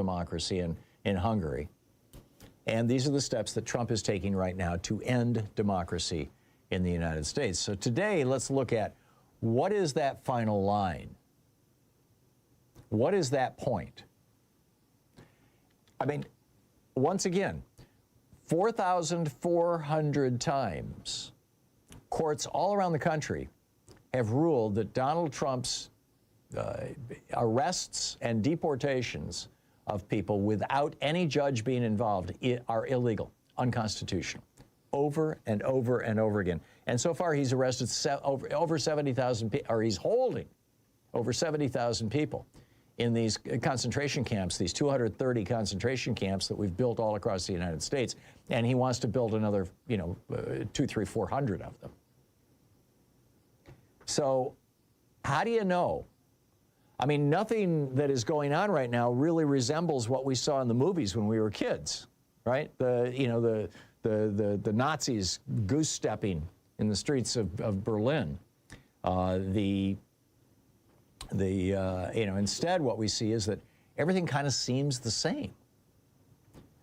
democracy in Hungary. And these are the steps that Trump is taking right now to end democracy in the United States. So today, let's look at what is that final line? What is that point? I mean, once again, 4,400 times, courts all around the country have ruled that Donald Trump's arrests and deportations of people without any judge being involved are illegal, unconstitutional, over and over and over again. And so far, he's arrested over 70,000 people, or he's holding over 70,000 people in these concentration camps, these 230 concentration camps that we've built all across the United States. And he wants to build another, 400 of them. So how do you know? I mean, nothing that is going on right now really resembles what we saw in the movies when we were kids, right? The Nazis goose-stepping in the streets of Berlin. Instead what we see is that everything kind of seems the same.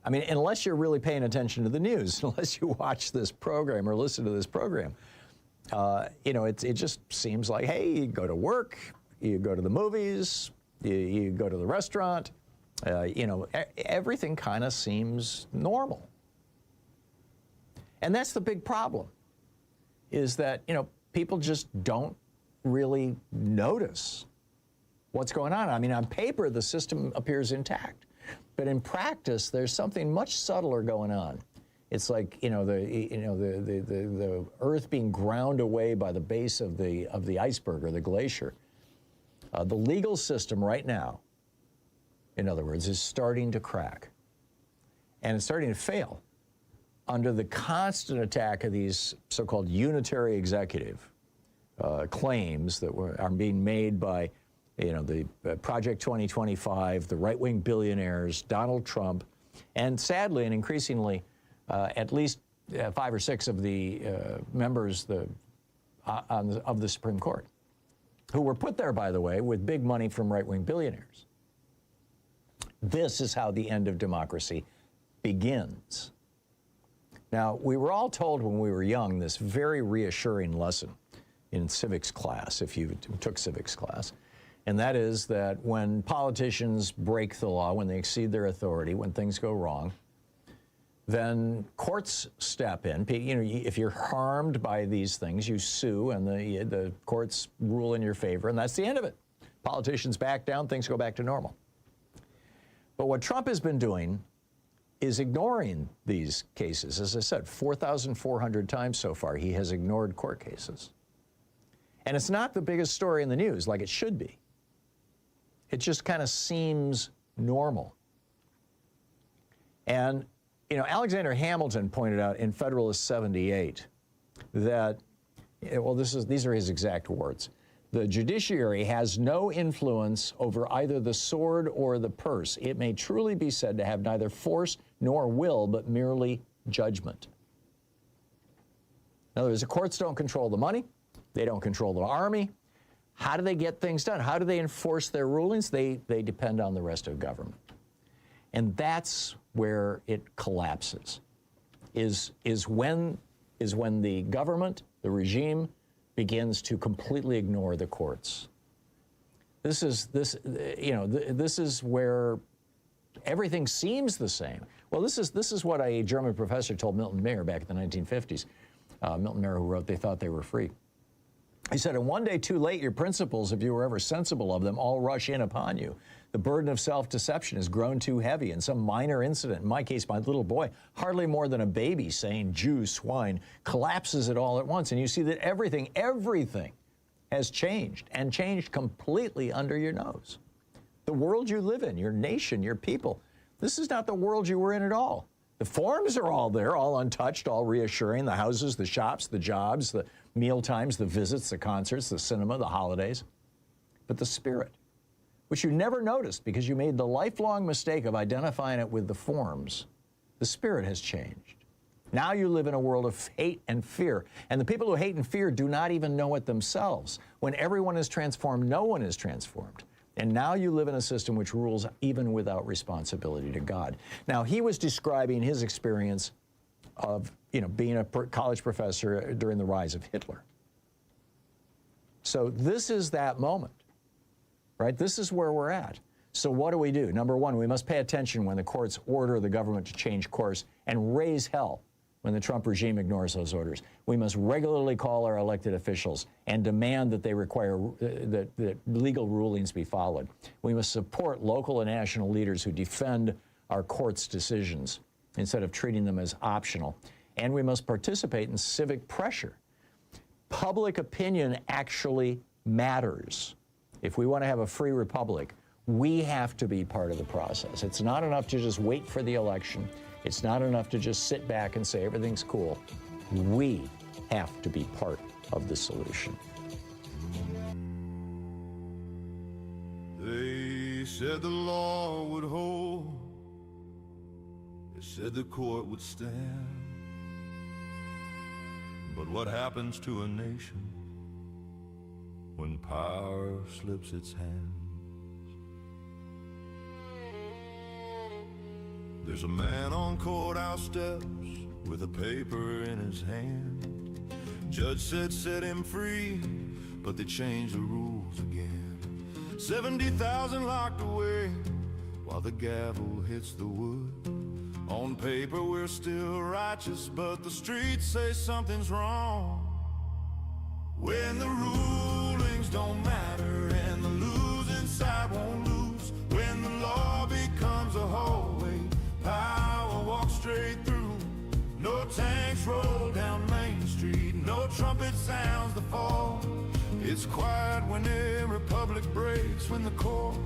I mean, unless you're really paying attention to the news, unless you watch this program or listen to this program, it just seems like, hey, you go to work, you go to the movies, you go to the restaurant, everything kind of seems normal. And that's the big problem, is that, people just don't really notice what's going on. I mean, on paper, the system appears intact, but in practice, there's something much subtler going on. It's like, the earth being ground away by the base of the iceberg or the glacier. The legal system right now, in other words, is starting to crack, and it's starting to fail under the constant attack of these so-called unitary executive claims that are being made by, the Project 2025, the right-wing billionaires, Donald Trump, and sadly and increasingly, at least 5 or 6 of the members of the Supreme Court, who were put there, by the way, with big money from right-wing billionaires. This is how the end of democracy begins. Now, we were all told when we were young this very reassuring lesson in civics class, if you took civics class, and that is that when politicians break the law, when they exceed their authority, when things go wrong, then courts step in. If you're harmed by these things, you sue, and the courts rule in your favor, and that's the end of it. Politicians back down, things go back to normal. But what Trump has been doing is ignoring these cases. As I said, 4,400 times so far, he has ignored court cases. And it's not the biggest story in the news like it should be. It just kind of seems normal. And, Alexander Hamilton pointed out in Federalist 78 that, these are his exact words, the judiciary has no influence over either the sword or the purse. It may truly be said to have neither force nor will, but merely judgment. In other words, the courts don't control the money. They don't control the army. How do they get things done? How do they enforce their rulings? They depend on the rest of government. And that's where it collapses, is when the government, the regime, begins to completely ignore the courts. This is where everything seems the same. Well, this is what a German professor told Milton Mayer back in the 1950s. Milton Mayer, who wrote "They Thought They Were Free." He said, "And one day too late, your principles, if you were ever sensible of them, all rush in upon you. The burden of self-deception has grown too heavy, and some minor incident, in my case, my little boy, hardly more than a baby saying Jew, swine, collapses it all at once. And you see that everything has changed, and changed completely under your nose. The world you live in, your nation, your people, this is not the world you were in at all. The forms are all there, all untouched, all reassuring, the houses, the shops, the jobs, the meal times, the visits, the concerts, the cinema, the holidays. But the spirit, which you never noticed because you made the lifelong mistake of identifying it with the forms, the spirit has changed. Now you live in a world of hate and fear, and the people who hate and fear do not even know it themselves. When everyone is transformed, no one is transformed. And now you live in a system which rules even without responsibility to God. Now, he was describing his experience of, being a college professor during the rise of Hitler. So this is that moment, right? This is where we're at. So what do we do? Number one, we must pay attention when the courts order the government to change course and raise hell when the Trump regime ignores those orders. We must regularly call our elected officials and demand that they require that legal rulings be followed. We must support local and national leaders who defend our courts' decisions instead of treating them as optional. And we must participate in civic pressure. Public opinion actually matters. If we want to have a free republic, we have to be part of the process. It's not enough to just wait for the election. It's not enough to just sit back and say everything's cool. We have to be part of the solution. They said the law would hold. They said the court would stand. But what happens to a nation when power slips its hands? There's a man on courthouse steps with a paper in his hand. Judge said set him free, but they changed the rules again. 70,000 locked away while the gavel hits the wood. On paper we're still righteous, but the streets say something's wrong. When the rulings don't matter and the losing side won't lose. When the law becomes a hallway, power walks straight through. No tanks roll down Main Street, no trumpet sounds the fall. It's quiet when a republic breaks, when the court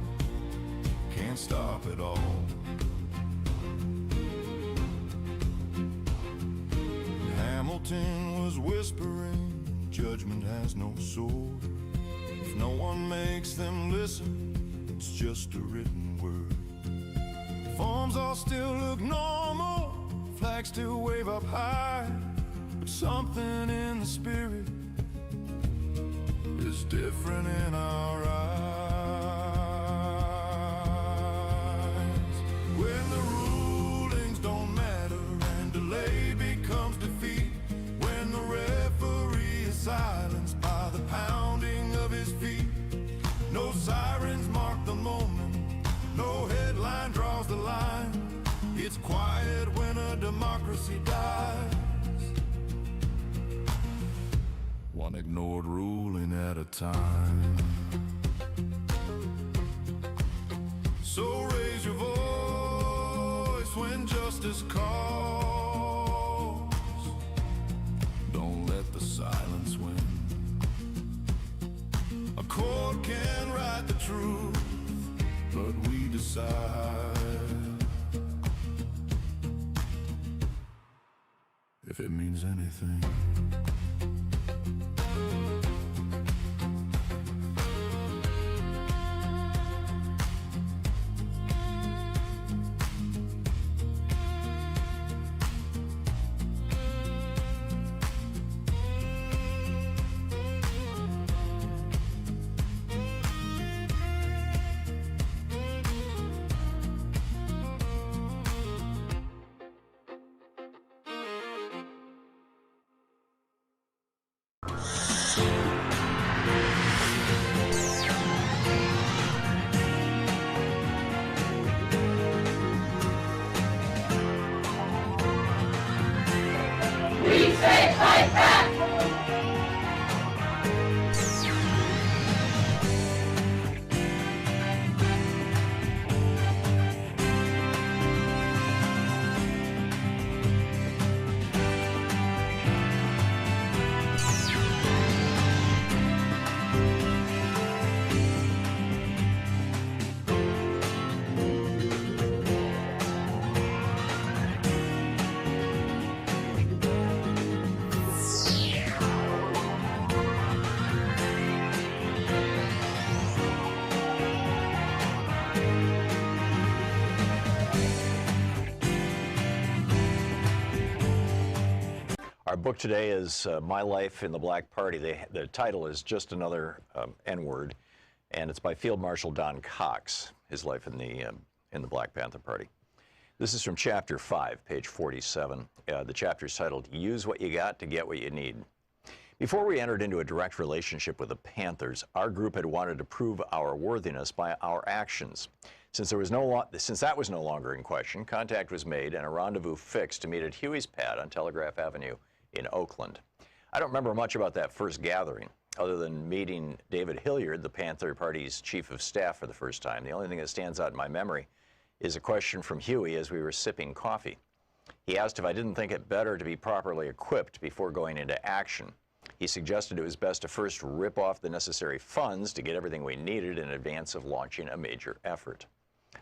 can't stop it all. Hamilton was whispering, judgment has no sword. If no one makes them listen, it's just a written word. Forms all still look normal, flags still wave up high, but something in the spirit is different in our eyes. When the rulings don't matter and delay becomes defeat, when the referee is silenced by the pounding of his feet, no sirens mark the moment, no headline draws the line. It's quiet when a democracy dies. One ignored ruling at a time. So raise your voice when justice calls. Don't let the silence win. A court can write the truth, but we decide if it means anything. Our book today is My Life in the Black Party. The title is just another N-word. and it's by Field Marshal Don Cox, his life in the Black Panther Party. This is from Chapter 5, page 47. The chapter is titled, Use What You Got to Get What You Need. Before we entered into a direct relationship with the Panthers, our group had wanted to prove our worthiness by our actions. Since that was no longer in question, contact was made and a rendezvous fixed to meet at Huey's pad on Telegraph Avenue in Oakland. I don't remember much about that first gathering, other than meeting David Hilliard, the Panther Party's chief of staff, for the first time. The only thing that stands out in my memory is a question from Huey as we were sipping coffee. He asked if I didn't think it better to be properly equipped before going into action. He suggested it was best to first rip off the necessary funds to get everything we needed in advance of launching a major effort.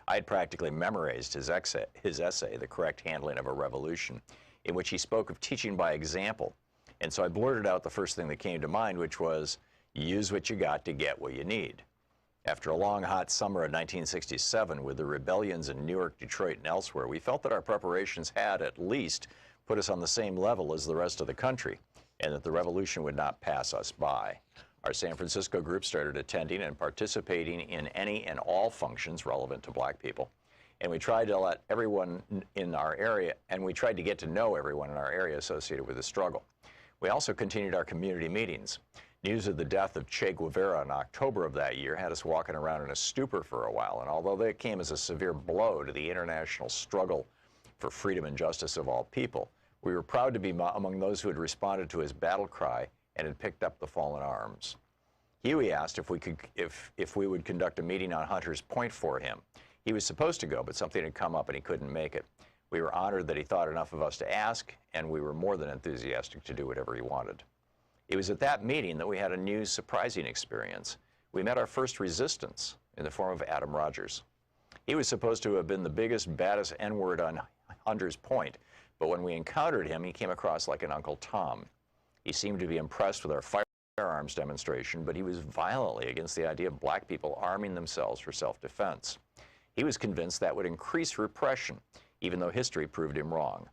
I had practically memorized his essay, The Correct Handling of a Revolution, in which he spoke of teaching by example. And so I blurted out the first thing that came to mind, which was, use what you got to get what you need. After a long, hot summer of 1967, with the rebellions in Newark, Detroit, and elsewhere, we felt that our preparations had, at least, put us on the same level as the rest of the country, and that the revolution would not pass us by. Our San Francisco group started attending and participating in any and all functions relevant to black people. And we tried to let everyone in our area, and we tried to get to know everyone in our area associated with the struggle. We also continued our community meetings. News of the death of Che Guevara in October of that year had us walking around in a stupor for a while, and although that came as a severe blow to the international struggle for freedom and justice of all people, we were proud to be among those who had responded to his battle cry and had picked up the fallen arms. Huey asked if we would conduct a meeting on Hunter's Point for him. He was supposed to go, but something had come up and he couldn't make it. We were honored that he thought enough of us to ask, and we were more than enthusiastic to do whatever he wanted. It was at that meeting that we had a new, surprising experience. We met our first resistance in the form of Adam Rogers. He was supposed to have been the biggest, baddest N-word on Hunter's Point, but when we encountered him, he came across like an Uncle Tom. He seemed to be impressed with our firearms demonstration, but he was violently against the idea of black people arming themselves for self-defense. He was convinced that would increase repression, even though history proved him wrong.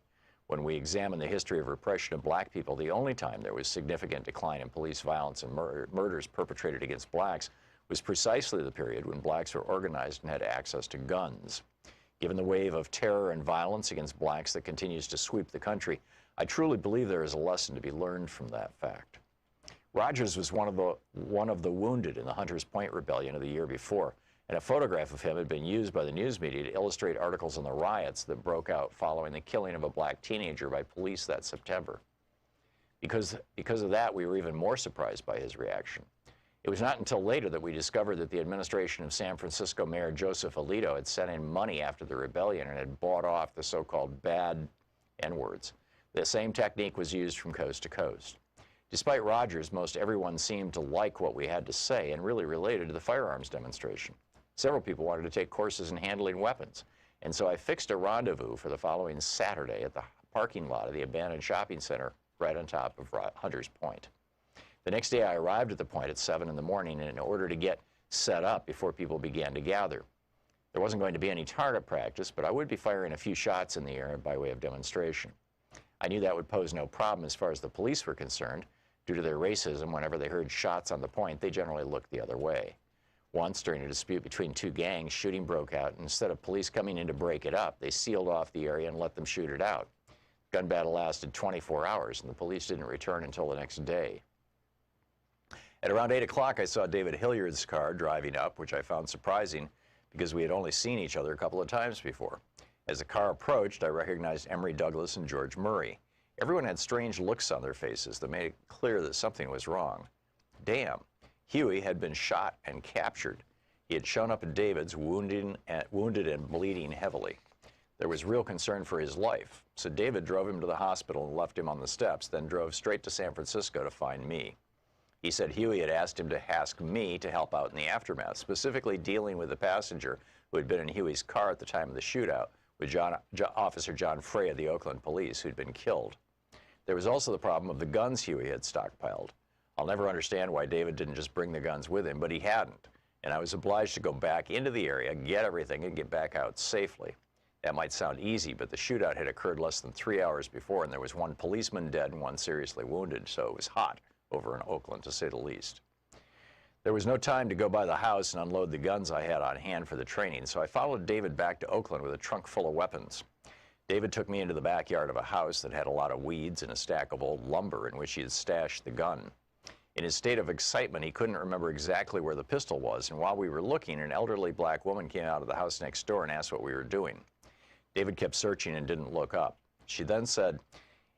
When we examine the history of repression of black people, the only time there was significant decline in police violence and murders perpetrated against blacks was precisely the period when blacks were organized and had access to guns. Given the wave of terror and violence against blacks that continues to sweep the country, I truly believe there is a lesson to be learned from that fact. Rogers was one of the wounded in the Hunters Point Rebellion of the year before, and a photograph of him had been used by the news media to illustrate articles on the riots that broke out following the killing of a black teenager by police that September. Because of that, we were even more surprised by his reaction. It was not until later that we discovered that the administration of San Francisco Mayor Joseph Alito had sent in money after the rebellion and had bought off the so-called bad N-words. The same technique was used from coast to coast. Despite Rogers, most everyone seemed to like what we had to say and really related to the firearms demonstration. Several people wanted to take courses in handling weapons, and so I fixed a rendezvous for the following Saturday at the parking lot of the abandoned shopping center right on top of Hunters Point. The next day I arrived at the point at 7 in the morning in order to get set up before people began to gather. There wasn't going to be any target practice, but I would be firing a few shots in the air by way of demonstration. I knew that would pose no problem as far as the police were concerned. Due to their racism, whenever they heard shots on the point, they generally looked the other way. Once, during a dispute between two gangs, shooting broke out, and instead of police coming in to break it up, they sealed off the area and let them shoot it out. The gun battle lasted 24 hours, and the police didn't return until the next day. At around 8 o'clock, I saw David Hilliard's car driving up, which I found surprising because we had only seen each other a couple of times before. As the car approached, I recognized Emory Douglas and George Murray. Everyone had strange looks on their faces that made it clear that something was wrong. Damn, Huey had been shot and captured. He had shown up at David's wounded and bleeding heavily. There was real concern for his life, so David drove him to the hospital and left him on the steps, then drove straight to San Francisco to find me. He said Huey had asked him to ask me to help out in the aftermath, specifically dealing with the passenger who had been in Huey's car at the time of the shootout, with Officer John Frey of the Oakland Police, who'd been killed. There was also the problem of the guns Huey had stockpiled. I'll never understand why David didn't just bring the guns with him, but he hadn't, and I was obliged to go back into the area, get everything, and get back out safely. That might sound easy, but the shootout had occurred less than 3 hours before, and there was one policeman dead and one seriously wounded, so it was hot over in Oakland, to say the least. There was no time to go by the house and unload the guns I had on hand for the training, so I followed David back to Oakland with a trunk full of weapons. David took me into the backyard of a house that had a lot of weeds and a stack of old lumber in which he had stashed the gun. In his state of excitement, he couldn't remember exactly where the pistol was, and while we were looking, an elderly black woman came out of the house next door and asked what we were doing. David kept searching and didn't look up. She then said,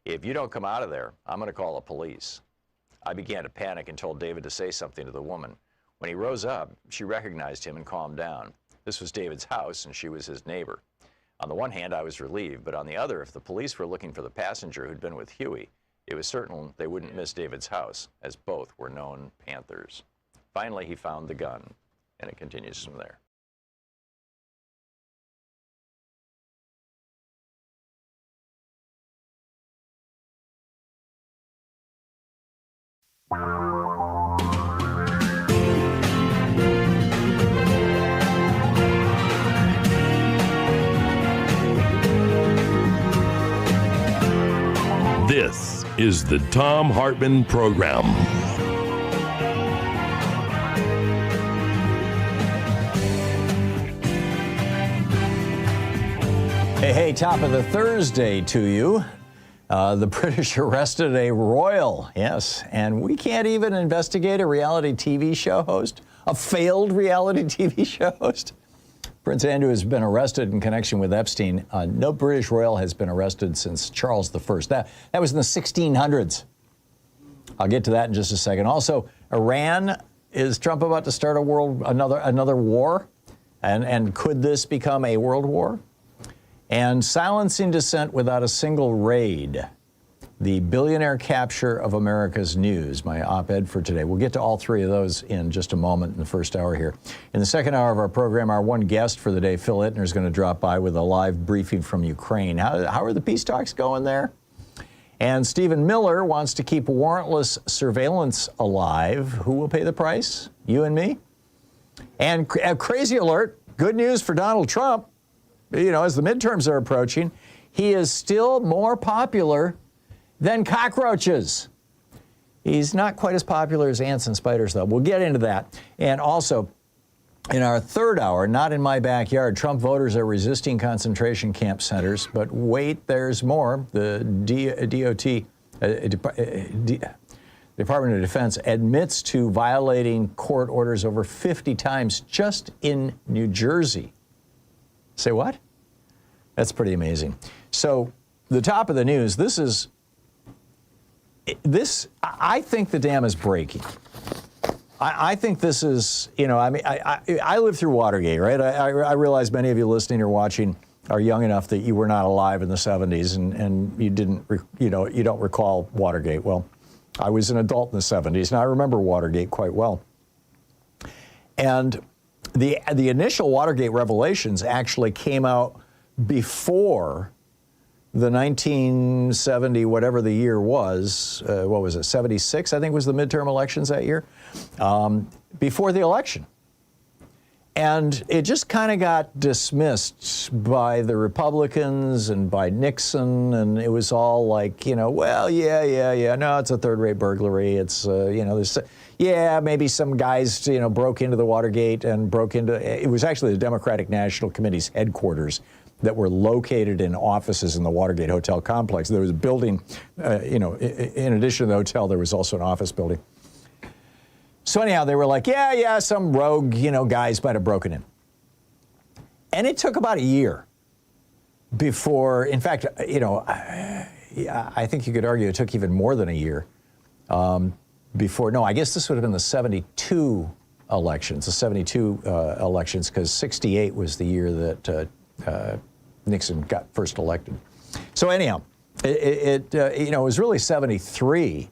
"If you don't come out of there, I'm going to call the police." I began to panic and told David to say something to the woman. When he rose up, she recognized him and calmed down. This was David's house, and she was his neighbor. On the one hand, I was relieved, but on the other, if the police were looking for the passenger who'd been with Huey, it was certain they wouldn't miss David's house, as both were known Panthers. Finally, he found the gun, and it continues from there. This is the Thom Hartmann Program. Hey, top of the Thursday to you. The British arrested a royal, yes, and we can't even investigate a reality TV show host, a failed reality TV show host. Prince Andrew has been arrested in connection with Epstein. No British royal has been arrested since Charles I. That was in the 1600s. I'll get to that in just a second. Also, Iran, is Trump about to start another war? And could this become a world war? And silencing dissent without a single raid. The billionaire capture of America's news, my op-ed for today. We'll get to all three of those in just a moment in the first hour here. In the second hour of our program, our one guest for the day, Phil Ittner, is going to drop by with a live briefing from Ukraine. How are the peace talks going there? And Stephen Miller wants to keep warrantless surveillance alive. Who will pay the price? You and me? And crazy alert, good news for Donald Trump. You know, as the midterms are approaching, he is still more popular than cockroaches. He's not quite as popular as ants and spiders, though. We'll get into that. And also, in our third hour, not in my backyard, Trump voters are resisting concentration camp centers. But wait, there's more. The Department of Defense admits to violating court orders over 50 times just in New Jersey. Say what? That's pretty amazing. So the top of the news, I think the dam is breaking. I think this is, you know, I mean, I lived through Watergate, right? I realize many of you listening or watching are young enough that you were not alive in the 70s and you didn't, you don't recall Watergate. Well, I was an adult in the 70s and I remember Watergate quite well. And the initial Watergate revelations actually came out before the 1970, whatever the year was, what was it, 76, I think was the midterm elections that year, before the election. And it just kind of got dismissed by the Republicans and by Nixon, and it was all like, you know, well, yeah, no, it's a third-rate burglary. It's, you know, maybe some guys, you know, broke into the Watergate and it was actually the Democratic National Committee's headquarters that were located in offices in the Watergate Hotel complex. There was a building, you know, in addition to the hotel, there was also an office building. So anyhow, they were like, yeah, some rogue, you know, guys might have broken in. And it took about a year before, in fact, you know, I think you could argue it took even more than a year before, no, I guess this would have been the 72 elections, because 68 was the year that Nixon got first elected. So anyhow, it was really 73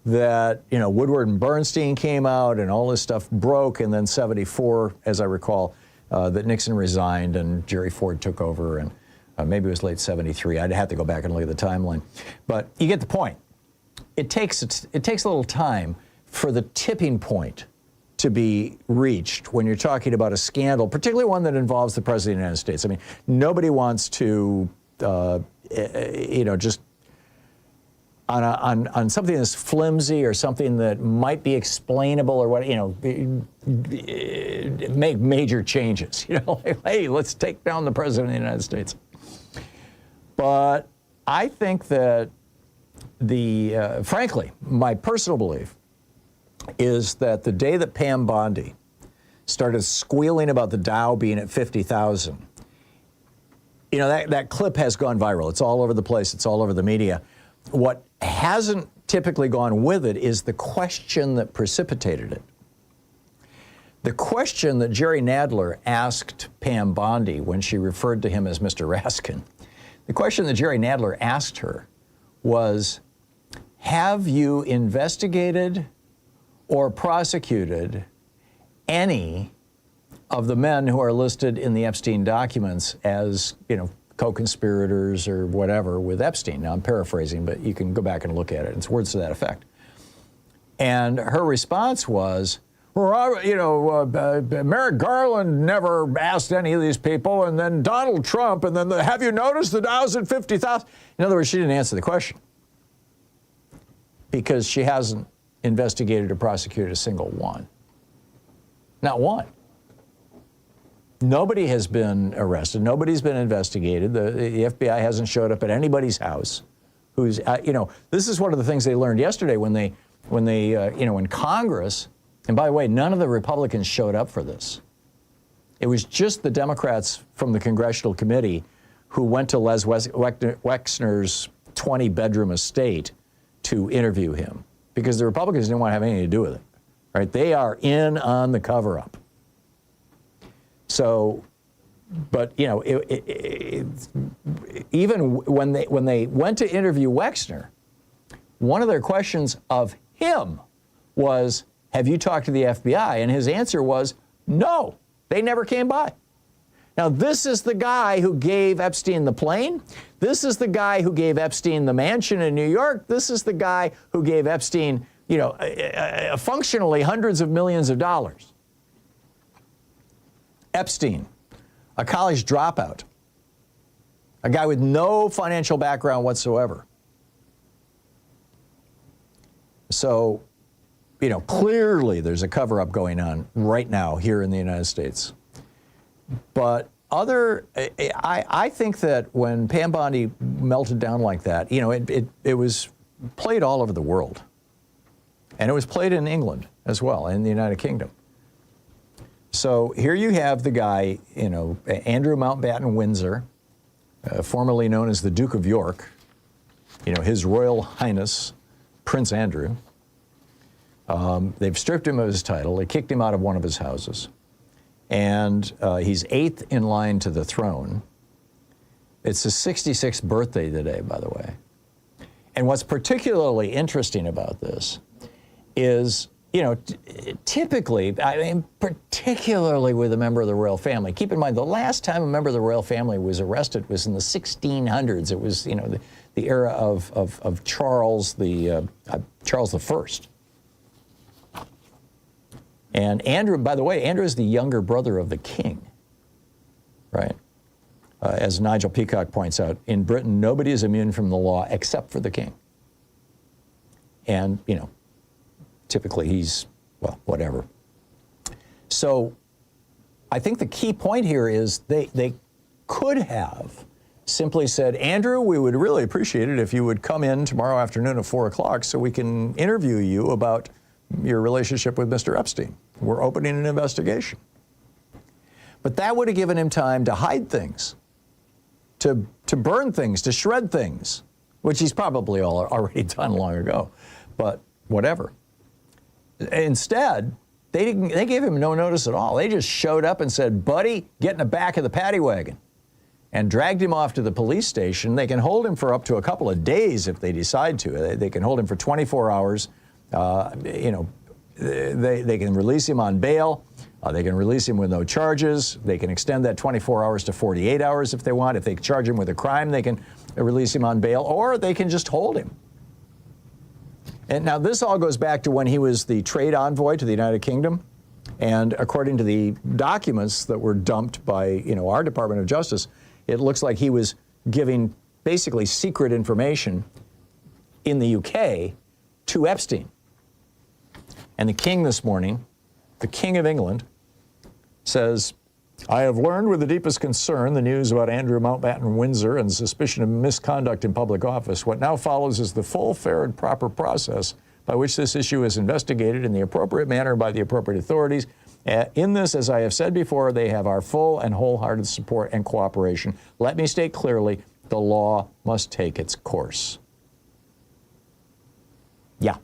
that, you know, Woodward and Bernstein came out and all this stuff broke, and then 74, as I recall, that Nixon resigned and Jerry Ford took over, and maybe it was late 73. I'd have to go back and look at the timeline. But you get the point. It takes a little time for the tipping point to be reached when you're talking about a scandal, particularly one that involves the President of the United States. I mean, nobody wants to, just on something that's flimsy or something that might be explainable or what, make major changes. Like, hey, let's take down the president of the United States. But I think that frankly, my personal belief is that the day that Pam Bondi started squealing about the Dow being at 50,000, that clip has gone viral. It's all over the place. It's all over the media. What hasn't typically gone with it is the question that precipitated it. The question that Jerry Nadler asked Pam Bondi when she referred to him as Mr. Raskin, the question that Jerry Nadler asked her was, have you investigated or prosecuted any of the men who are listed in the Epstein documents as, co-conspirators or whatever with Epstein? Now, I'm paraphrasing, but you can go back and look at it. It's words to that effect. And her response was, Merrick Garland never asked any of these people, and then Donald Trump, and then have you noticed the Dow's at 50,000? In other words, she didn't answer the question because she hasn't investigated or prosecuted a single one. Not one. Nobody has been arrested. Nobody's been investigated. The FBI hasn't showed up at anybody's house. This is one of the things they learned yesterday when Congress, and by the way, none of the Republicans showed up for this. It was just the Democrats from the Congressional Committee who went to Les Wexner's 20-bedroom estate to interview him because the Republicans didn't want to have anything to do with it. Right? They are in on the cover-up. So, but even when they went to interview Wexner, one of their questions of him was, have you talked to the FBI? And his answer was, no, they never came by. Now, this is the guy who gave Epstein the plane. This is the guy who gave Epstein the mansion in New York. This is the guy who gave Epstein, functionally hundreds of millions of dollars. Epstein, a college dropout, a guy with no financial background whatsoever. So, clearly there's a cover-up going on right now here in the United States. But I think that when Pam Bondi melted down like that, it was played all over the world. And it was played in England as well, in the United Kingdom. So here you have the guy, Andrew Mountbatten Windsor, formerly known as the Duke of York, His Royal Highness Prince Andrew. They've stripped him of his title. They kicked him out of one of his houses. And he's 8th in line to the throne. It's his 66th birthday today, by the way. And what's particularly interesting about this is, typically, particularly with a member of the royal family, keep in mind, the last time a member of the royal family was arrested was in the 1600s. It was, the era of Charles Charles I. And Andrew, by the way, Andrew is the younger brother of the king, right? As Nigel Peacock points out, in Britain, nobody is immune from the law except for the king. And, typically he's, well, whatever. So I think the key point here is they could have simply said, Andrew, we would really appreciate it if you would come in tomorrow afternoon at 4 o'clock so we can interview you about your relationship with Mr. Epstein. We're opening an investigation. But that would have given him time to hide things, to burn things, to shred things, which he's probably already done long ago, but whatever. Instead, they gave him no notice at all. They just showed up and said, buddy, get in the back of the paddy wagon, and dragged him off to the police station. They can hold him for up to a couple of days if they decide to. They can hold him for 24 hours. They can release him on bail. They can release him with no charges. They can extend that 24 hours to 48 hours if they want. If they charge him with a crime, they can release him on bail, or they can just hold him. And now this all goes back to when he was the trade envoy to the United Kingdom. And according to the documents that were dumped by, our Department of Justice, it looks like he was giving basically secret information in the UK to Epstein. And the king this morning, the King of England, says, I have learned with the deepest concern the news about Andrew Mountbatten Windsor and suspicion of misconduct in public office. What now follows is the full, fair, and proper process by which this issue is investigated in the appropriate manner by the appropriate authorities. In this, as I have said before, they have our full and wholehearted support and cooperation. Let me state clearly, the law must take its course. Yeah.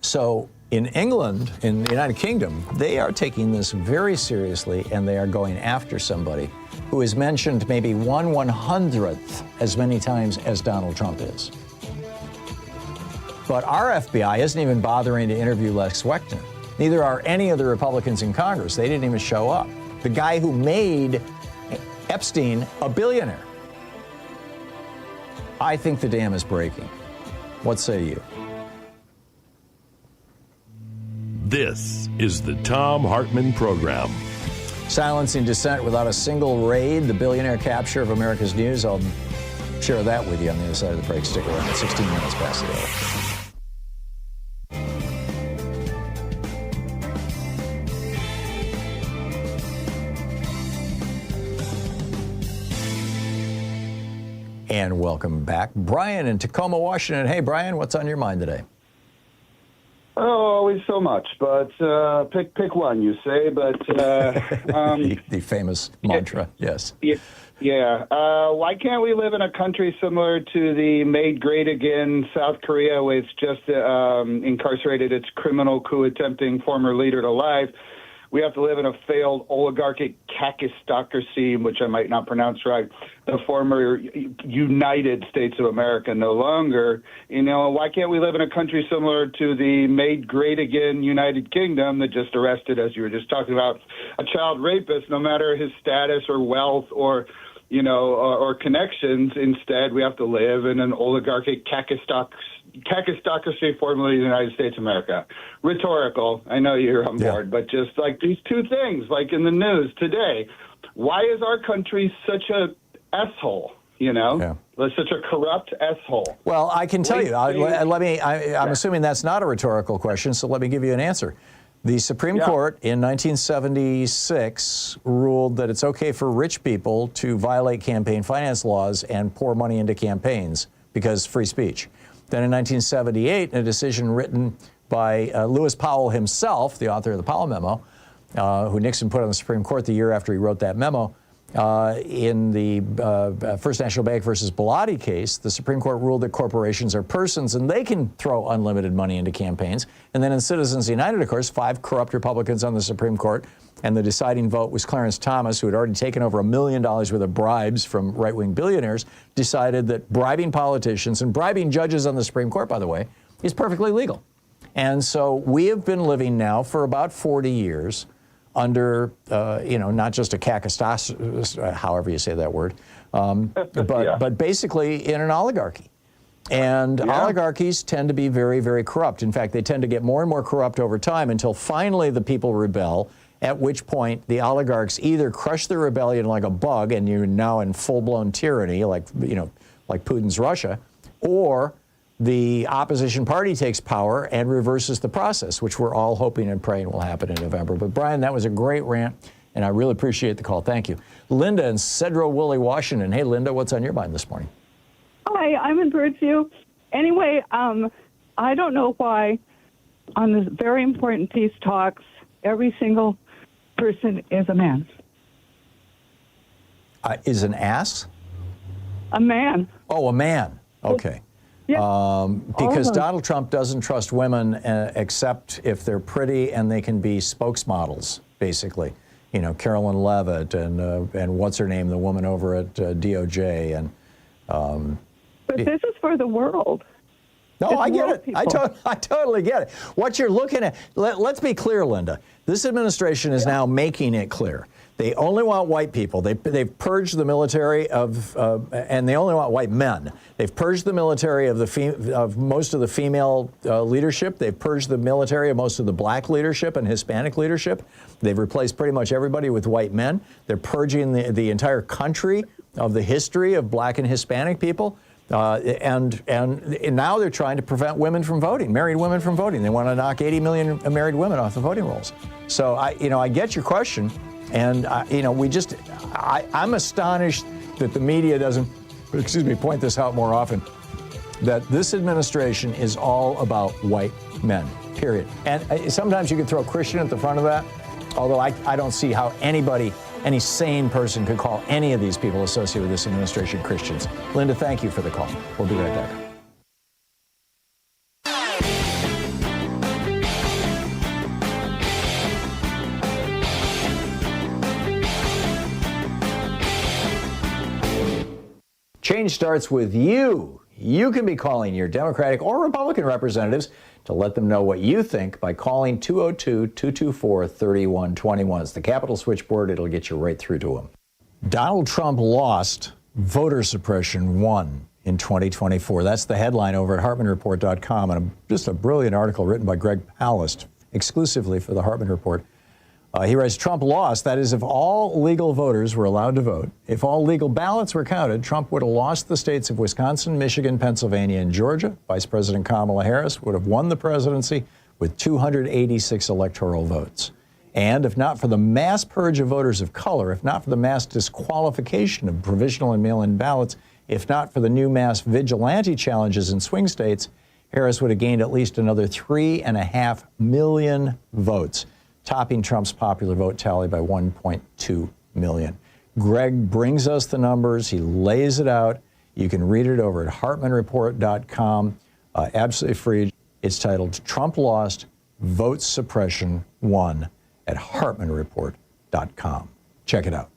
So in England, in the United Kingdom, they are taking this very seriously, and they are going after somebody who is mentioned maybe 1/100th as many times as Donald Trump is. But our FBI isn't even bothering to interview Lex Wexner. Neither are any of the Republicans in Congress. They didn't even show up. The guy who made Epstein a billionaire. I think the dam is breaking. What say you? This is the Thom Hartmann Program. Silencing dissent without a single raid, the billionaire capture of America's news. I'll share that with you on the other side of the break. Stick around. 16 minutes past the hour. And welcome back. Brian in Tacoma, Washington. Hey, Brian, what's on your mind today? Oh, always so much, but pick one, you say. But the famous mantra, yes. Yeah. Why can't we live in a country similar to the Made Great Again South Korea, which just incarcerated its criminal coup attempting former leader to life? We have to live in a failed oligarchic kakistocracy, which I might not pronounce right, the former United States of America no longer. You know, why can't we live in a country similar to the Made Great Again United Kingdom that just arrested, as you were just talking about, a child rapist, no matter his status or wealth or, you know, or connections? Instead, we have to live in an oligarchic kakistocracy, formerly the United States of America. Rhetorical. I know you're on board, but just like these two things, like in the news today, why is our country such a asshole? You know, such a corrupt asshole. Well, I can tell you. I'm assuming that's not a rhetorical question, so let me give you an answer. The Supreme Court in 1976 ruled that it's okay for rich people to violate campaign finance laws and pour money into campaigns because free speech. Then in 1978, in a decision written by Lewis Powell himself, the author of the Powell Memo, who Nixon put on the Supreme Court the year after he wrote that memo, in the First National Bank versus Bellotti case, the Supreme Court ruled that corporations are persons and they can throw unlimited money into campaigns. And then in Citizens United, of course, 5 corrupt Republicans on the Supreme Court, and the deciding vote was Clarence Thomas, who had already taken over $1 million worth of bribes from right-wing billionaires, decided that bribing politicians and bribing judges on the Supreme Court, by the way, is perfectly legal. And so we have been living now for about 40 years under, not just a kakistocracy, however you say that word, but basically in an oligarchy. And oligarchies tend to be very, very corrupt. In fact, they tend to get more and more corrupt over time until finally the people rebel, at which point the oligarchs either crush the rebellion like a bug and you're now in full-blown tyranny, like Putin's Russia, or the opposition party takes power and reverses the process, which we're all hoping and praying will happen in November. But Brian, that was a great rant, and I really appreciate the call. Thank you. Linda in Sedro-Woolley, Washington. Hey, Linda, what's on your mind this morning? Hi, I'm in Birdview. Anyway, I don't know why on this very important peace talks, every single person is a man. Is an ass? A man. Oh, a man. Okay. Yeah. Because Donald Trump doesn't trust women except if they're pretty and they can be spokesmodels, basically. You know, Carolyn Levitt and what's her name, the woman over at DOJ. And but this is for the world. No, it's I get it. People. I totally get it. What you're looking at, let's be clear, Linda. This administration is now making it clear. They only want white people. They've purged the military and they only want white men. They've purged the military of most of the female leadership. They've purged the military of most of the black leadership and Hispanic leadership. They've replaced pretty much everybody with white men. They're purging the entire country of the history of black and Hispanic people. And now they're trying to prevent women from voting, married women from voting. They want to knock 80 million married women off the voting rolls. So I get your question, and I'm astonished that the media doesn't, point this out more often, that this administration is all about white men, period. And sometimes you could throw Christian at the front of that, although I don't see how any sane person could call any of these people associated with this administration Christians. Linda, thank you for the call. We'll be right back. Change starts with you. You can be calling your Democratic or Republican representatives to let them know what you think by calling 202-224-3121. It's the Capitol switchboard. It'll get you right through to them. Donald Trump lost, voter suppression won in 2024. That's the headline over at HartmannReport.com, and just a brilliant article written by Greg Palast exclusively for the Hartmann Report. He writes, Trump lost. That is, if all legal voters were allowed to vote, if all legal ballots were counted, Trump would have lost the states of Wisconsin, Michigan, Pennsylvania, and Georgia. Vice President Kamala Harris would have won the presidency with 286 electoral votes. And if not for the mass purge of voters of color, if not for the mass disqualification of provisional and mail-in ballots, if not for the new mass vigilante challenges in swing states, Harris would have gained at least another 3.5 million votes, topping Trump's popular vote tally by 1.2 million. Greg brings us the numbers. He lays it out. You can read it over at HartmannReport.com, absolutely free. It's titled Trump Lost, Vote Suppression Won at HartmannReport.com. Check it out.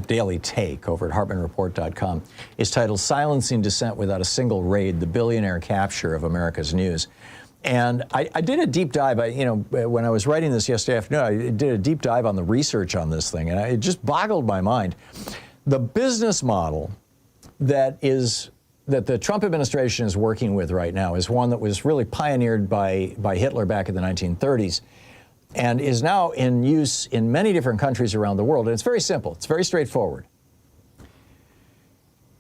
Daily Take over at HartmannReport.com is titled Silencing Dissent Without a Single Raid, the Billionaire Capture of America's News. And I did a deep dive. When I was writing this yesterday afternoon, I did a deep dive on the research on this thing, and it just boggled my mind. The business model that the Trump administration is working with right now is one that was really pioneered by Hitler back in the 1930s. And is now in use in many different countries around the world. And it's very simple. It's very straightforward.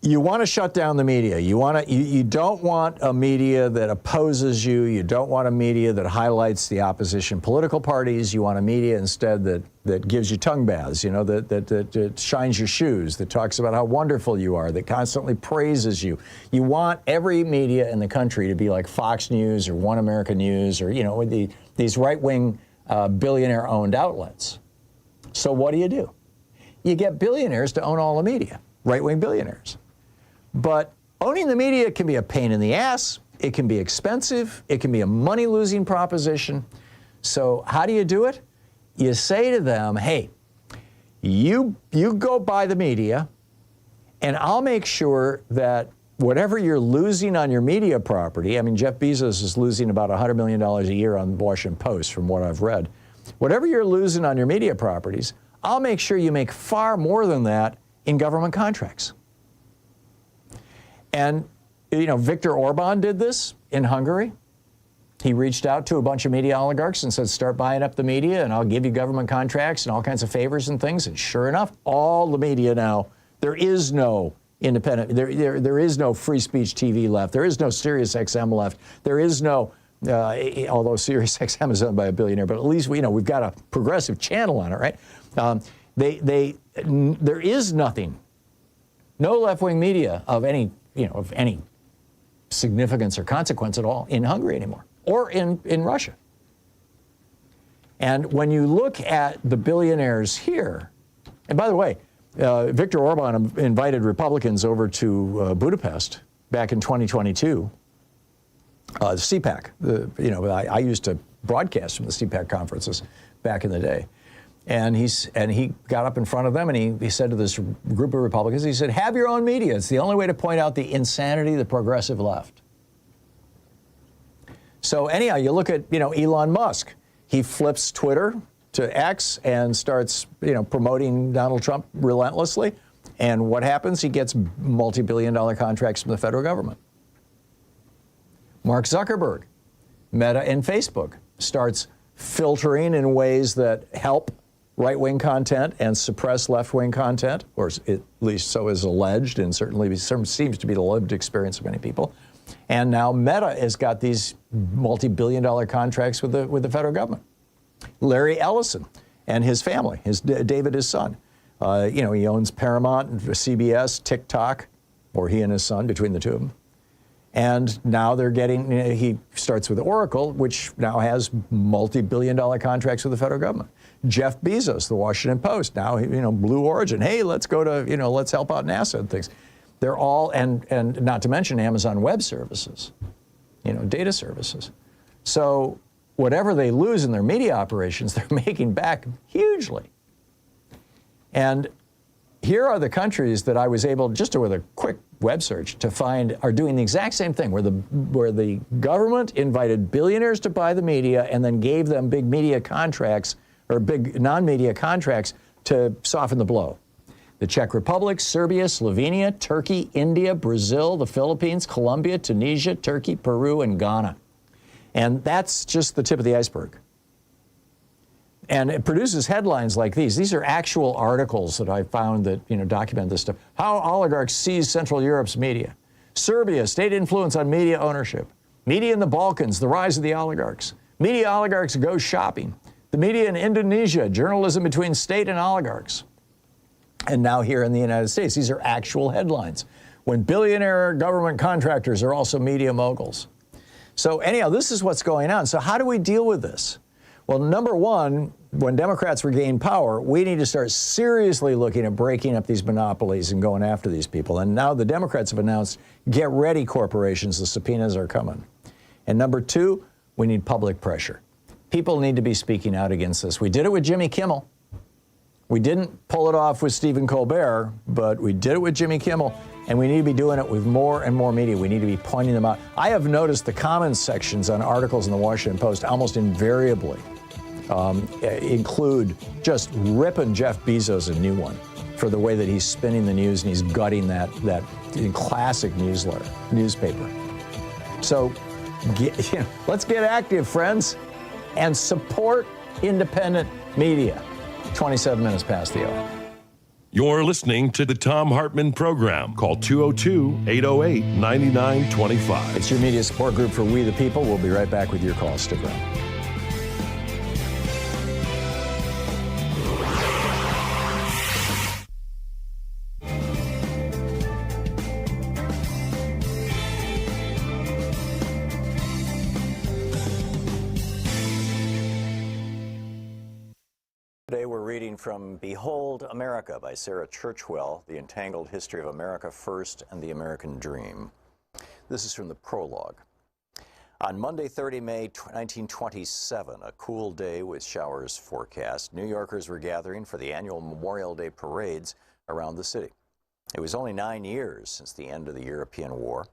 You want to shut down the media. You don't want a media that opposes you. You don't want a media that highlights the opposition political parties. You want a media instead that gives you tongue baths, that shines your shoes, that talks about how wonderful you are, that constantly praises you. You want every media in the country to be like Fox News or One America News or, these right-wing billionaire-owned outlets. So what do? You get billionaires to own all the media, right-wing billionaires. But owning the media can be a pain in the ass. It can be expensive. It can be a money-losing proposition. So how do you do it? You say to them, hey, you go buy the media, and I'll make sure that whatever you're losing on your media property, Jeff Bezos is losing about $100 million a year on the Washington Post, from what I've read. Whatever you're losing on your media properties, I'll make sure you make far more than that in government contracts. And, Viktor Orban did this in Hungary. He reached out to a bunch of media oligarchs and said, start buying up the media and I'll give you government contracts and all kinds of favors and things. And sure enough, all the media now, there is no independent, there is no free speech TV left. There is no Sirius XM left. There is no, although Sirius XM is owned by a billionaire, but at least we've got a progressive channel on it, right? There is nothing, no left-wing media of any significance or consequence at all in Hungary anymore, or in Russia. And when you look at the billionaires here, and by the way, Viktor Orban invited Republicans over to Budapest back in 2022. CPAC, I used to broadcast from the CPAC conferences back in the day. And he got up in front of them and he said to this group of Republicans, he said, have your own media. It's the only way to point out the insanity of the progressive left. So anyhow, you look at, Elon Musk. He flips Twitter to X and starts, promoting Donald Trump relentlessly. And what happens? He gets multi-billion-dollar contracts from the federal government. Mark Zuckerberg Meta and Facebook starts filtering in ways that help right-wing content and suppress left-wing content, or at least so is alleged, and certainly seems to be the lived experience of many people. And now Meta has got these multi-billion-dollar contracts with the federal government. Larry Ellison and his family, David, his son, he owns Paramount, CBS, TikTok, or he and his son, between the two of them. And now they're getting, he starts with Oracle, which now has multi-billion-dollar contracts with the federal government. Jeff Bezos, the Washington Post, now, Blue Origin. Hey, let's go to, let's help out NASA and things. They're all, and not to mention Amazon Web Services, data services. So whatever they lose in their media operations, they're making back hugely. And here are the countries that I was able, just with a quick web search, to find are doing the exact same thing, where the government invited billionaires to buy the media and then gave them big media contracts or big non-media contracts to soften the blow. The Czech Republic, Serbia, Slovenia, Turkey, India, Brazil, the Philippines, Colombia, Tunisia, Turkey, Peru, and Ghana. And that's just the tip of the iceberg. And it produces headlines like these. These are actual articles that I found that document this stuff. How oligarchs seize Central Europe's media. Serbia, state influence on media ownership. Media in the Balkans, the rise of the oligarchs. Media oligarchs go shopping. The media in Indonesia, journalism between state and oligarchs. And now here in the United States, these are actual headlines. When billionaire government contractors are also media moguls. So anyhow, this is what's going on. So how do we deal with this? Well, number one, when Democrats regain power, we need to start seriously looking at breaking up these monopolies and going after these people. And now the Democrats have announced, get ready, corporations, the subpoenas are coming. And number two, we need public pressure. People need to be speaking out against this. We did it with Jimmy Kimmel. We didn't pull it off with Stephen Colbert, but we did it with Jimmy Kimmel. And we need to be doing it with more and more media. We need to be pointing them out. I have noticed the comments sections on articles in the Washington Post almost invariably include just ripping Jeff Bezos a new one for the way that he's spinning the news and he's gutting that classic newspaper. So let's get active, friends, and support independent media. 27 minutes past the hour. You're listening to the Thom Hartmann Program. Call 202-808-9925. It's your media support group for We the People. We'll be right back with your calls. Stick around. Today we're reading from Behold America by Sarah Churchwell, The Entangled History of America First and the American Dream. This is from the prologue. On Monday, 30 May 1927, a cool day with showers forecast, New Yorkers were gathering for the annual Memorial Day parades around the city. It was only 9 years since the end of the European War,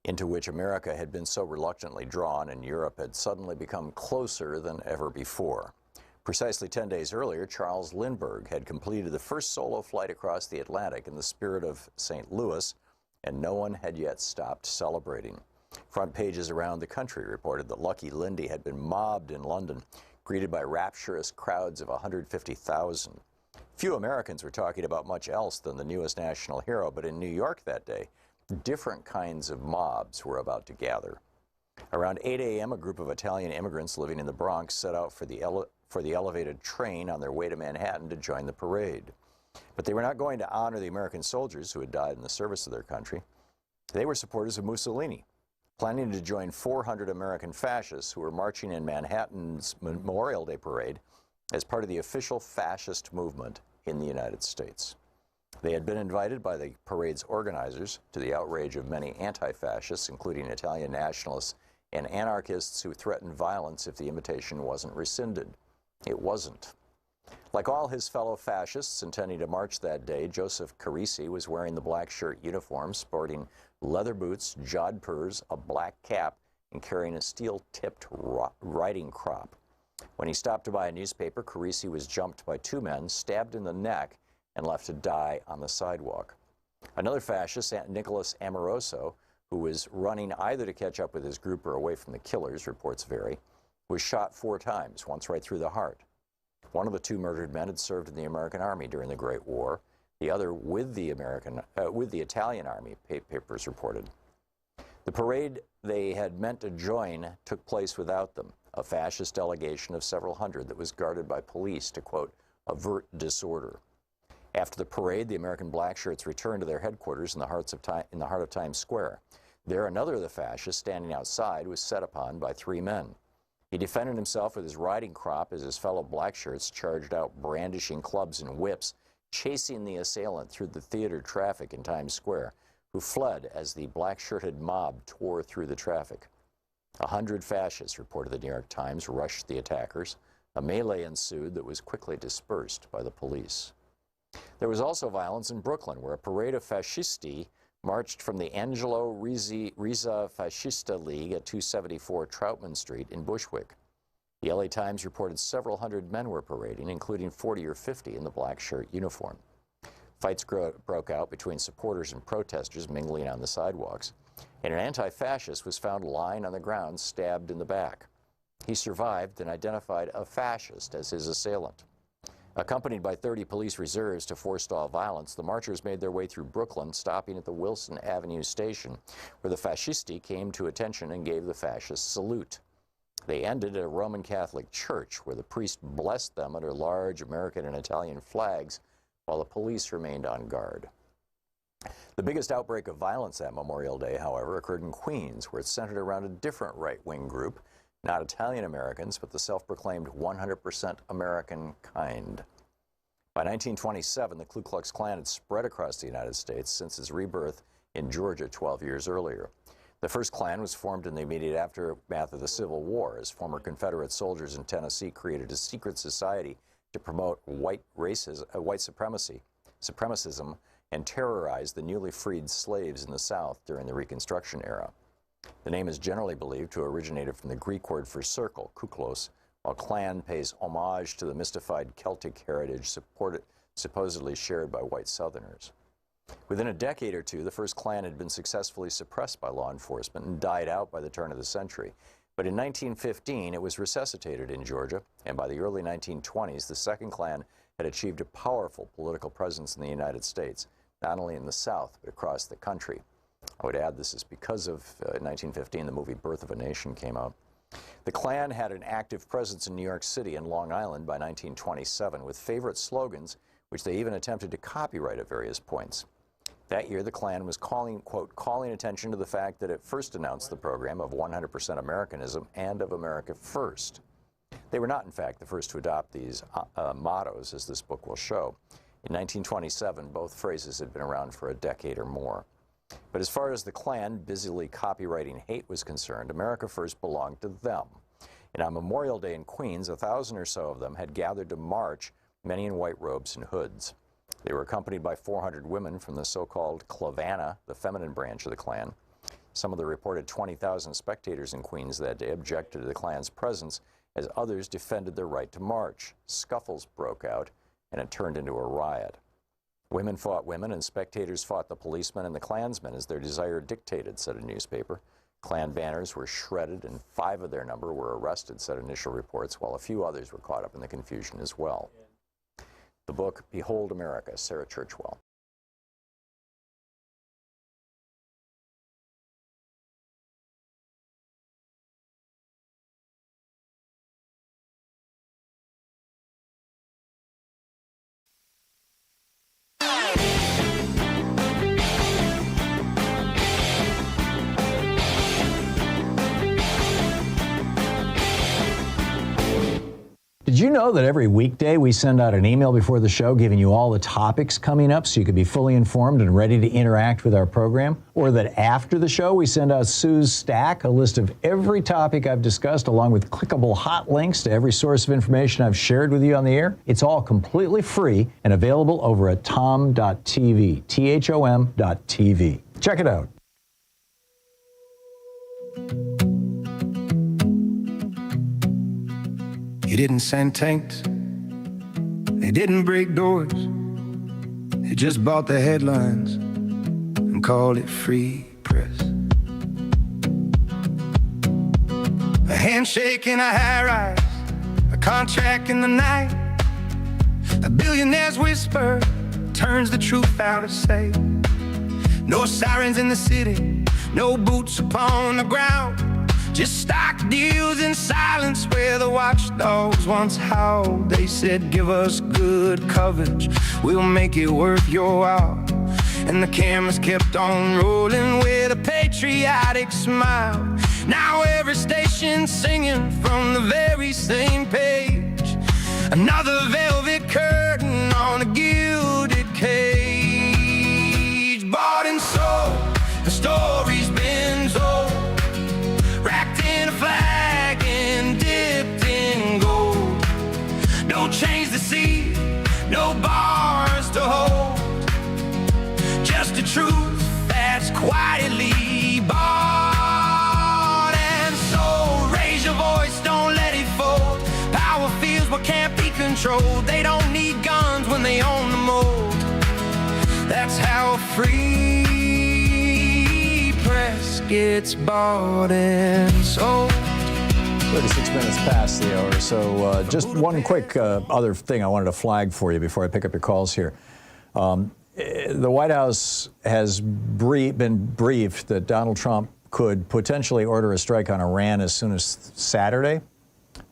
into which America had been so reluctantly drawn and Europe had suddenly become closer than ever before. Precisely 10 days earlier, Charles Lindbergh had completed the first solo flight across the Atlantic in the spirit of St. Louis, and no one had yet stopped celebrating. Front pages around the country reported that Lucky Lindy had been mobbed in London, greeted by rapturous crowds of 150,000. Few Americans were talking about much else than the newest national hero, but in New York that day, different kinds of mobs were about to gather. Around 8 a.m., a group of Italian immigrants living in the Bronx set out for the elevated train on their way to Manhattan to join the parade. But they were not going to honor the American soldiers who had died in the service of their country. They were supporters of Mussolini, planning to join 400 American fascists who were marching in Manhattan's Memorial Day parade as part of the official fascist movement in the United States. They had been invited by the parade's organizers, to the outrage of many anti-fascists, including Italian nationalists and anarchists who threatened violence if the invitation wasn't rescinded. It wasn't. Like all his fellow fascists intending to march that day, Joseph Carisi was wearing the black shirt uniform, sporting leather boots, jodhpurs, a black cap, and carrying a steel-tipped riding crop. When he stopped to buy a newspaper, Carisi was jumped by two men, stabbed in the neck, and left to die on the sidewalk. Another fascist, Nicholas Amoroso, who was running either to catch up with his group or away from the killers, reports vary, was shot 4 times, once right through the heart. One of the 2 murdered men had served in the American Army during the Great War. The other with the Italian Army, papers reported. The parade they had meant to join took place without them, a fascist delegation of several hundred that was guarded by police to, quote, avert disorder. After the parade, the American blackshirts returned to their headquarters in the heart of Times Square. There, another of the fascists, standing outside, was set upon by 3 men. He defended himself with his riding crop as his fellow blackshirts charged out, brandishing clubs and whips, chasing the assailant through the theater traffic in Times Square, who fled as the black-shirted mob tore through the traffic. 100 fascists, reported the New York Times, rushed the attackers. A melee ensued that was quickly dispersed by the police. There was also violence in Brooklyn, where a parade of fascisti marched from the Angelo Rizza Fascista League at 274 Troutman Street in Bushwick. The LA Times reported several hundred men were parading, including 40 or 50 in the black shirt uniform. Fights broke out between supporters and protesters mingling on the sidewalks, and an anti-fascist was found lying on the ground, stabbed in the back. He survived and identified a fascist as his assailant. Accompanied by 30 police reserves to forestall violence, the marchers made their way through Brooklyn, stopping at the Wilson Avenue station, where the fascisti came to attention and gave the fascist salute. They ended at a Roman Catholic church, where the priest blessed them under large American and Italian flags, while the police remained on guard. The biggest outbreak of violence that Memorial Day, however, occurred in Queens, where it centered around a different right-wing group, not Italian Americans, but the self-proclaimed 100% American kind. By 1927, the Ku Klux Klan had spread across the United States since its rebirth in Georgia 12 years earlier. The first Klan was formed in the immediate aftermath of the Civil War, as former Confederate soldiers in Tennessee created a secret society to promote white supremacism, and terrorize the newly freed slaves in the South during the Reconstruction era. The name is generally believed to have originated from the Greek word for circle, kuklos, while Klan pays homage to the mystified Celtic heritage supposedly shared by white Southerners. Within a decade or two, the first Klan had been successfully suppressed by law enforcement and died out by the turn of the century. But in 1915, it was resuscitated in Georgia, and by the early 1920s, the second Klan had achieved a powerful political presence in the United States, not only in the South, but across the country. I would add this is because of 1915, the movie Birth of a Nation came out. The Klan had an active presence in New York City and Long Island by 1927, with favorite slogans, which they even attempted to copyright at various points. That year, the Klan was calling attention to the fact that it first announced the program of 100% Americanism and of America First. They were not, in fact, the first to adopt these mottos, as this book will show. In 1927, both phrases had been around for a decade or more. But as far as the Klan busily copywriting hate was concerned, America First belonged to them. And on Memorial Day in Queens, 1,000 or so of them had gathered to march, many in white robes and hoods. They were accompanied by 400 women from the so-called Clavana, the feminine branch of the Klan. Some of the reported 20,000 spectators in Queens that day objected to the Klan's presence, as others defended their right to march. Scuffles broke out, and it turned into a riot. Women fought women, and spectators fought the policemen and the Klansmen as their desire dictated, said a newspaper. Klan banners were shredded, and 5 of their number were arrested, said initial reports, while a few others were caught up in the confusion as well. The book, Behold America, Sarah Churchwell. Did you know that every weekday we send out an email before the show giving you all the topics coming up so you can be fully informed and ready to interact with our program? Or that after the show we send out Sue's Stack, a list of every topic I've discussed along with clickable hot links to every source of information I've shared with you on the air? It's all completely free and available over at thom.tv, THOM.tv. Check it out. You didn't send tanks, they didn't break doors, they just bought the headlines and called it free press. handshake in a high-rise, a contract in the night. A billionaire's whisper turns the truth out of sight. No sirens in the city, no boots upon the ground. Just stock deals in silence where the watchdogs once howled. They said, give us good coverage, we'll make it worth your while. And the cameras kept on rolling with a patriotic smile. Now every station's singing from the very same page. Another velvet curtain on a gilded cage. Bought and sold, the story's been told. Wrapped in a flag and dipped in gold. No chains to see, no bars to hold. Just the truth that's quietly bought and sold. Raise your voice, don't let it fold. Power feels what can't be controlled. They don't need guns when they own the mold. That's how a free press gets bought and sold. 36 minutes past the hour. So just one quick other thing I wanted to flag for you before I pick up your calls here. The White House has been briefed that Donald Trump could potentially order a strike on Iran as soon as Saturday.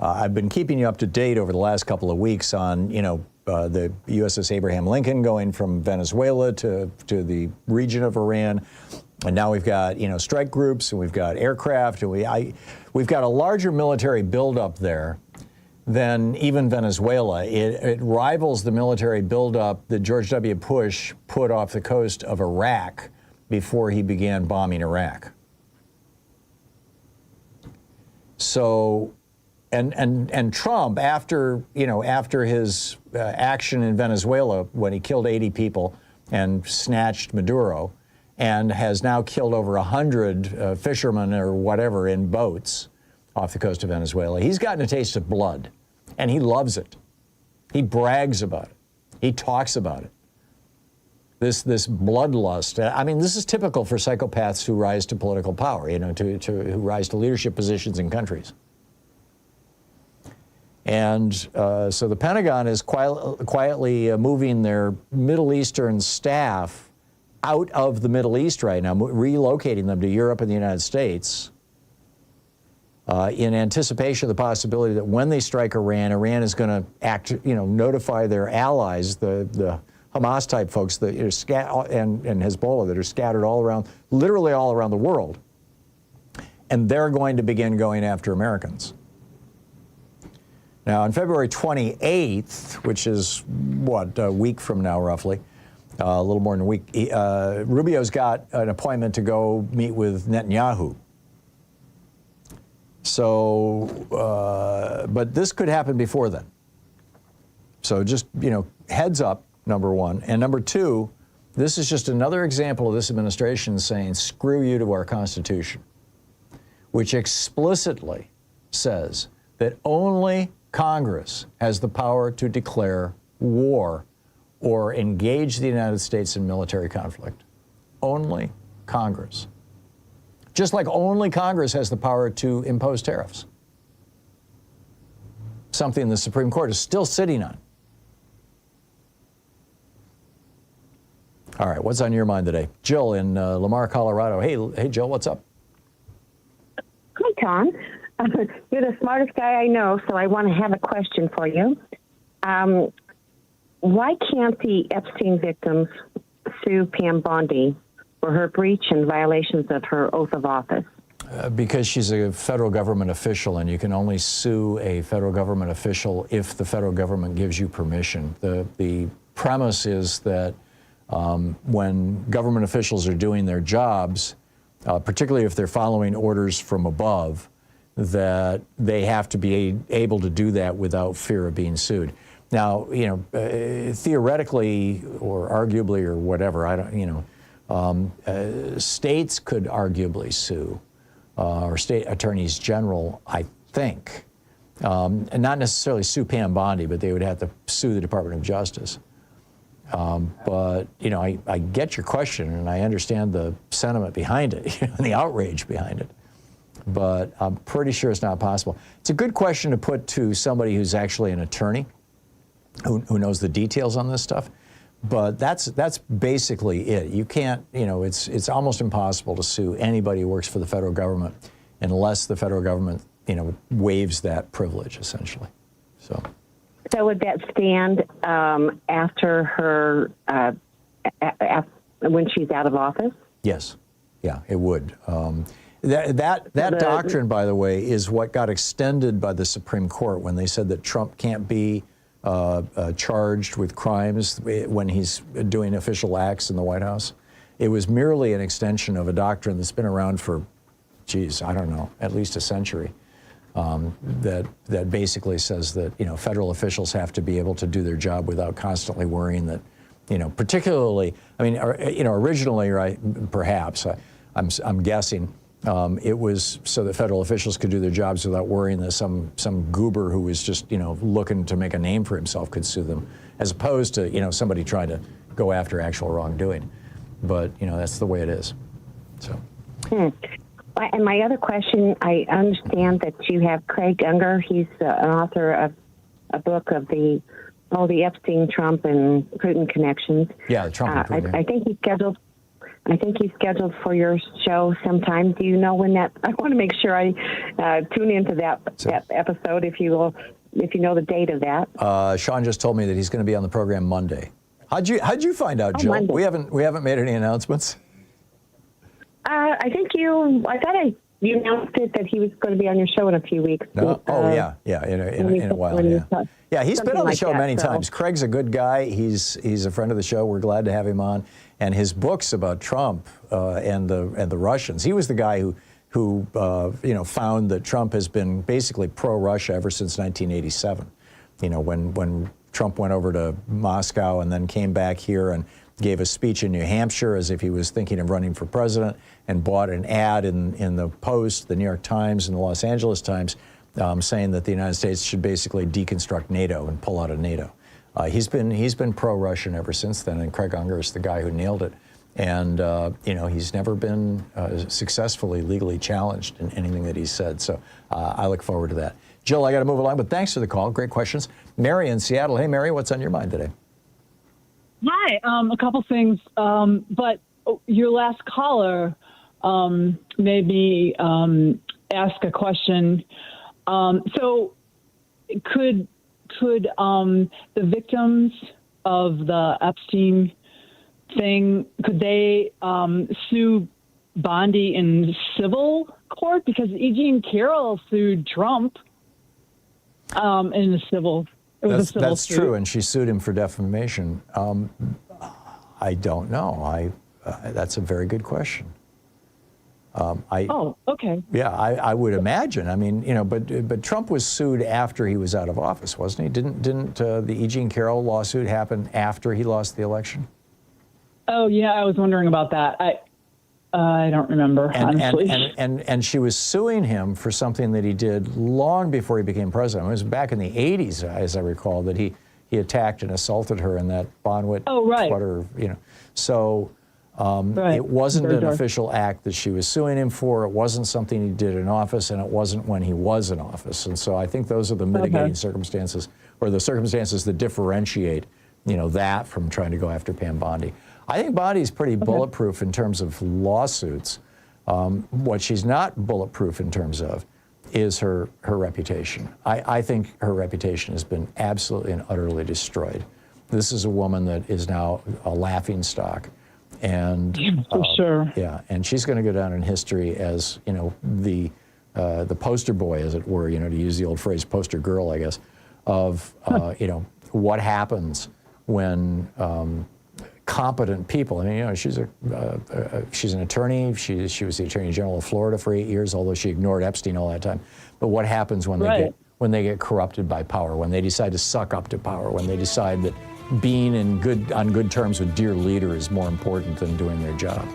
I've been keeping you up to date over the last couple of weeks on, the USS Abraham Lincoln going from Venezuela to the region of Iran. And now we've got, strike groups, and we've got aircraft, and we've got a larger military buildup there than even Venezuela. It rivals the military buildup that George W. Bush put off the coast of Iraq before he began bombing Iraq. So, and Trump, after his action in Venezuela when he killed 80 people and snatched Maduro, and has now killed over 100 fishermen or whatever in boats off the coast of Venezuela. He's gotten a taste of blood, and he loves it. He brags about it. He talks about it. This bloodlust. I mean, this is typical for psychopaths who rise to political power, who rise to leadership positions in countries. And so the Pentagon is quietly moving their Middle Eastern staff out of the Middle East right now, relocating them to Europe and the United States. In anticipation of the possibility that when they strike Iran, Iran is going to notify their allies, the Hamas-type folks that are and Hezbollah that are scattered literally all around the world, and they're going to begin going after Americans. Now, on February 28th, which is a week from now, roughly, a little more than a week, Rubio's got an appointment to go meet with Netanyahu. So, but this could happen before then. So just, heads up, number one. And number two, this is just another example of this administration saying, screw you to our Constitution, which explicitly says that only Congress has the power to declare war or engage the United States in military conflict. Only Congress. Just like only Congress has the power to impose tariffs. Something the Supreme Court is still sitting on. All right, what's on your mind today? Jill in Lamar, Colorado. Hey, Jill, what's up? Hi, Tom. You're the smartest guy I know, so I want to have a question for you. Why can't the Epstein victims sue Pam Bondi for her breach and violations of her oath of office? Because she's a federal government official, and you can only sue a federal government official if the federal government gives you permission. The premise is that when government officials are doing their jobs, particularly if they're following orders from above, that they have to be able to do that without fear of being sued. Now, theoretically or arguably or whatever, states could arguably sue, or state attorneys general, I think, and not necessarily sue Pam Bondi, but they would have to sue the Department of Justice. But I get your question, and I understand the sentiment behind it, and the outrage behind it. but I'm pretty sure it's not possible. It's a good question to put to somebody who's actually an attorney, who knows the details on this stuff. But that's basically it. You can't, it's almost impossible to sue anybody who works for the federal government unless the federal government, waives that privilege, essentially. So would that stand after her, when she's out of office? Yes. Yeah, it would. That doctrine, by the way, is what got extended by the Supreme Court when they said that Trump can't be charged with crimes when he's doing official acts in the White House. It was merely an extension of a doctrine that's been around for, I don't know, at least a century. That basically says that federal officials have to be able to do their job without constantly worrying that, particularly, originally, right? Perhaps I'm guessing. It was so that federal officials could do their jobs without worrying that some goober who was just looking to make a name for himself could sue them, as opposed to somebody trying to go after actual wrongdoing. But that's the way it is. So. And my other question, I understand that you have Craig Unger. He's an author of a book of the Epstein, Trump, and Putin connections. Yeah, Trump and Putin. I think he's scheduled for your show sometime. Do you know when that? I want to make sure I tune into that episode, if you know the date of that. Sean just told me that he's going to be on the program Monday. How'd you find out, Jill? Monday. We haven't made any announcements. I thought you announced it that he was going to be on your show in a few weeks. No? In a while. Yeah, he's been on the show many times. Craig's a good guy. He's a friend of the show. We're glad to have him on. And his books about Trump and the Russians. He was the guy who found that Trump has been basically pro-Russia ever since 1987. When Trump went over to Moscow and then came back here and gave a speech in New Hampshire as if he was thinking of running for president, and bought an ad in the Post, the New York Times, and the Los Angeles Times, saying that the United States should basically deconstruct NATO and pull out of NATO. He's been pro-Russian ever since then, and Craig Unger is the guy who nailed it. And he's never been successfully legally challenged in anything that he's said. So I look forward to that. Jill, I got to move along, but thanks for the call. Great questions. Mary in Seattle. Hey, Mary, what's on your mind today? Hi, a couple things, but your last caller made me ask a question. So could the victims of the Epstein thing, could they sue Bondi in civil court? Because E. Jean Carroll sued Trump in the civil. That's true, and she sued him for defamation. I don't know. That's a very good question. Okay. Yeah, I would imagine. I mean, but Trump was sued after he was out of office, wasn't he? Didn't the E. Jean Carroll lawsuit happen after he lost the election? Oh yeah, I was wondering about that. I don't remember, honestly. And she was suing him for something that he did long before he became president. It was back in the 80s, as I recall, that he attacked and assaulted her in that Bonwit sweater, So it wasn't an official act that she was suing him for. It wasn't something he did in office, and it wasn't when he was in office. And so I think those are the mitigating circumstances, or the circumstances that differentiate, that from trying to go after Pam Bondi. I think Bondi's pretty bulletproof in terms of lawsuits. What she's not bulletproof in terms of is her reputation. I think her reputation has been absolutely and utterly destroyed. This is a woman that is now a laughingstock. And for sure. Yeah, and she's going to go down in history as, the poster boy, as it were, to use the old phrase, poster girl, I guess, of, what happens when competent people. I mean, she's an attorney. She was the Attorney General of Florida for 8 years, although she ignored Epstein all that time. But what happens when they get corrupted by power? When they decide to suck up to power? When they decide that being on good terms with dear leader is more important than doing their job?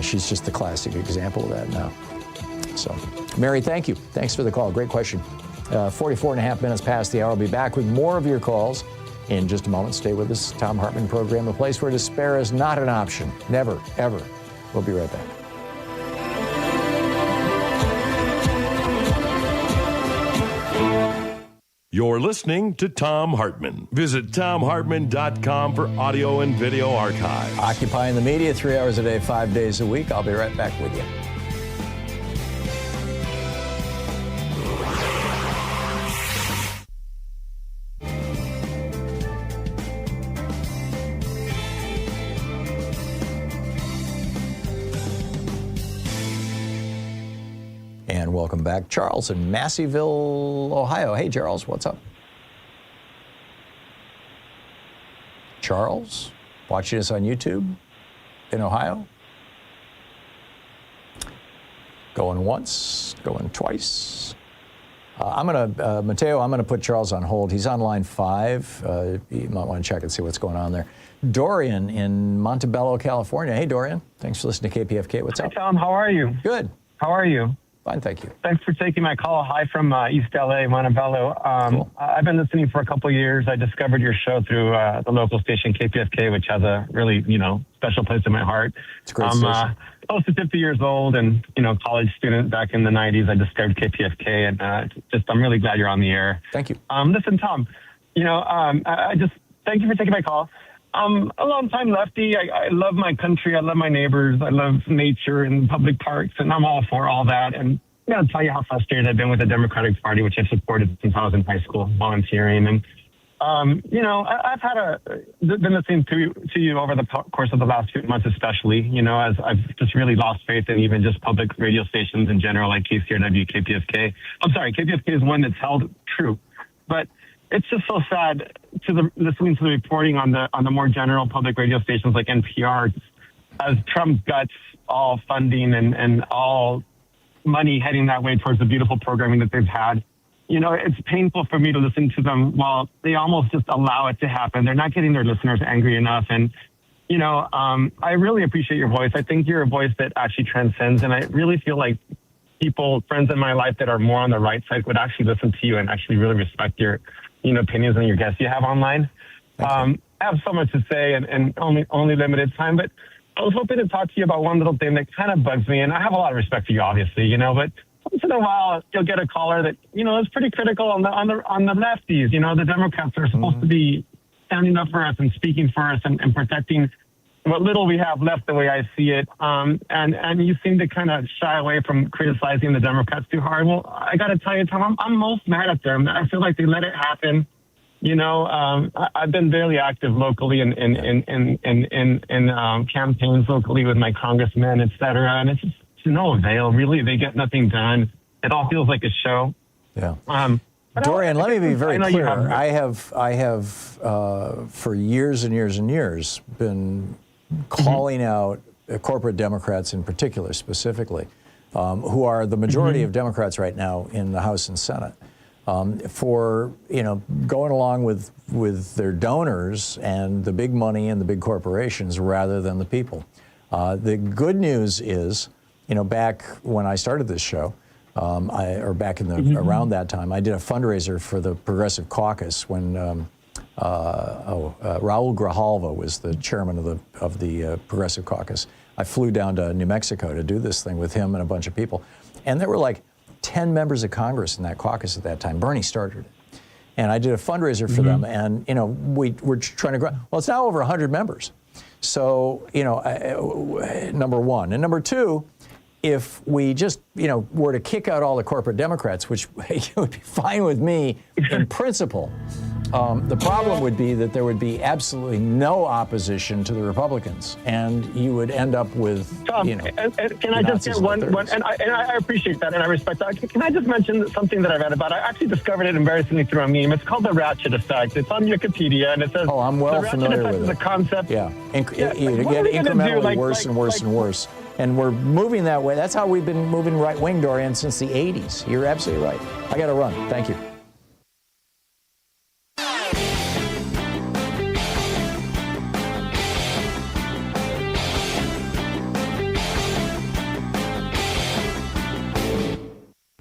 She's just the classic example of that now. So, Mary, thank you. Thanks for the call. Great question. 44 and a half minutes past the hour. I'll be back with more of your calls in just a moment. Stay with us. Thom Hartmann program, a place where despair is not an option. Never, ever. We'll be right back. You're listening to Thom Hartmann. Visit thomhartmann.com for audio and video archives. Occupying the media 3 hours a day, 5 days a week. I'll be right back with you. And welcome back. Charles in Masseyville, Ohio. Hey, Charles, what's up? Charles, watching us on YouTube in Ohio? Going once, going twice. Mateo, I'm going to put Charles on hold. He's on line 5. You might want to check and see what's going on there. Dorian in Montebello, California. Hey, Dorian. Thanks for listening to KPFK. What's up? Hi, Tom. How are you? Good. How are you? Fine, thank you. Thanks for taking my call. Hi from East LA, Montebello. Cool. I've been listening for a couple of years. I discovered your show through the local station KPFK, which has a really, special place in my heart. It's a great I'm station. close to 50 years old and, college student back in the 90s. I discovered KPFK and I'm really glad you're on the air. Thank you. Listen, Tom, I just thank you for taking my call. I'm a long-time lefty. I love my country. I love my neighbors. I love nature and public parks, and I'm all for all that. And I'm going to tell you how frustrated I've been with the Democratic Party, which I've supported since I was in high school, volunteering. And, I've been listening to you over the course of the last few months, especially, as I've just really lost faith in even just public radio stations in general, like KCRW, KPFK. I'm sorry, KPFK is one that's held true. But it's just so sad listening to the reporting on the more general public radio stations like NPR, as Trump guts all funding and all money heading that way towards the beautiful programming that they've had. It's painful for me to listen to them while they almost just allow it to happen. They're not getting their listeners angry enough. And, I really appreciate your voice. I think you're a voice that actually transcends. And I really feel like friends in my life that are more on the right side would actually listen to you and actually really respect your opinions and your guests you have online. I have so much to say and only limited time, but I was hoping to talk to you about one little thing that kind of bugs me. And I have a lot of respect for you, obviously, but once in a while you'll get a caller that, is pretty critical on the lefties. The Democrats are supposed to be standing up for us and speaking for us and protecting what little we have left the way I see it. And you seem to kind of shy away from criticizing the Democrats too hard. Well, I got to tell you, Tom, I'm most mad at them. I feel like they let it happen. I've been very active locally in campaigns locally with my congressmen, et cetera. And it's just to no avail, really. They get nothing done. It all feels like a show. Yeah. Dorian, let me be very clear. I have for years and years and years been calling out corporate Democrats in particular, specifically, who are the majority of Democrats right now in the House and Senate, for going along with their donors and the big money and the big corporations rather than the people. The good news is, back when I started this show, back in the around that time, I did a fundraiser for the Progressive Caucus when Raul Grijalva was the chairman of the Progressive Caucus. I flew down to New Mexico to do this thing with him and a bunch of people, and there were like 10 members of Congress in that caucus at that time. Bernie started it, and I did a fundraiser for them, and we were trying to grow. Well, it's now over 100 members. So number one, and number two, if we just, were to kick out all the corporate Democrats, which would be fine with me in principle, the problem would be that there would be absolutely no opposition to the Republicans, and you would end up with, Tom, can I just get one, and I appreciate that, and I respect that. Can I just mention something that I read about? I actually discovered it embarrassingly through a meme. It's called the ratchet effect. It's on Wikipedia, and it says, oh, I'm well familiar with it. The concept. Yeah, you get incrementally worse and worse and worse. And we're moving that way. That's how we've been moving right-wing, Dorian, since the 80s. You're absolutely right. I got to run. Thank you.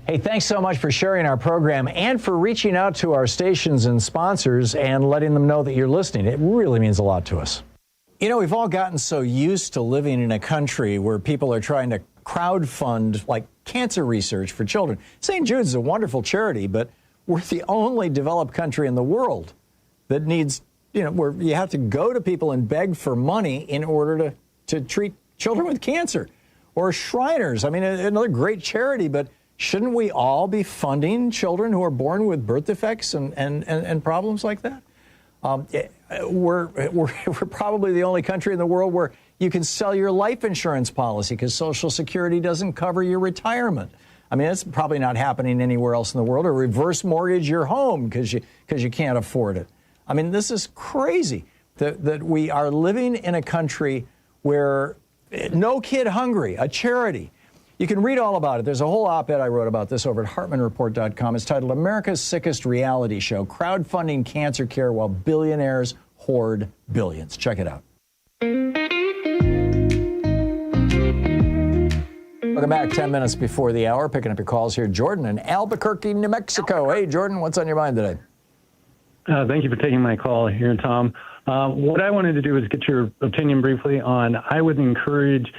Hey, thanks so much for sharing our program and for reaching out to our stations and sponsors and letting them know that you're listening. It really means a lot to us. We've all gotten so used to living in a country where people are trying to crowdfund, like, cancer research for children. St. Jude's is a wonderful charity, but we're the only developed country in the world that needs, where you have to go to people and beg for money in order to treat children with cancer. Or Shriners, I mean, another great charity, but shouldn't we all be funding children who are born with birth defects and problems like that? We're probably the only country in the world where you can sell your life insurance policy because Social Security doesn't cover your retirement. I mean, it's probably not happening anywhere else in the world. Or reverse mortgage your home because you can't afford it. I mean, this is crazy that we are living in a country where No Kid Hungry, a charity. You can read all about it. There's a whole op-ed I wrote about this over at HartmannReport.com. It's titled America's Sickest Reality Show, Crowdfunding Cancer Care While Billionaires Hoard Billions. Check it out. Welcome back. 10 minutes before the hour. Picking up your calls here. Jordan in Albuquerque, New Mexico. Hey, Jordan, what's on your mind today? Thank you for taking my call here, Tom. What I wanted to do is get your opinion briefly on, I would encourage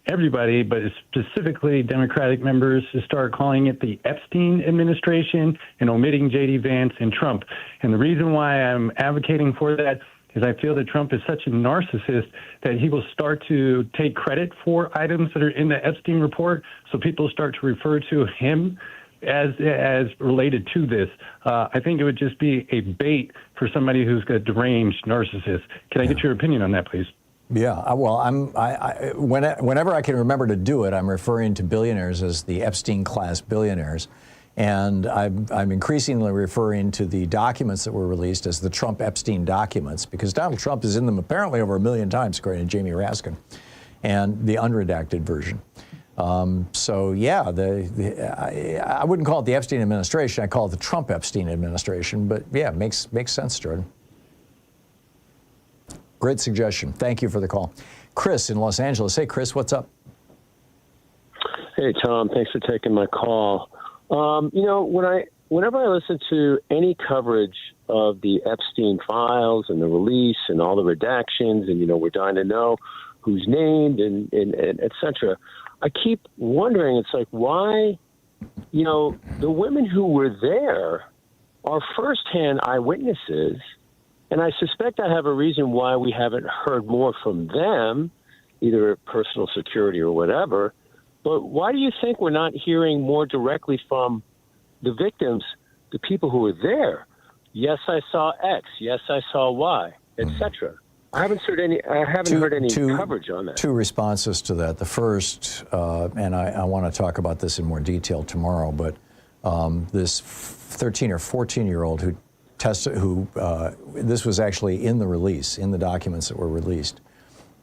everybody, but specifically Democratic members, to start calling it the Epstein administration and omitting J.D. Vance and Trump. And the reason why I'm advocating for that is I feel that Trump is such a narcissist that he will start to take credit for items that are in the Epstein report, so people start to refer to him as related to this. I think it would just be a bait for somebody who's a deranged narcissist. Can I get your opinion on that, please? Yeah, well, whenever I can remember to do it, I'm referring to billionaires as the Epstein-class billionaires. And I'm increasingly referring to the documents that were released as the Trump-Epstein documents, because Donald Trump is in them apparently over 1 million times, according to Jamie Raskin, and the unredacted version. So, yeah, I wouldn't call it the Epstein administration. I call it the Trump-Epstein administration. But, yeah, makes sense, Jordan. Great suggestion. Thank you for the call. Chris in Los Angeles. Hey, Chris, what's up? Hey, Tom. Thanks for taking my call. Whenever I listen to any coverage of the Epstein files and the release and all the redactions, and, we're dying to know who's named and et cetera, I keep wondering, it's like, why, the women who were there are firsthand eyewitnesses, and I suspect I have a reason why we haven't heard more from them, either personal security or whatever. But why do you think we're not hearing more directly from the victims, the people who were there? Yes, I saw X. Yes, I saw Y, etc. I haven't heard any coverage on that. Two responses to that. The first, and I want to talk about this in more detail tomorrow, but this 13 or 14-year-old who this was actually in the release, in the documents that were released,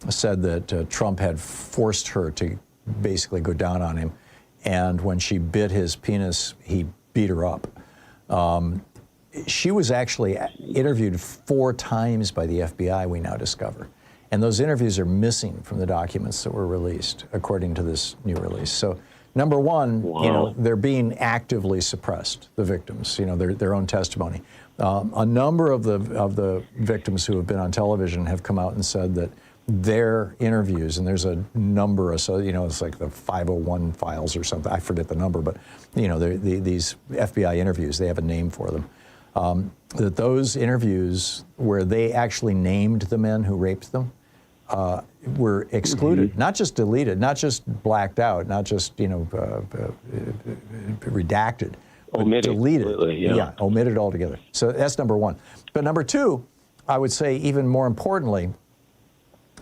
said that Trump had forced her to basically go down on him, and when she bit his penis, he beat her up. She was actually interviewed 4 times by the FBI, we now discover. And those interviews are missing from the documents that were released, according to this new release. So, number one, wow. They're being actively suppressed, the victims, their own testimony. A number of the victims who have been on television have come out and said that their interviews, and there's a number, so it's like the 501 files or something. I forget the number, but these FBI interviews, they have a name for them. That those interviews where they actually named the men who raped them were excluded, not just deleted, not just blacked out, not just redacted, but omitted, deleted. yeah, omitted altogether. So that's number one. But number two, I would say even more importantly,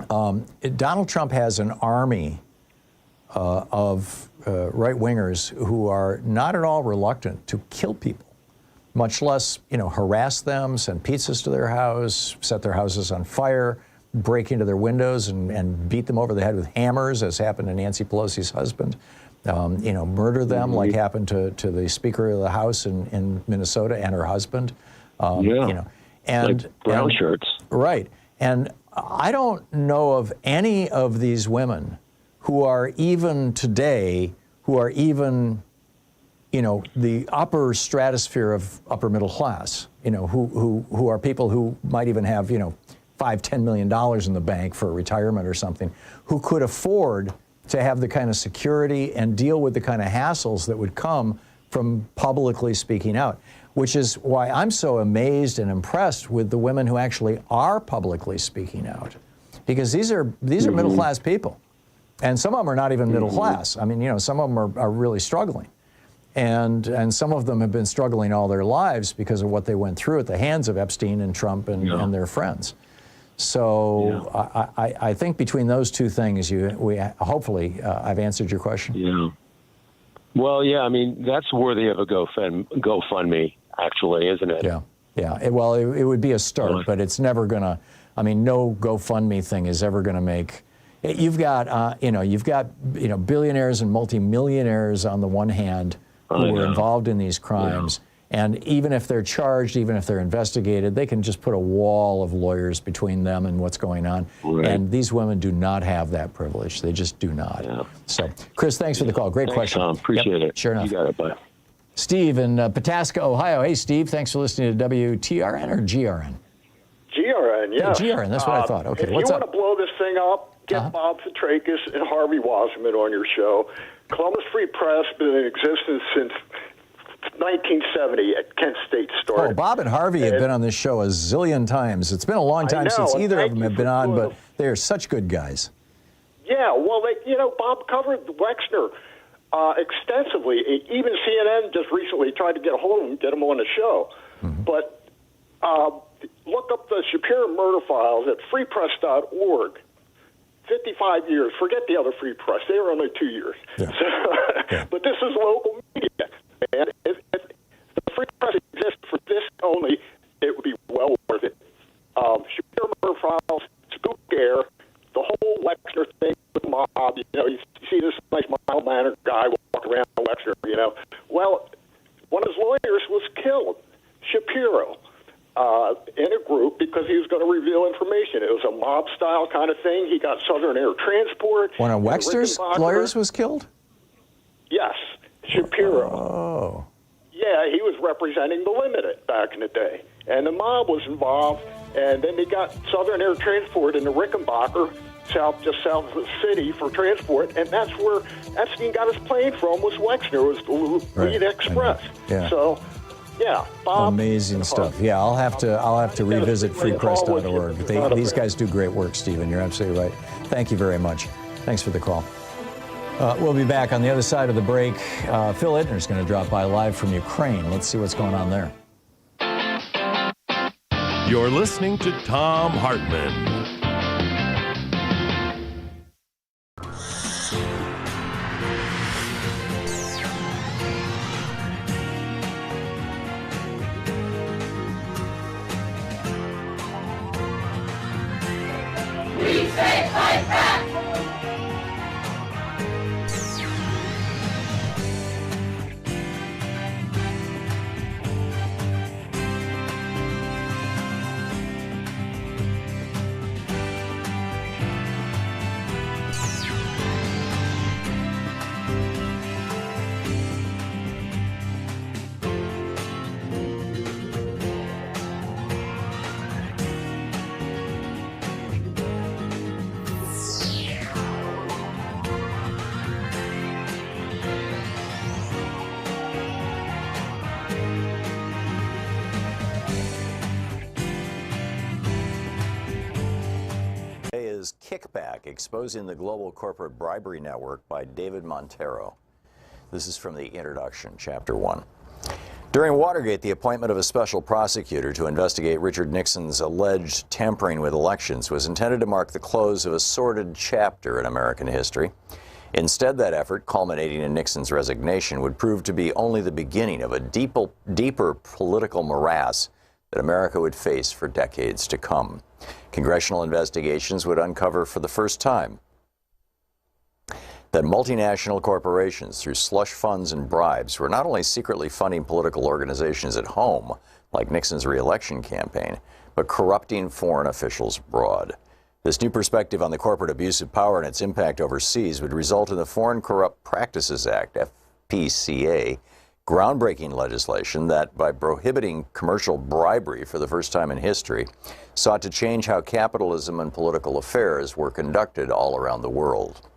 Donald Trump has an army of right-wingers who are not at all reluctant to kill people, much less, harass them, send pizzas to their house, set their houses on fire, break into their windows and beat them over the head with hammers, as happened to Nancy Pelosi's husband, murder them like happened to the Speaker of the House in Minnesota and her husband. And like brown shirts. Right. And I don't know of any of these women who are even today, the upper stratosphere of upper middle class, who are people who might even have, $5-10 million in the bank for retirement or something, who could afford to have the kind of security and deal with the kind of hassles that would come from publicly speaking out, which is why I'm so amazed and impressed with the women who actually are publicly speaking out, because these are middle-class people, and some of them are not even middle class. I mean, you know, some of them are really struggling. And some of them have been struggling all their lives because of what they went through at the hands of Epstein and Trump and their friends. So I think between those two things, hopefully I've answered your question. Yeah. Well, yeah, I mean, that's worthy of a GoFundMe, actually, isn't it? Yeah. Yeah. It would be a start, but it's never going to, I mean, no GoFundMe thing is ever going to make, you've got billionaires and multimillionaires on the one hand, who were involved in these crimes. Yeah. And even if they're charged, even if they're investigated, they can just put a wall of lawyers between them and what's going on. Right. And these women do not have that privilege. They just do not. Yeah. So, Chris, thanks for the call. Great question. Tom. Appreciate it. Sure enough. You got it, bye. Steve in Pataska, Ohio. Hey, Steve, thanks for listening to WTRN or GRN? GRN, yeah. GRN, that's what I thought. Okay, if what's up? If you want to blow this thing up, get Bob Fitrakis and Harvey Wasserman on your show. Columbus Free Press has been in existence since 1970 at Kent State started. Oh, Bob and Harvey have been on this show a zillion times. It's been a long time since either of them have been on, but they are such good guys. Yeah, well, Bob covered Wexner extensively. Even CNN just recently tried to get a hold of him, get him on the show. Mm-hmm. But look up the Shapiro murder files at freepress.org. 55 years. Forget the other Free Press. They were only 2 years. Yeah. But this is local media. And if the Free Press exists for this only, it would be well worth it. Shapiro murder files, Scoop Air, the whole Wexner thing with the mob. You see this nice mild-mannered guy walk around Wexner, Well, one of his lawyers was killed, Shapiro. In a group because he was going to reveal information. It was a mob-style kind of thing. He got Southern Air Transport. One of Wexner's lawyers was killed? Yes, Shapiro. Oh. Yeah, he was representing the Limited back in the day. And the mob was involved, and then they got Southern Air Transport in the Rickenbacker, just south of the city for transport, and that's where Epstein got his plane from, was Wexner, was the Lead Express. Yeah. So... yeah, Bob. Amazing stuff. Yeah, I'll have to revisit freepress.org. These guys do great work, Stephen. You're absolutely right. Thank you very much. Thanks for the call. We'll be back on the other side of the break. Phil Ittner is going to drop by live from Ukraine. Let's see what's going on there. You're listening to Thom Hartmann. Is Kickback, Exposing the Global Corporate Bribery Network by David Montero. This is from the introduction, Chapter 1. During Watergate, the appointment of a special prosecutor to investigate Richard Nixon's alleged tampering with elections was intended to mark the close of a sordid chapter in American history. Instead, that effort, culminating in Nixon's resignation, would prove to be only the beginning of a deeper political morass that America would face for decades to come. Congressional investigations would uncover for the first time that multinational corporations, through slush funds and bribes, were not only secretly funding political organizations at home, like Nixon's re-election campaign, but corrupting foreign officials abroad. This new perspective on the corporate abuse of power and its impact overseas would result in the Foreign Corrupt Practices Act, FPCA, groundbreaking legislation that, by prohibiting commercial bribery for the first time in history, sought to change how capitalism and political affairs were conducted all around the world.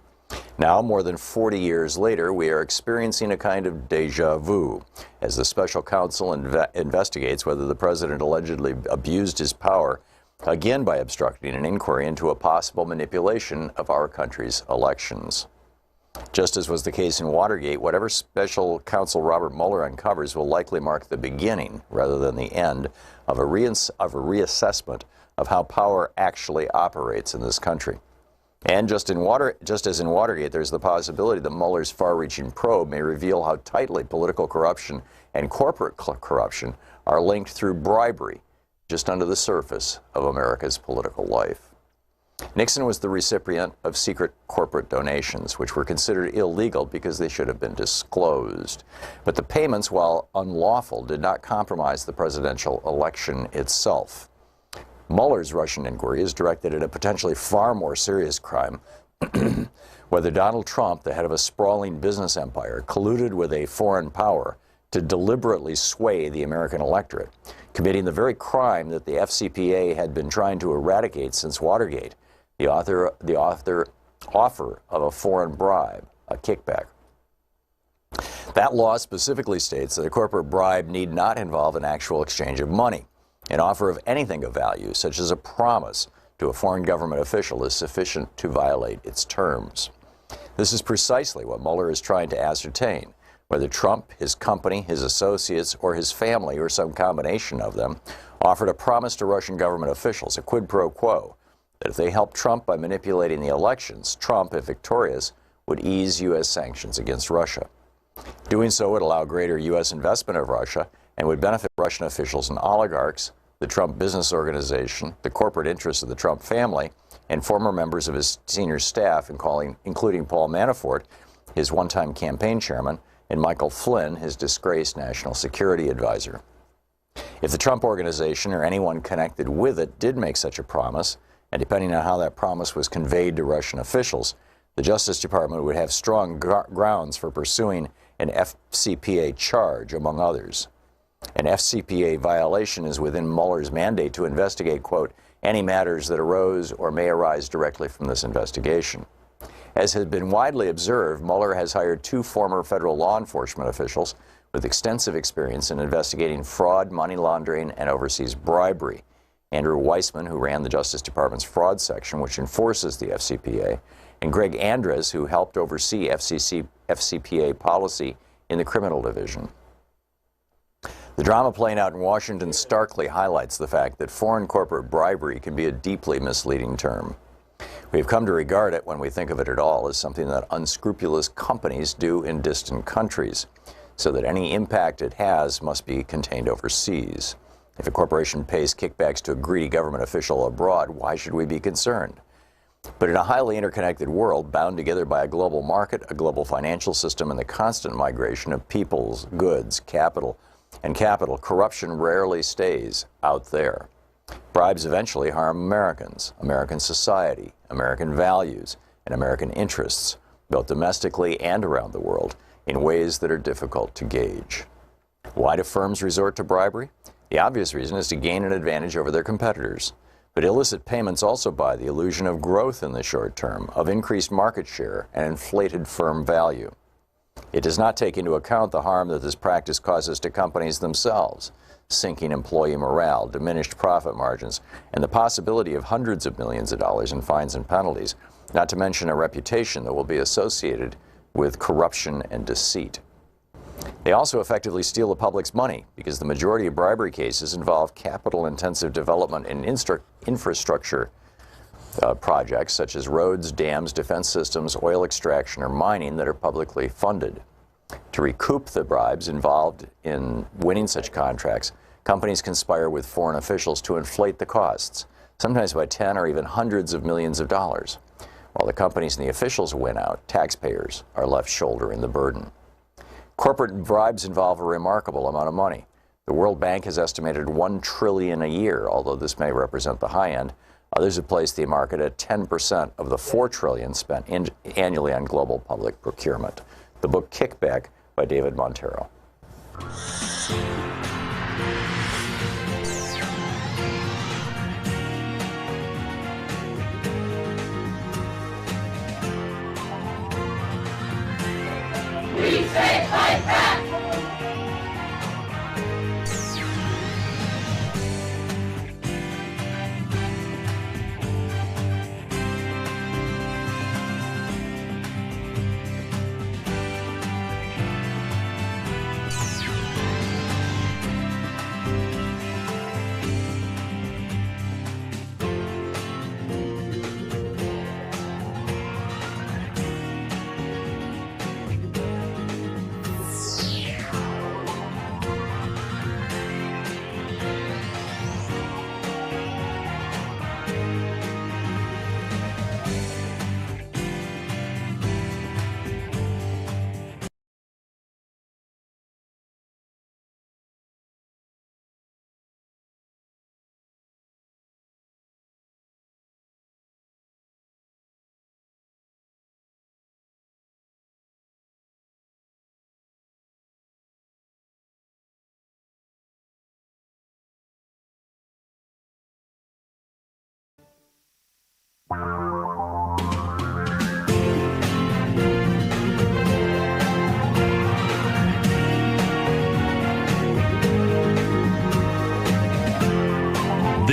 Now, more than 40 years later, we are experiencing a kind of deja vu as the special counsel investigates whether the president allegedly abused his power, again by obstructing an inquiry into a possible manipulation of our country's elections. Just as was the case in Watergate, whatever special counsel Robert Mueller uncovers will likely mark the beginning, rather than the end, of a reassessment of how power actually operates in this country. And just as in Watergate, there's the possibility that Mueller's far-reaching probe may reveal how tightly political corruption and corporate corruption are linked through bribery, just under the surface of America's political life. Nixon was the recipient of secret corporate donations, which were considered illegal because they should have been disclosed. But the payments, while unlawful, did not compromise the presidential election itself. Mueller's Russian inquiry is directed at a potentially far more serious crime, whether Donald Trump, the head of a sprawling business empire, colluded with a foreign power to deliberately sway the American electorate, committing the very crime that the FCPA had been trying to eradicate since Watergate, the offer of a foreign bribe, a kickback. That law specifically states that a corporate bribe need not involve an actual exchange of money. An offer of anything of value, such as a promise to a foreign government official, is sufficient to violate its terms. This is precisely what Mueller is trying to ascertain, whether Trump, his company, his associates, or his family, or some combination of them, offered a promise to Russian government officials, a quid pro quo, that if they helped Trump by manipulating the elections, Trump, if victorious, would ease U.S. sanctions against Russia. Doing so would allow greater U.S. investment of Russia and would benefit Russian officials and oligarchs, the Trump business organization, the corporate interests of the Trump family, and former members of his senior staff, including Paul Manafort, his one-time campaign chairman, and Michael Flynn, his disgraced national security advisor. If the Trump organization or anyone connected with it did make such a promise, and depending on how that promise was conveyed to Russian officials, the Justice Department would have strong grounds for pursuing an FCPA charge, among others. An FCPA violation is within Mueller's mandate to investigate, quote, any matters that arose or may arise directly from this investigation. As has been widely observed, Mueller has hired 2 former federal law enforcement officials with extensive experience in investigating fraud, money laundering, and overseas bribery. Andrew Weissman, who ran the Justice Department's fraud section, which enforces the FCPA, and Greg Andres, who helped oversee FCPA policy in the criminal division. The drama playing out in Washington starkly highlights the fact that foreign corporate bribery can be a deeply misleading term. We have come to regard it, when we think of it at all, as something that unscrupulous companies do in distant countries, so that any impact it has must be contained overseas. If a corporation pays kickbacks to a greedy government official abroad, why should we be concerned? But in a highly interconnected world, bound together by a global market, a global financial system, and the constant migration of peoples, goods, capital, corruption rarely stays out there. Bribes eventually harm Americans, American society, American values, and American interests, both domestically and around the world, in ways that are difficult to gauge. Why do firms resort to bribery? The obvious reason is to gain an advantage over their competitors. But illicit payments also buy the illusion of growth in the short term, of increased market share and inflated firm value. It does not take into account the harm that this practice causes to companies themselves, sinking employee morale, diminished profit margins, and the possibility of hundreds of millions of dollars in fines and penalties, not to mention a reputation that will be associated with corruption and deceit. They also effectively steal the public's money because the majority of bribery cases involve capital-intensive development and infrastructure projects such as roads, dams, defense systems, oil extraction, or mining that are publicly funded. To recoup the bribes involved in winning such contracts, companies conspire with foreign officials to inflate the costs, sometimes by 10 or even hundreds of millions of dollars. While the companies and the officials win out, taxpayers are left shouldering the burden. Corporate bribes involve a remarkable amount of money. The World Bank has estimated $1 trillion a year, although this may represent the high end. Others have placed the market at 10% of the $4 trillion spent annually on global public procurement. The book Kickback by David Montero.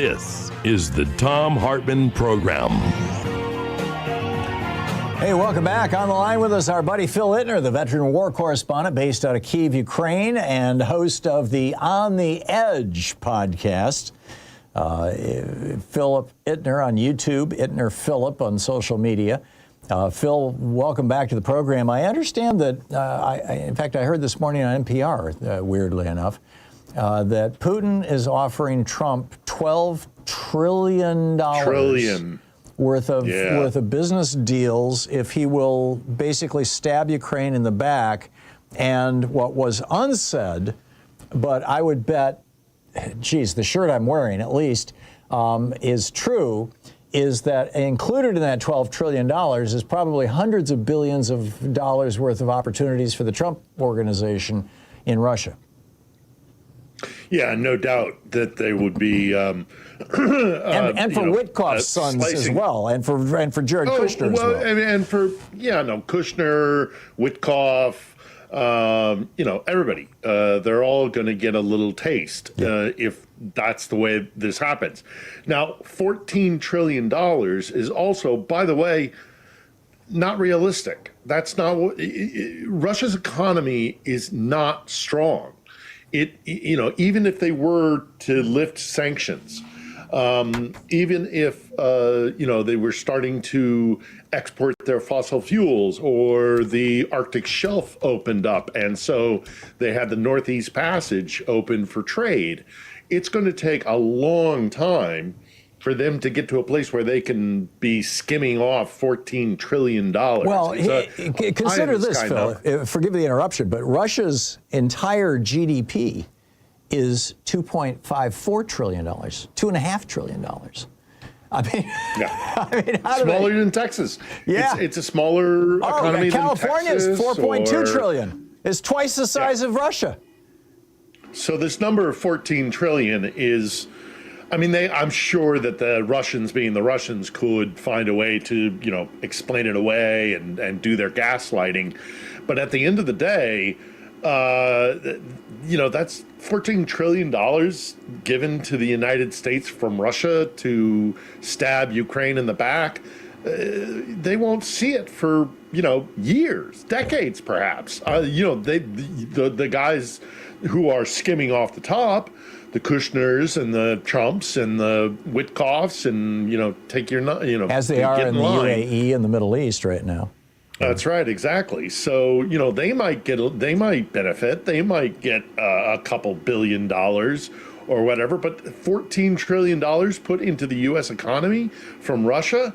This is the Thom Hartmann Program. Hey, welcome back. On the line with us, our buddy Phil Ittner, the veteran war correspondent based out of Kyiv, Ukraine, and host of the On the Edge podcast. Philip Ittner on YouTube, Ittner Philip on social media. Phil, welcome back to the program. I understand that, in fact, I heard this morning on NPR, weirdly enough, that Putin is offering Trump $12 trillion worth of business deals if he will basically stab Ukraine in the back. And what was unsaid, but I would bet, geez, the shirt I'm wearing at least is true, is that included in that $12 trillion is probably hundreds of billions of dollars worth of opportunities for the Trump organization in Russia. Yeah, no doubt that they would be, and for Witkoff's sons as well, and for Jared Kushner as well, and for Kushner, Witkoff, everybody. They're all going to get a little taste if that's the way this happens. Now, $14 trillion is also, by the way, not realistic. That's not what Russia's economy is not strong. Even if they were to lift sanctions, even if they were starting to export their fossil fuels, or the Arctic shelf opened up, and so they had the Northeast Passage open for trade, it's going to take a long time for them to get to a place where they can be skimming off $14 trillion. Well, consider this, Phil. Forgive the interruption, but Russia's entire GDP is $2.54 trillion, $2.5 trillion. I mean, smaller than Texas. Yeah, it's a smaller economy than Texas. California is $4.2 trillion. It's twice the size of Russia. So this number of 14 trillion is, I'm sure that the Russians, being the Russians, could find a way to, explain it away and do their gaslighting. But at the end of the day, that's $14 trillion given to the United States from Russia to stab Ukraine in the back. They won't see it for, years, decades, perhaps. The guys who are skimming off the top, the Kushners and the Trumps and the Witkoffs, and take your as they are in the UAE and the Middle East right now. That's right, exactly. So they might benefit. They might get a couple $1 billion or whatever. But $14 trillion put into the U.S. economy from Russia,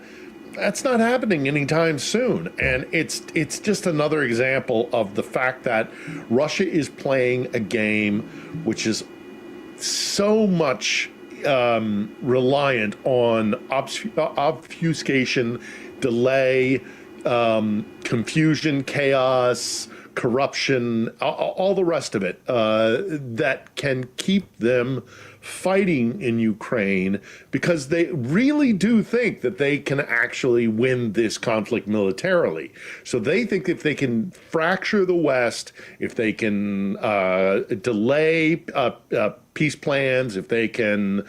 that's not happening anytime soon. And it's just another example of the fact that Russia is playing a game which is so much reliant on obfuscation, delay, confusion, chaos, corruption, all the rest of it, that can keep them fighting in Ukraine, because they really do think that they can actually win this conflict militarily. So they think if they can fracture the West, if they can delay peace plans, if they can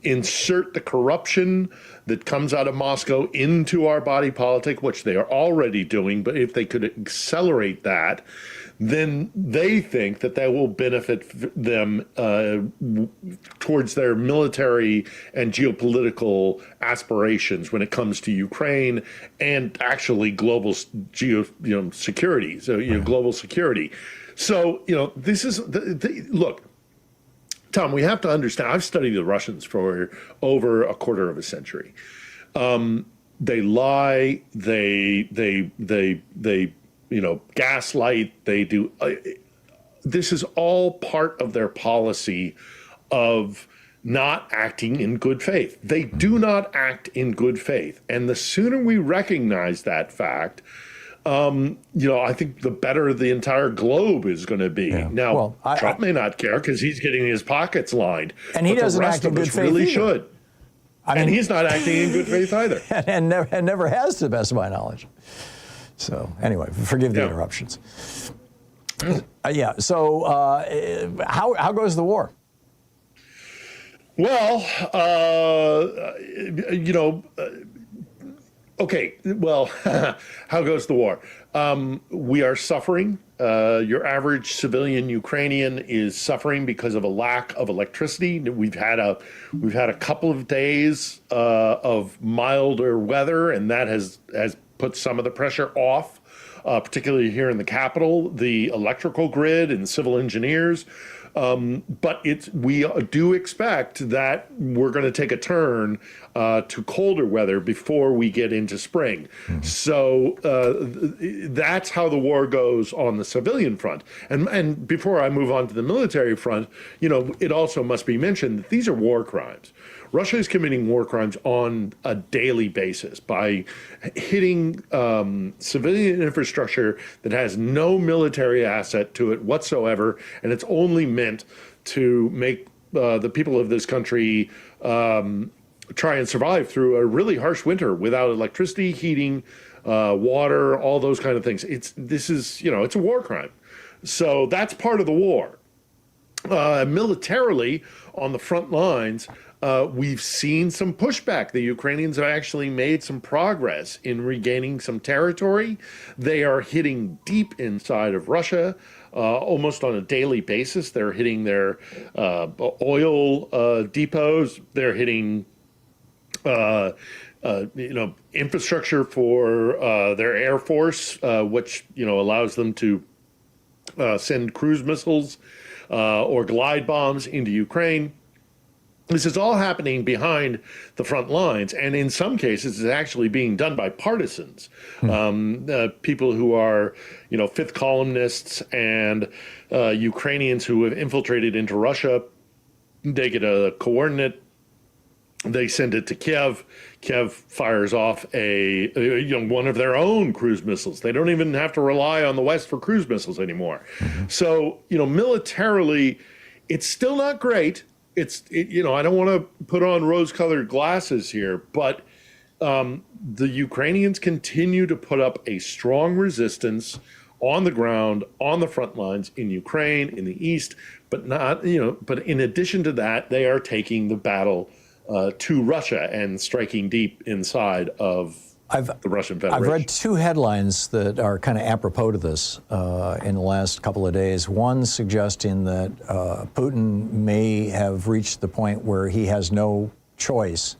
insert the corruption that comes out of Moscow into our body politic, which they are already doing, but if they could accelerate that, then they think that will benefit them towards their military and geopolitical aspirations when it comes to Ukraine and actually global security. So global security. So this is look. Tom, we have to understand. I've studied the Russians for over a quarter of a century. They lie. They gaslight. They do. This is all part of their policy of not acting in good faith. They do not act in good faith, and the sooner we recognize that fact, I think the better the entire globe is going to be. Yeah. Now, Trump may not care because he's getting his pockets lined, and he doesn't act in good faith. Really either. Should. And he's not acting in good faith either, and never has, to the best of my knowledge. So anyway, forgive the interruptions. So how goes the war? Well, okay. Well, how goes the war? We are suffering. Your average civilian Ukrainian is suffering because of a lack of electricity. We've had a couple of days of milder weather, and that has put some of the pressure off, particularly here in the capital, the electrical grid and civil engineers. But we do expect that we're going to take a turn to colder weather before we get into spring. Mm-hmm. So that's how the war goes on the civilian front. And before I move on to the military front, it also must be mentioned that these are war crimes. Russia is committing war crimes on a daily basis by hitting civilian infrastructure that has no military asset to it whatsoever, and it's only meant to make the people of this country try and survive through a really harsh winter without electricity, heating, water, all those kind of things. It's a war crime. So that's part of the war. Militarily, on the front lines, we've seen some pushback. The Ukrainians have actually made some progress in regaining some territory. They are hitting deep inside of Russia, almost on a daily basis. They're hitting their oil depots. They're hitting infrastructure for their air force, which allows them to send cruise missiles or glide bombs into Ukraine. This is all happening behind the front lines, and in some cases, it's actually being done by partisans, people who are, fifth columnists and Ukrainians who have infiltrated into Russia. They get a coordinate, they send it to Kiev. Kiev fires off one of their own cruise missiles. They don't even have to rely on the West for cruise missiles anymore. Mm-hmm. So, militarily, it's still not great. I don't want to put on rose-colored glasses here, but the Ukrainians continue to put up a strong resistance on the ground, on the front lines in Ukraine, in the east, but in addition to that, they are taking the battle to Russia and striking deep inside of the Russian Federation. I've read two headlines that are kind of apropos to this in the last couple of days. One suggesting that Putin may have reached the point where he has no choice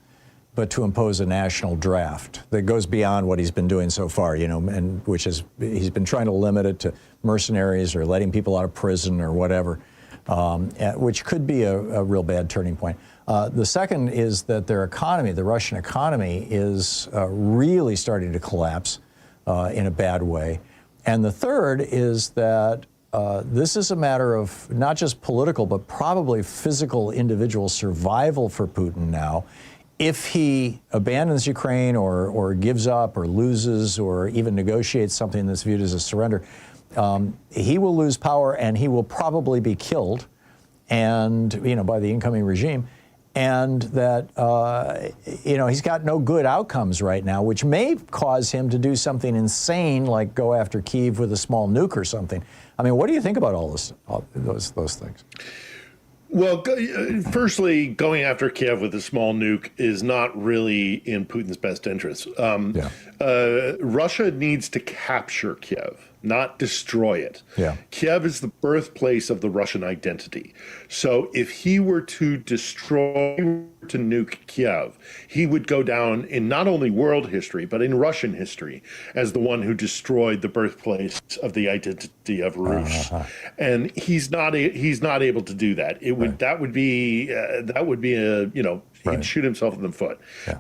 but to impose a national draft that goes beyond what he's been doing so far, and which is he's been trying to limit it to mercenaries or letting people out of prison or whatever, which could be a real bad turning point. The second is that their economy, the Russian economy, is really starting to collapse in a bad way. And the third is that this is a matter of not just political, but probably physical individual survival for Putin now. If he abandons Ukraine or gives up or loses or even negotiates something that's viewed as a surrender, he will lose power and he will probably be killed by the incoming regime. And that, he's got no good outcomes right now, which may cause him to do something insane, like go after Kyiv with a small nuke or something. I mean, what do you think about all those things? Well, firstly, going after Kiev with a small nuke is not really in Putin's best interest. Russia needs to capture Kiev, not destroy it. Yeah. Kiev is the birthplace of the Russian identity. So if he were to nuke Kiev, he would go down in not only world history, but in Russian history as the one who destroyed the birthplace of the identity of Rus. And he's not able to do that. That would be he'd shoot himself in the foot. Yeah.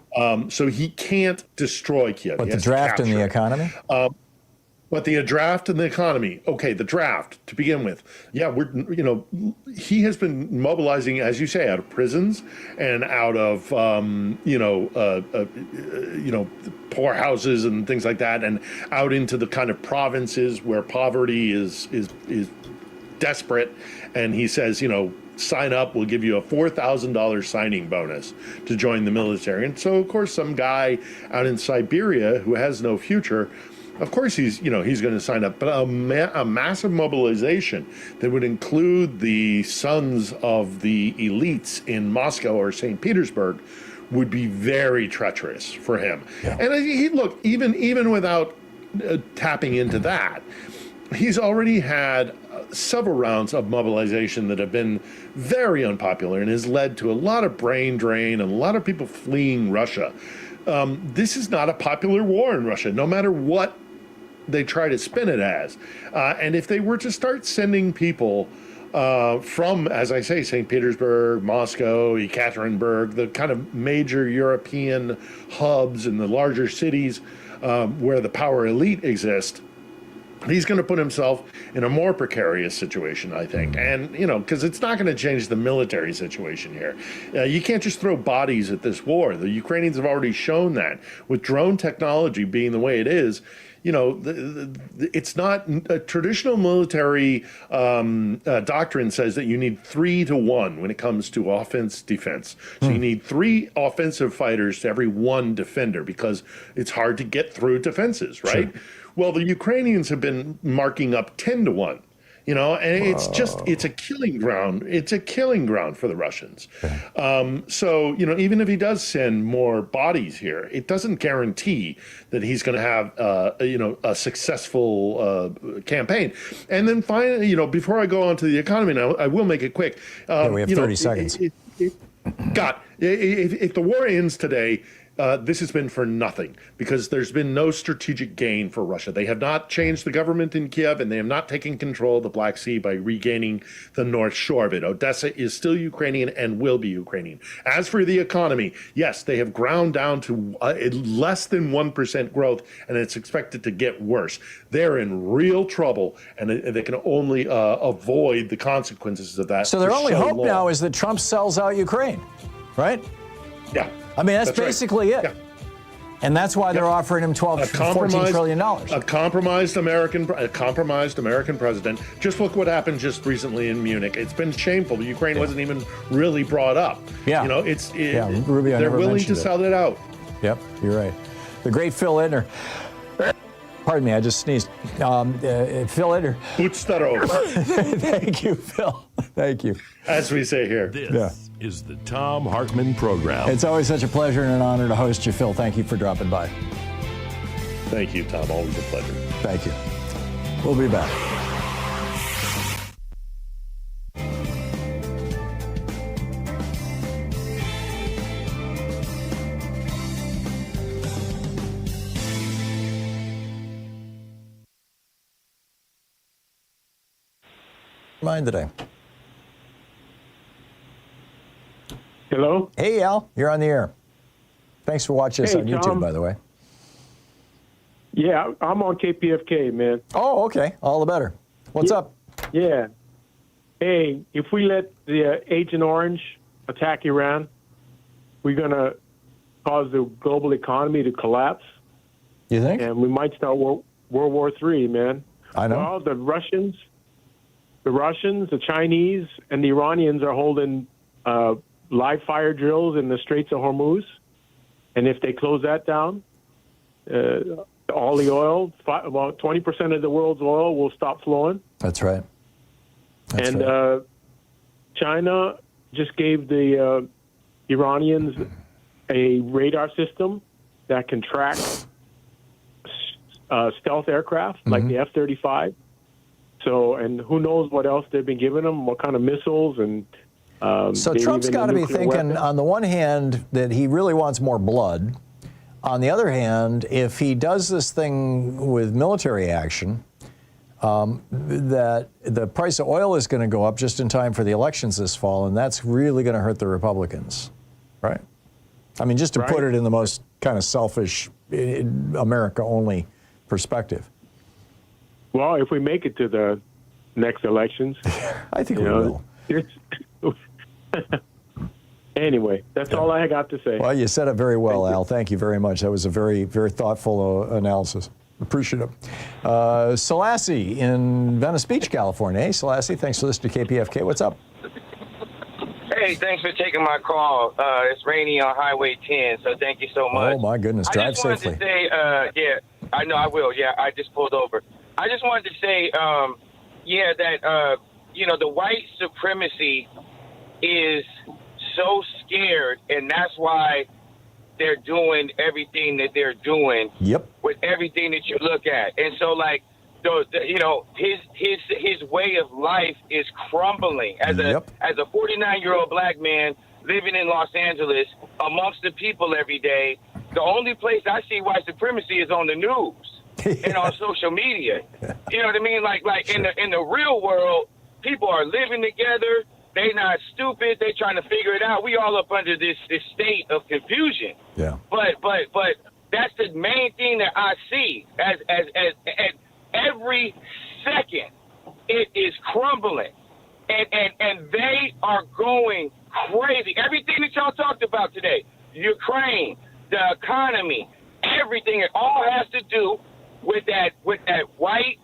So he can't destroy Kiev. But the draft and the economy? But the draft and the economy. Okay, the draft to begin with. Yeah, he has been mobilizing, as you say, out of prisons and out of poorhouses and things like that, and out into the kind of provinces where poverty is desperate. And he says, sign up, we'll give you a $4,000 signing bonus to join the military. And so, of course, some guy out in Siberia who has no future Of course, he's going to sign up, but a massive mobilization that would include the sons of the elites in Moscow or St. Petersburg would be very treacherous for him. Yeah. And look, even without tapping into that, he's already had several rounds of mobilization that have been very unpopular and has led to a lot of brain drain and a lot of people fleeing Russia. This is not a popular war in Russia, no matter what they try to spin it as. And if they were to start sending people from, as I say, St. Petersburg, Moscow, Ekaterinburg, the kind of major European hubs and the larger cities where the power elite exist, he's going to put himself in a more precarious situation, I think. And, because it's not going to change the military situation here. You can't just throw bodies at this war. The Ukrainians have already shown that. With drone technology being the way it is, it's not a traditional military doctrine says that you need 3 to 1 when it comes to offense defense. So you need 3 offensive fighters to every 1 defender because it's hard to get through defenses, right? Sure. Well, the Ukrainians have been marking up 10 to 1. And it's a killing ground. It's a killing ground for the Russians. So, even if he does send more bodies here, it doesn't guarantee that he's going to have, a successful campaign. And then finally, before I go on to the economy now, I will make it quick. We have 30 seconds. If the war ends today, this has been for nothing because there's been no strategic gain for Russia. They have not changed the government in Kiev, and they have not taken control of the Black Sea by regaining the North Shore of it. Odessa is still Ukrainian and will be Ukrainian. As for the economy, yes, they have ground down to less than 1% growth, and it's expected to get worse. They're in real trouble, and they can only avoid the consequences of that. So their only hope now is that Trump sells out Ukraine, right? Yeah. I mean, that's basically right. it. Yeah. And that's why they're offering him $14 trillion. A compromised American president. Just look what happened just recently in Munich. It's been shameful. Ukraine wasn't even really brought up. Yeah. Rubio they're willing to sell it out. Yep, you're right. The great Phil Ittner. Pardon me, I just sneezed. Phil Ittner. Thank you, Phil. Thank you. As we say here. This is the Thom Hartmann Program. It's always such a pleasure and an honor to host you, Phil. Thank you for dropping by. Thank you, Tom. Always a pleasure. Thank you. We'll be back. Mine today. Hello? Hey, Al. You're on the air. Thanks for watching us on YouTube, Tom. by the way. Yeah, I'm on KPFK, man. Oh, okay. All the better. What's up? Yeah. Hey, if we let the Agent Orange attack Iran, we're going to cause the global economy to collapse. You think? And we might start World War III, man. I know. Well, the Russians, the Chinese, and the Iranians are holding live fire drills in the Straits of Hormuz. And if they close that down, all the oil, about 20% of the world's oil will stop flowing. That's right. China just gave the Iranians a radar system that can track stealth aircraft like the F-35. So, and who knows what else they've been giving them, what kind of missiles and. So Trump's got to be thinking, on the one hand, that he really wants more blood. On the other hand, if he does this thing with military action, that the price of oil is going to go up just in time for the elections this fall, and that's really going to hurt the Republicans, right? I mean, just to put it in the most kind of selfish, America-only perspective. Well, if we make it to the next elections, I think we will. Anyway, that's all I got to say. Well, you said it very well, Al. Thank you very much. That was a very, very thoughtful analysis. Appreciate it. Selassie in Venice Beach, California. Hey, Selassie, thanks for listening to KPFK. What's up? Hey, thanks for taking my call. It's rainy on Highway 10, so thank you so much. Oh, my goodness. Drive safely. I just wanted to say, I know I will. Yeah, I just pulled over. I just wanted to say, that the white supremacy is so scared, and that's why they're doing everything that they're doing. Yep. With everything that you look at, and so like, his way of life is crumbling. As a 49-year-old black man living in Los Angeles amongst the people every day, the only place I see white supremacy is on the news and on social media. You know what I mean? Like in the real world, people are living together. They not stupid. They trying to figure it out. We all up under this state of confusion. Yeah. But that's the main thing that I see as every second it is crumbling, and they are going crazy. Everything that y'all talked about today, Ukraine, the economy, everything, it all has to do with that white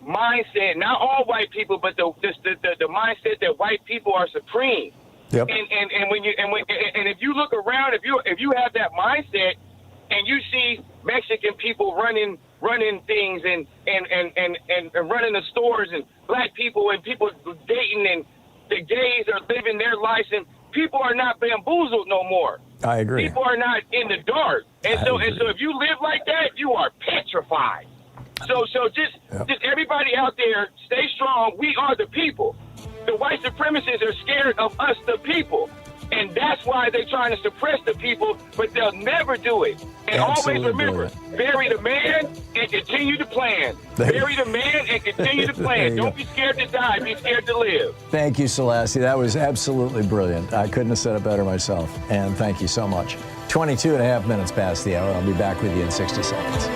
mindset. Not all white people, but the mindset that white people are supreme. Yep. And if you look around, if you have that mindset, and you see Mexican people running things and running the stores, and black people and people dating, and the gays are living their lives, and people are not bamboozled no more. I agree. People are not in the dark, and so if you live like that, you are petrified. So just everybody out there, stay strong. We are the people. The white supremacists are scared of us, the people. And that's why they're trying to suppress the people, but they'll never do it. And always remember, bury the man and continue to plan. Bury the man and continue to plan. Don't be scared to die. Be scared to live. Thank you, Selassie. That was absolutely brilliant. I couldn't have said it better myself. And thank you so much. 22 and a half minutes past the hour. I'll be back with you in 60 seconds.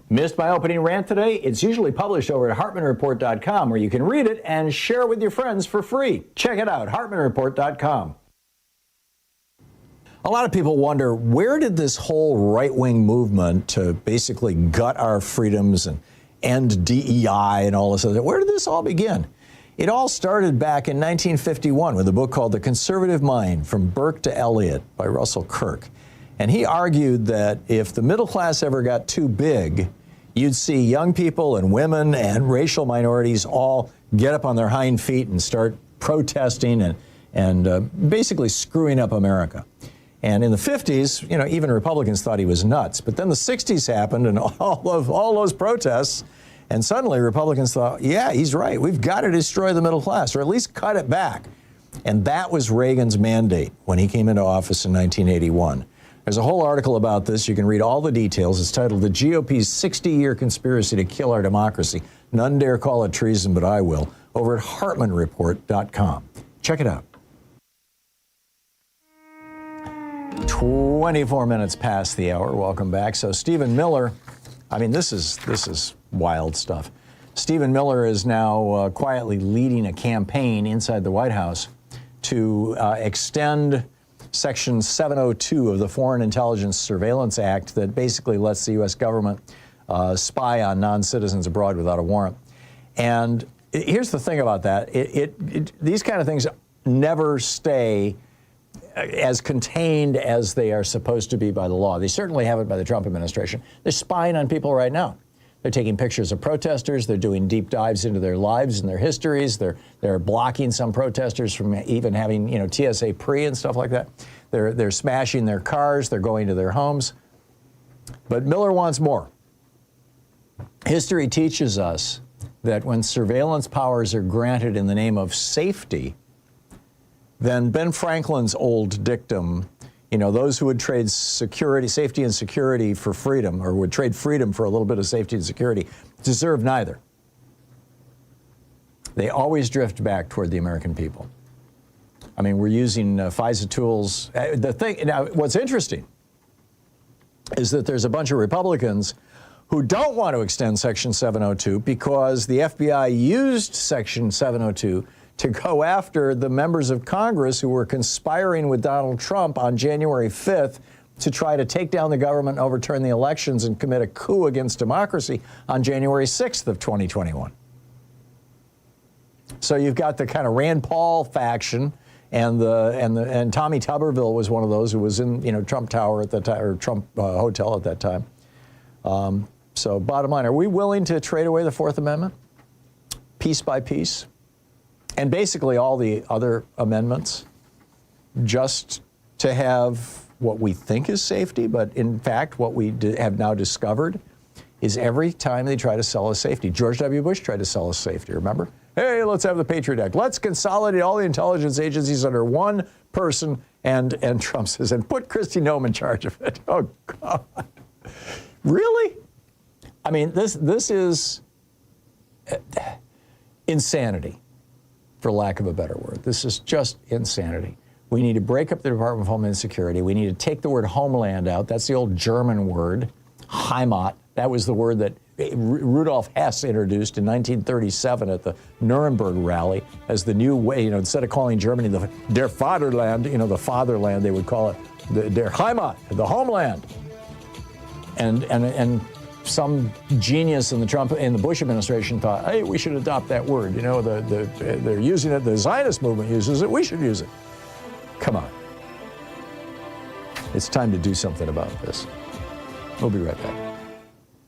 Missed my opening rant today? It's usually published over at HartmannReport.com, where you can read it and share it with your friends for free. Check it out, HartmannReport.com. A lot of people wonder, where did this whole right-wing movement to basically gut our freedoms and end DEI and all this other, where did this all begin? It all started back in 1951 with a book called The Conservative Mind, From Burke to Eliot by Russell Kirk. And he argued that if the middle class ever got too big, you'd see young people and women and racial minorities all get up on their hind feet and start protesting and basically screwing up America. And in the 50s, even Republicans thought he was nuts. But then the 60s happened and all those protests, and suddenly Republicans thought, yeah, he's right. We've got to destroy the middle class, or at least cut it back. And that was Reagan's mandate when he came into office in 1981. There's a whole article about this. You can read all the details. It's titled The GOP's 60-Year Conspiracy to Kill Our Democracy. None dare call it treason, but I will. Over at HartmannReport.com. Check it out. 24 minutes past the hour. Welcome back. So Stephen Miller, this is wild stuff. Stephen Miller is now quietly leading a campaign inside the White House to extend Section 702 of the Foreign Intelligence Surveillance Act that basically lets the U.S. government spy on non-citizens abroad without a warrant. And here's the thing about that. These kind of things never stay as contained as they are supposed to be by the law. They certainly haven't by the Trump administration. They're spying on people right now. They're taking pictures of protesters. They're doing deep dives into their lives and their histories. They're blocking some protesters from even having, TSA pre and stuff like that. They're smashing their cars. They're going to their homes. But Miller wants more. History teaches us that when surveillance powers are granted in the name of safety, then Ben Franklin's old dictum, those who would trade safety and security for freedom, or would trade freedom for a little bit of safety and security, deserve neither. They always drift back toward the American people. We're using FISA tools. Now, what's interesting is that there's a bunch of Republicans who don't want to extend Section 702 because the FBI used Section 702 to go after the members of Congress who were conspiring with Donald Trump on January 5th to try to take down the government and overturn the elections and commit a coup against democracy on January 6th of 2021. So you've got the kind of Rand Paul faction, and Tommy Tuberville was one of those who was in Trump Tower at that time, or Trump Hotel at that time. So bottom line, are we willing to trade away the Fourth Amendment piece by piece, and basically all the other amendments, just to have what we think is safety? But in fact, what we have now discovered is every time they try to sell us safety. George W. Bush tried to sell us safety, remember? Hey, let's have the Patriot Act. Let's consolidate all the intelligence agencies under one person. And Trump says, and put Kristi Noem in charge of it. Oh, God. Really? I mean, this is insanity, for lack of a better word. This is just insanity. We need to break up the Department of Homeland Security. We need to take the word homeland out. That's the old German word, Heimat. That was the word that Rudolf Hess introduced in 1937 at the Nuremberg rally as the new way. Instead of calling Germany der Vaterland, the fatherland, they would call it der Heimat, the homeland. And some genius in the Bush administration thought, hey, we should adopt that word. They're using it. The Zionist movement uses it. We should use it. Come on. It's time to do something about this. We'll be right back.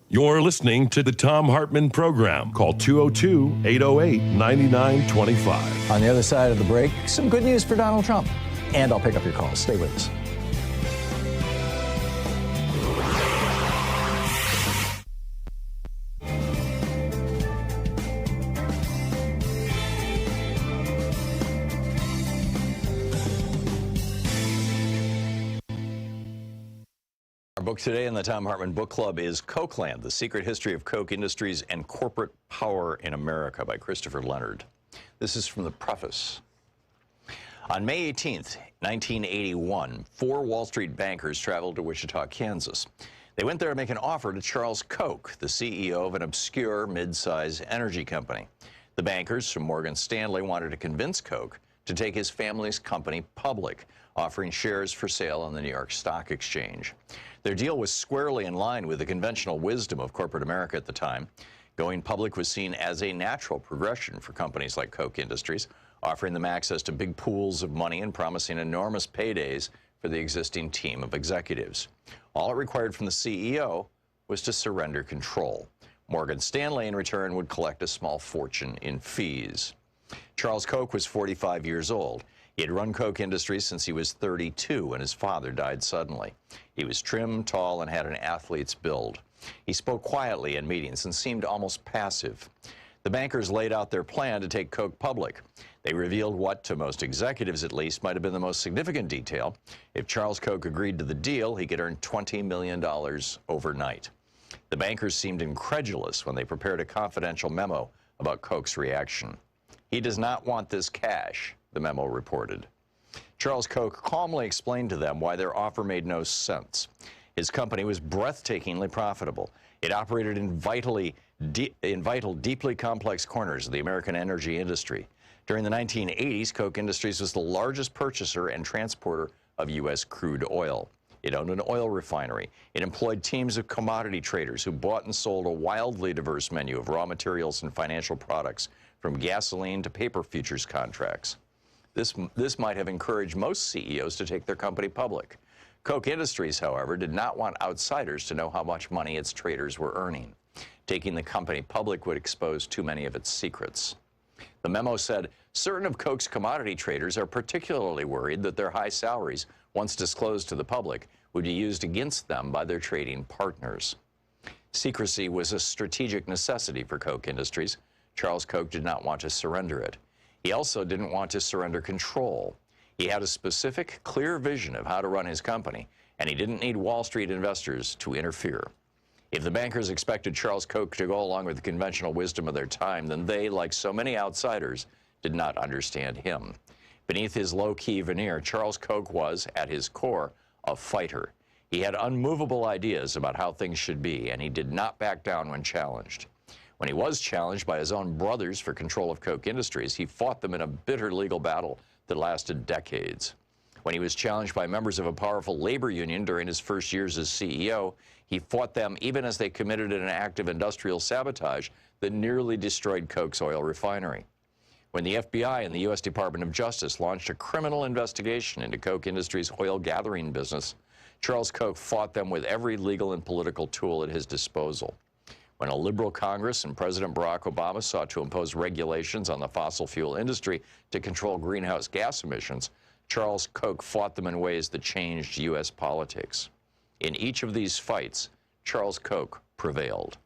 You're listening to the Thom Hartmann Program. Call 202-808-9925. On the other side of the break, some good news for Donald Trump. And I'll pick up your calls. Stay with us. Book today in the Thom Hartmann Book Club is Cokeland, The Secret History of Coke Industries and Corporate Power in America by Christopher Leonard. This is from the preface. On May 18th, 1981, 4 Wall Street bankers traveled to Wichita, Kansas. They went there to make an offer to Charles Koch, the CEO of an obscure mid-size energy company. The bankers from Morgan Stanley wanted to convince Koch to take his family's company public, offering shares for sale on the New York Stock Exchange. Their deal was squarely in line with the conventional wisdom of corporate America at the time. Going public was seen as a natural progression for companies like Koch Industries, offering them access to big pools of money and promising enormous paydays for the existing team of executives. All it required from the CEO was to surrender control. Morgan Stanley, in return, would collect a small fortune in fees. Charles Koch was 45 years old. He had run Koch Industries since he was 32 when his father died suddenly. He was trim, tall, and had an athlete's build. He spoke quietly in meetings and seemed almost passive. The bankers laid out their plan to take Koch public. They revealed what, to most executives at least, might have been the most significant detail. If Charles Koch agreed to the deal, he could earn $20 million overnight. The bankers seemed incredulous when they prepared a confidential memo about Koch's reaction. He does not want this cash, the memo reported. Charles Koch calmly explained to them why their offer made no sense. His company was breathtakingly profitable. It operated in vital, deeply complex corners of the American energy industry. During the 1980s, Koch Industries was the largest purchaser and transporter of U.S. crude oil. It owned an oil refinery. It employed teams of commodity traders who bought and sold a wildly diverse menu of raw materials and financial products, from gasoline to paper futures contracts. This might have encouraged most CEOs to take their company public. Koch Industries, however, did not want outsiders to know how much money its traders were earning. Taking the company public would expose too many of its secrets. The memo said, certain of Koch's commodity traders are particularly worried that their high salaries, once disclosed to the public, would be used against them by their trading partners. Secrecy was a strategic necessity for Koch Industries. Charles Koch did not want to surrender it. He also didn't want to surrender control. He had a specific, clear vision of how to run his company, and he didn't need Wall Street investors to interfere. If the bankers expected Charles Koch to go along with the conventional wisdom of their time, then they, like so many outsiders, did not understand him. Beneath his low-key veneer, Charles Koch was, at his core, a fighter. He had unmovable ideas about how things should be, and he did not back down when challenged. When he was challenged by his own brothers for control of Koch Industries, he fought them in a bitter legal battle that lasted decades. When he was challenged by members of a powerful labor union during his first years as CEO, he fought them even as they committed an act of industrial sabotage that nearly destroyed Koch's oil refinery. When the FBI and the U.S. Department of Justice launched a criminal investigation into Koch Industries' oil gathering business, Charles Koch fought them with every legal and political tool at his disposal. When a liberal Congress and President Barack Obama sought to impose regulations on the fossil fuel industry to control greenhouse gas emissions, Charles Koch fought them in ways that changed U.S. politics. In each of these fights, Charles Koch prevailed.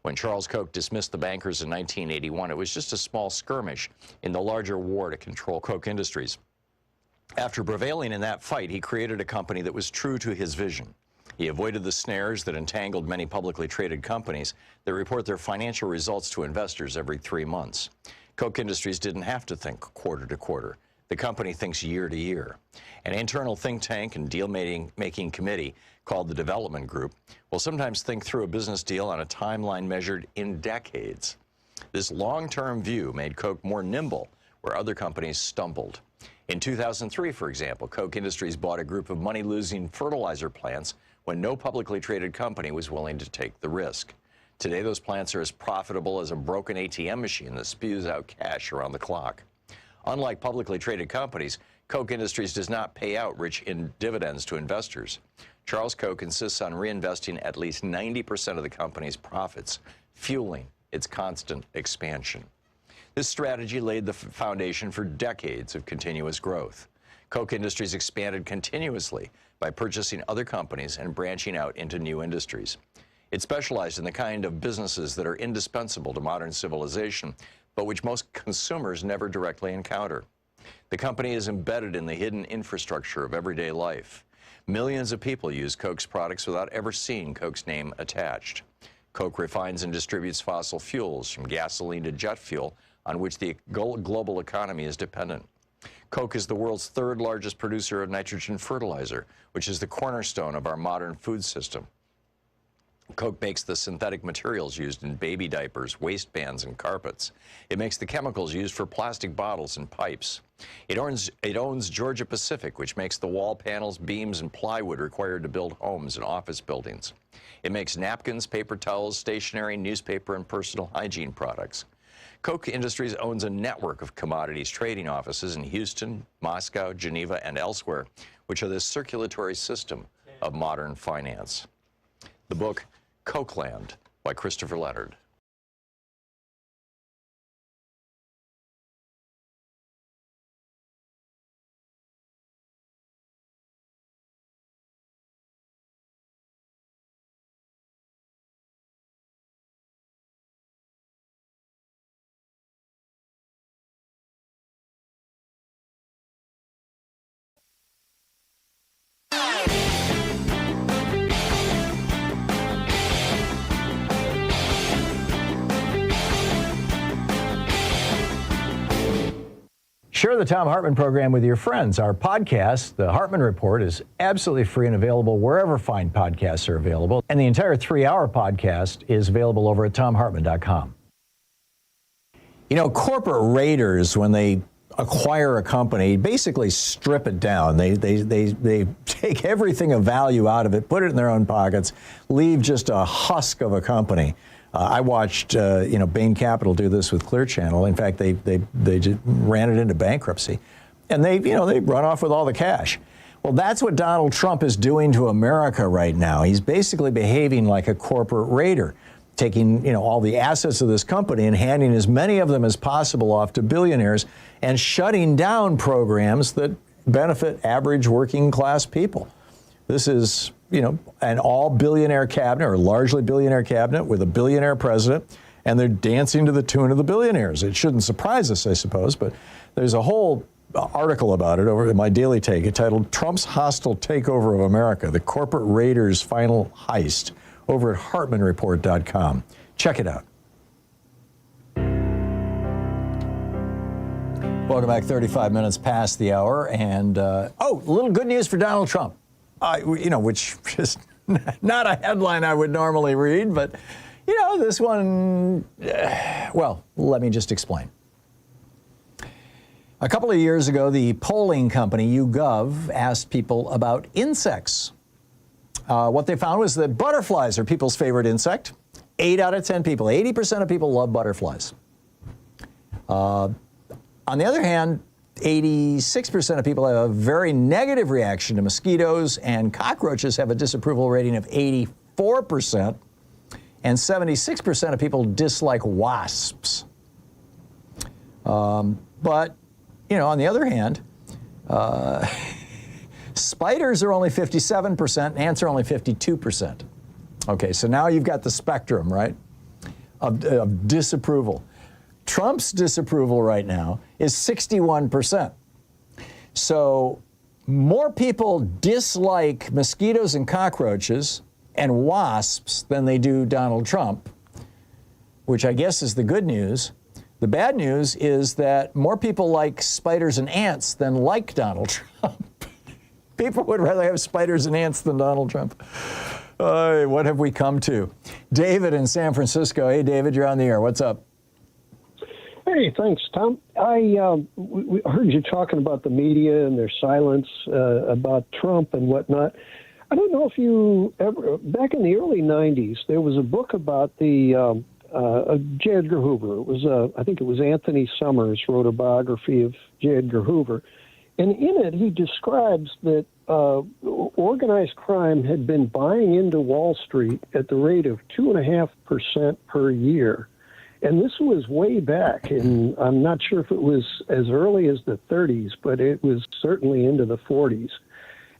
When Charles Koch dismissed the bankers in 1981, it was just a small skirmish in the larger war to control Koch Industries. After prevailing in that fight, he created a company that was true to his vision. He avoided the snares that entangled many publicly traded companies that report their financial results to investors every 3 months. Koch Industries didn't have to think quarter to quarter. The company thinks year to year. An internal think tank and deal-making committee called the Development Group will sometimes think through a business deal on a timeline measured in decades. This long-term view made Koch more nimble where other companies stumbled. In 2003, for example, Koch Industries bought a group of money-losing fertilizer plants when no publicly traded company was willing to take the risk. Today, those plants are as profitable as a broken ATM machine that spews out cash around the clock. Unlike publicly traded companies, Koch Industries does not pay out rich dividends to investors. Charles Koch insists on reinvesting at least 90% of the company's profits, fueling its constant expansion. This strategy laid the foundation for decades of continuous growth. Koch Industries expanded continuously by purchasing other companies and branching out into new industries. It specialized in the kind of businesses that are indispensable to modern civilization, but which most consumers never directly encounter. The company is embedded in the hidden infrastructure of everyday life. Millions of people use Koch's products without ever seeing Koch's name attached. Koch refines and distributes fossil fuels, from gasoline to jet fuel, on which the global economy is dependent. Koch is the world's third largest producer of nitrogen fertilizer, which is the cornerstone of our modern food system. Koch makes the synthetic materials used in baby diapers, waistbands, and carpets. It makes the chemicals used for plastic bottles and pipes. It owns Georgia Pacific, which makes the wall panels, beams, and plywood required to build homes and office buildings. It makes napkins, paper towels, stationery, newspaper, and personal hygiene products. Koch Industries owns a network of commodities trading offices in Houston, Moscow, Geneva, and elsewhere, which are the circulatory system of modern finance. The book, Kochland, by Christopher Leonard. Share the Thom Hartmann program with your friends. Our podcast, The Hartmann Report, is absolutely free and available wherever fine podcasts are available. And the entire 3-hour podcast is available over at thomhartmann.com. You know, corporate raiders, when they acquire a company, basically strip it down. They take everything of value out of it, put it in their own pockets, leave just a husk of a company. I watched, Bain Capital do this with Clear Channel. In fact, they just ran it into bankruptcy, and they run off with all the cash. Well, that's what Donald Trump is doing to America right now. He's basically behaving like a corporate raider, taking, all the assets of this company and handing as many of them as possible off to billionaires and shutting down programs that benefit average working class people. This is, an all billionaire cabinet, or largely billionaire cabinet, with a billionaire president, and they're dancing to the tune of the billionaires. It shouldn't surprise us, I suppose, but there's a whole article about it over at my Daily Take, entitled Trump's Hostile Takeover of America, the Corporate Raiders' Final Heist, over at HartmannReport.com. Check it out. Welcome back, 35 minutes past the hour, and a little good news for Donald Trump. Which is not a headline I would normally read, but, this one, let me just explain. A couple of years ago, the polling company YouGov asked people about insects. What they found was that butterflies are people's favorite insect. 8 out of 10 people, 80% of people love butterflies. On the other hand, 86% of people have a very negative reaction to mosquitoes, and cockroaches have a disapproval rating of 84%, and 76% of people dislike wasps. But, you know, on the other hand, spiders are only 57%, ants are only 52%. Okay, so now you've got the spectrum, right, of disapproval. Trump's disapproval right now is 61%. So more people dislike mosquitoes and cockroaches and wasps than they do Donald Trump, which I guess is the good news. The bad news is that more people like spiders and ants than like Donald Trump. People would rather have spiders and ants than Donald Trump. What have we come to? David in San Francisco. Hey, David, you're on the air. What's up? Hey, thanks, Tom. We heard you talking about the media and their silence about Trump and whatnot. I don't know if you ever, back in the early 90s, there was a book about the J. Edgar Hoover. It was, I think it was Anthony Summers wrote a biography of J. Edgar Hoover. And in it, he describes that organized crime had been buying into Wall Street at the rate of 2.5% per year. And this was way back, and I'm not sure if it was as early as the 30s, but it was certainly into the 40s.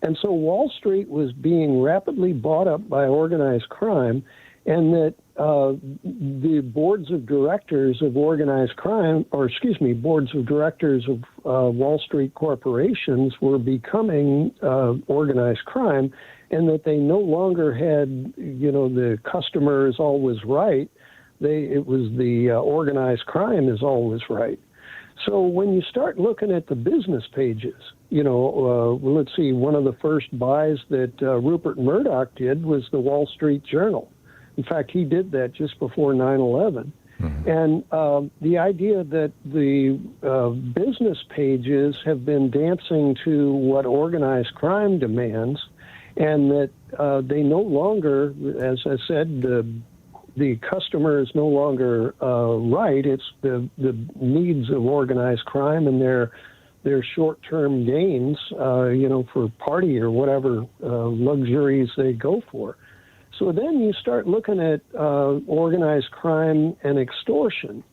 And so Wall Street was being rapidly bought up by organized crime, and that the boards of directors of organized crime, boards of directors of Wall Street corporations were becoming organized crime, and that they no longer had, the customer is always right. It was the organized crime is always right. So when you start looking at the business pages, let's see, one of the first buys that Rupert Murdoch did was the Wall Street Journal. In fact, he did that just before 9/11. Mm-hmm. And the idea that the business pages have been dancing to what organized crime demands, and that they no longer, as I said, the customer is no longer right. It's the needs of organized crime and their short-term gains, for party or whatever luxuries they go for. So then you start looking at organized crime and extortion.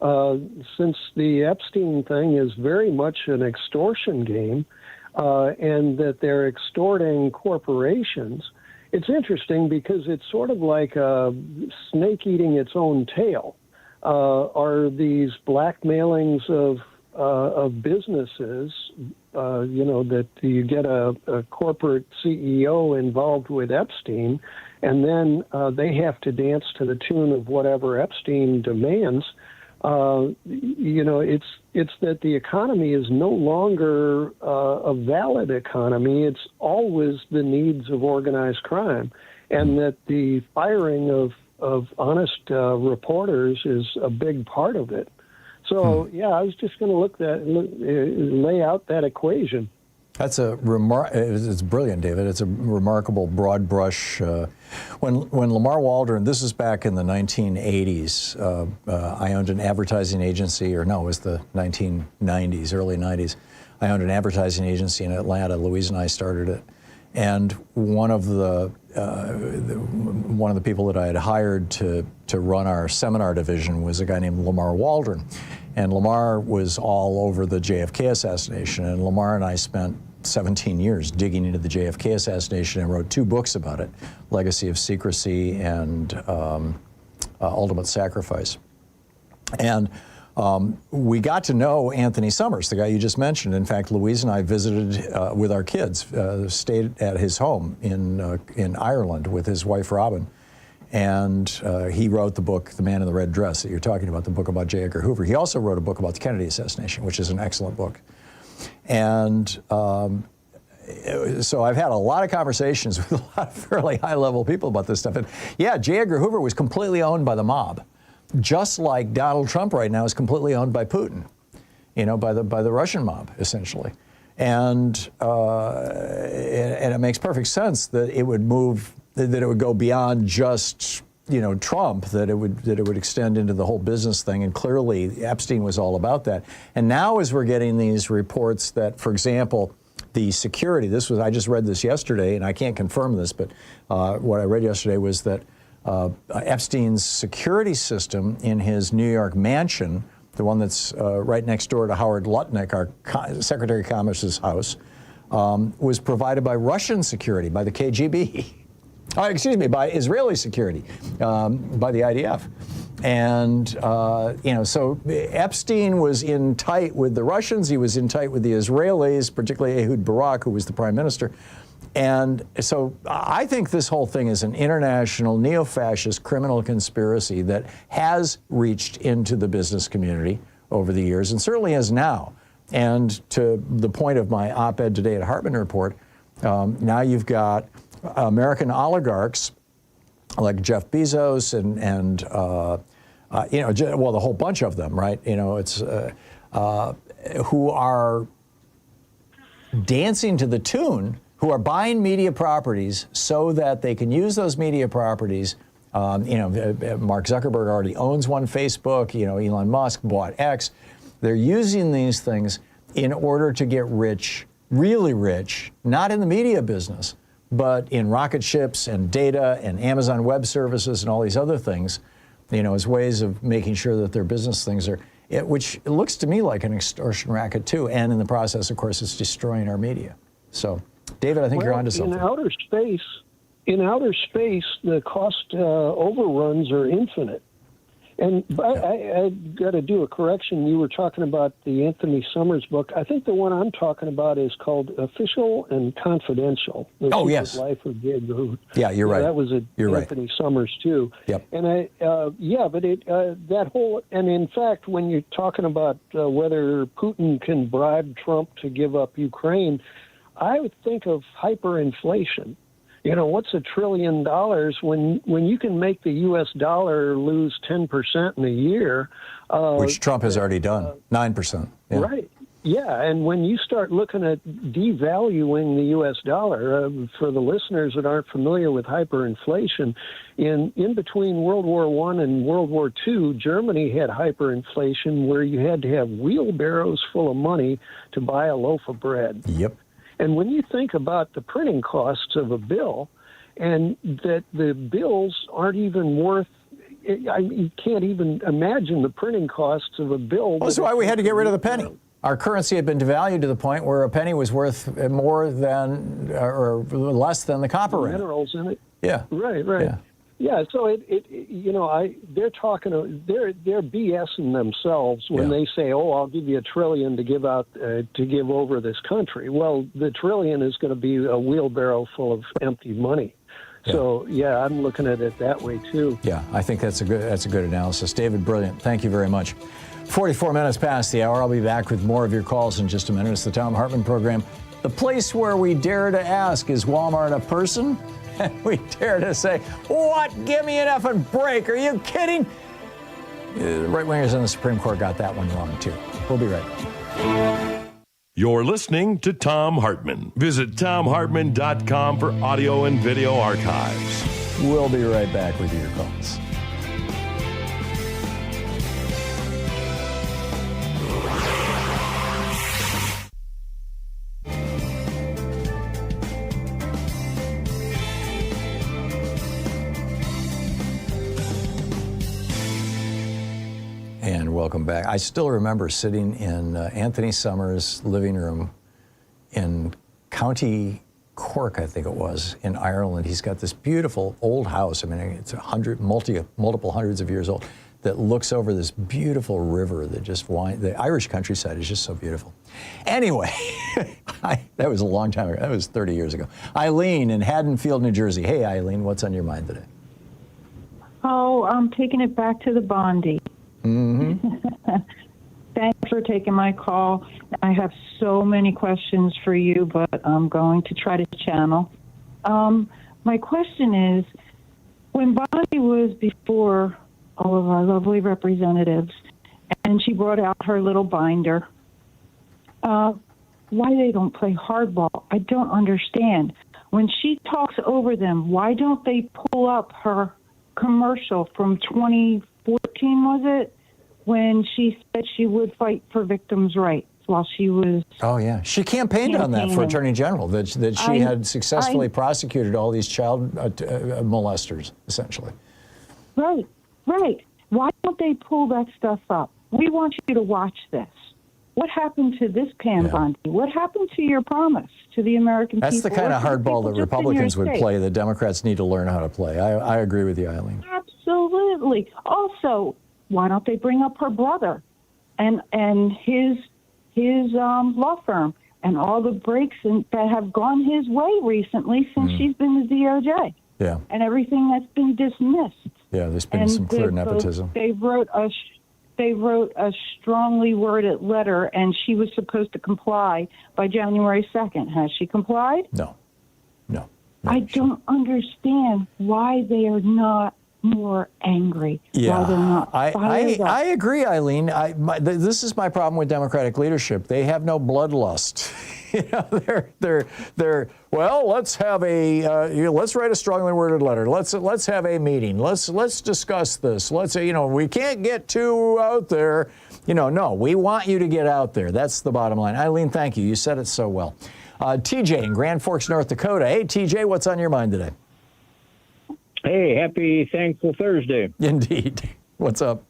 Since the Epstein thing is very much an extortion game, and that they're extorting corporations, it's interesting because it's sort of like a snake eating its own tail. Are these blackmailings of businesses, that you get a corporate CEO involved with Epstein, and then they have to dance to the tune of whatever Epstein demands? It's that the economy is no longer a valid economy. It's always the needs of organized crime, and that the firing of honest reporters is a big part of it. So, I was just going to lay out that equation. That's it's brilliant, David. It's a remarkable broad brush. When Lamar Waldron, this is back in the 1980s, I owned an advertising agency, it was the 1990s, early 90s. I owned an advertising agency in Atlanta. Louise and I started it. And one of the people that I had hired to run our seminar division was a guy named Lamar Waldron. And Lamar was all over the JFK assassination. And Lamar and I spent 17 years digging into the JFK assassination and wrote 2 books about it, Legacy of Secrecy and Ultimate Sacrifice. And we got to know Anthony Summers, the guy you just mentioned. In fact, Louise and I visited with our kids, stayed at his home in Ireland with his wife, Robin. And he wrote the book, The Man in the Red Dress, that you're talking about, the book about J. Edgar Hoover. He also wrote a book about the Kennedy assassination, which is an excellent book. And so I've had a lot of conversations with a lot of fairly high-level people about this stuff. And yeah, J. Edgar Hoover was completely owned by the mob, just like Donald Trump right now is completely owned by Putin. by the Russian mob, essentially. And it makes perfect sense that it would move, that it would go beyond just Trump, that it would extend into the whole business thing. And clearly Epstein was all about that. And now as we're getting these reports that, for example, the security, I just read this yesterday, and I can't confirm this, but what I read yesterday was that Epstein's security system in his New York mansion, the one that's right next door to Howard Lutnick, our Secretary of Commerce's house, was provided by Russian security, by the KGB. Excuse me, by Israeli security, by the IDF. And, so Epstein was in tight with the Russians. He was in tight with the Israelis, particularly Ehud Barak, who was the prime minister. And so I think this whole thing is an international neo-fascist criminal conspiracy that has reached into the business community over the years and certainly has now. And to the point of my op-ed today at Hartmann Report, now you've got American oligarchs like Jeff Bezos and the whole bunch of them, right? It's who are dancing to the tune, who are buying media properties so that they can use those media properties. Mark Zuckerberg already owns one, Facebook. Elon Musk bought X. They're using these things in order to get rich, really rich, not in the media business, but in rocket ships and data and Amazon Web Services and all these other things, as ways of making sure that their business things are, which looks to me like an extortion racket too. And in the process, of course, it's destroying our media. So, David, I think you're onto something. In outer space, the cost overruns are infinite. And I've got to do a correction. You were talking about the Anthony Summers book. I think the one I'm talking about is called Official and Confidential. Yes. Life of Gabe Root. Yeah, you're right. That was Anthony Summers, too. Yep. And that whole, and in fact, when you're talking about whether Putin can bribe Trump to give up Ukraine, I would think of hyperinflation. What's $1 trillion when you can make the U.S. dollar lose 10% in a year? Which Trump has already done, 9%. Yeah. Right. Yeah, and when you start looking at devaluing the U.S. dollar, for the listeners that aren't familiar with hyperinflation, in between World War I and World War II, Germany had hyperinflation where you had to have wheelbarrows full of money to buy a loaf of bread. Yep. And when you think about the printing costs of a bill, and that the bills aren't even worth, you can't even imagine the printing costs of a bill. Well, that's why we had to get rid of the penny. Our currency had been devalued to the point where a penny was worth more than or less than the copper rate. Minerals in it. Yeah. Right. Yeah. Yeah, so they're talking, they're BSing themselves when they say, "Oh, I'll give you $1 trillion to give out to give over this country." Well, the $1 trillion is going to be a wheelbarrow full of empty money. Yeah. So I'm looking at it that way too. Yeah, I think that's a good analysis, David. Brilliant. Thank you very much. 44 minutes past the hour. I'll be back with more of your calls in just a minute. It's the Thom Hartmann program, the place where we dare to ask: is Walmart a person? And we dare to say, what? Give me an effing break. Are you kidding? The right-wingers in the Supreme Court got that one wrong, too. We'll be right back. You're listening to Thom Hartmann. Visit thomhartmann.com for audio and video archives. We'll be right back with your calls. And welcome back. I still remember sitting in Anthony Summers' living room in County Cork, I think it was, in Ireland. He's got this beautiful old house. I mean, it's multiple hundreds of years old, that looks over this beautiful river that just winds. The Irish countryside is just so beautiful. Anyway, that was a long time ago. That was 30 years ago. Eileen in Haddonfield, New Jersey. Hey, Eileen, what's on your mind today? Oh, I'm taking it back to the Bondi. Mm-hmm. Thanks for taking my call. I have so many questions for you, but I'm going to try to channel. My question is, when Bondi was before all of our lovely representatives, and she brought out her little binder why they don't play hardball. I don't understand. When she talks over them, why don't they pull up her commercial from 2014, was it, when she said she would fight for victims' rights while she was... Oh, yeah. She campaigned on that for Attorney General, that she had successfully prosecuted all these child molesters, essentially. Right, right. Why don't they pull that stuff up? We want you to watch this. What happened to this Pam Bondi? What happened to your promise to the American people? That's the kind of hardball that Republicans would play that Democrats need to learn how to play. I agree with you, Eileen. Absolutely. Also, why don't they bring up her brother and his law firm and all the breaks that have gone his way recently since she's been the DOJ? Yeah. And everything that's been dismissed. Yeah, there's been some clear nepotism. They wrote a strongly worded letter, and she was supposed to comply by January 2nd. Has she complied? No. I don't understand why they are not more angry. Yeah, why they're not fired up. I agree, Eileen. This is my problem with Democratic leadership. They have no bloodlust. They're well. Let's have let's write a strongly worded letter. Let's have a meeting. Let's discuss this. We can't get too out there. No, we want you to get out there. That's the bottom line. Eileen, thank you. You said it so well. TJ in Grand Forks, North Dakota. Hey, TJ, what's on your mind today? Hey, happy Thankful Thursday. Indeed. What's up?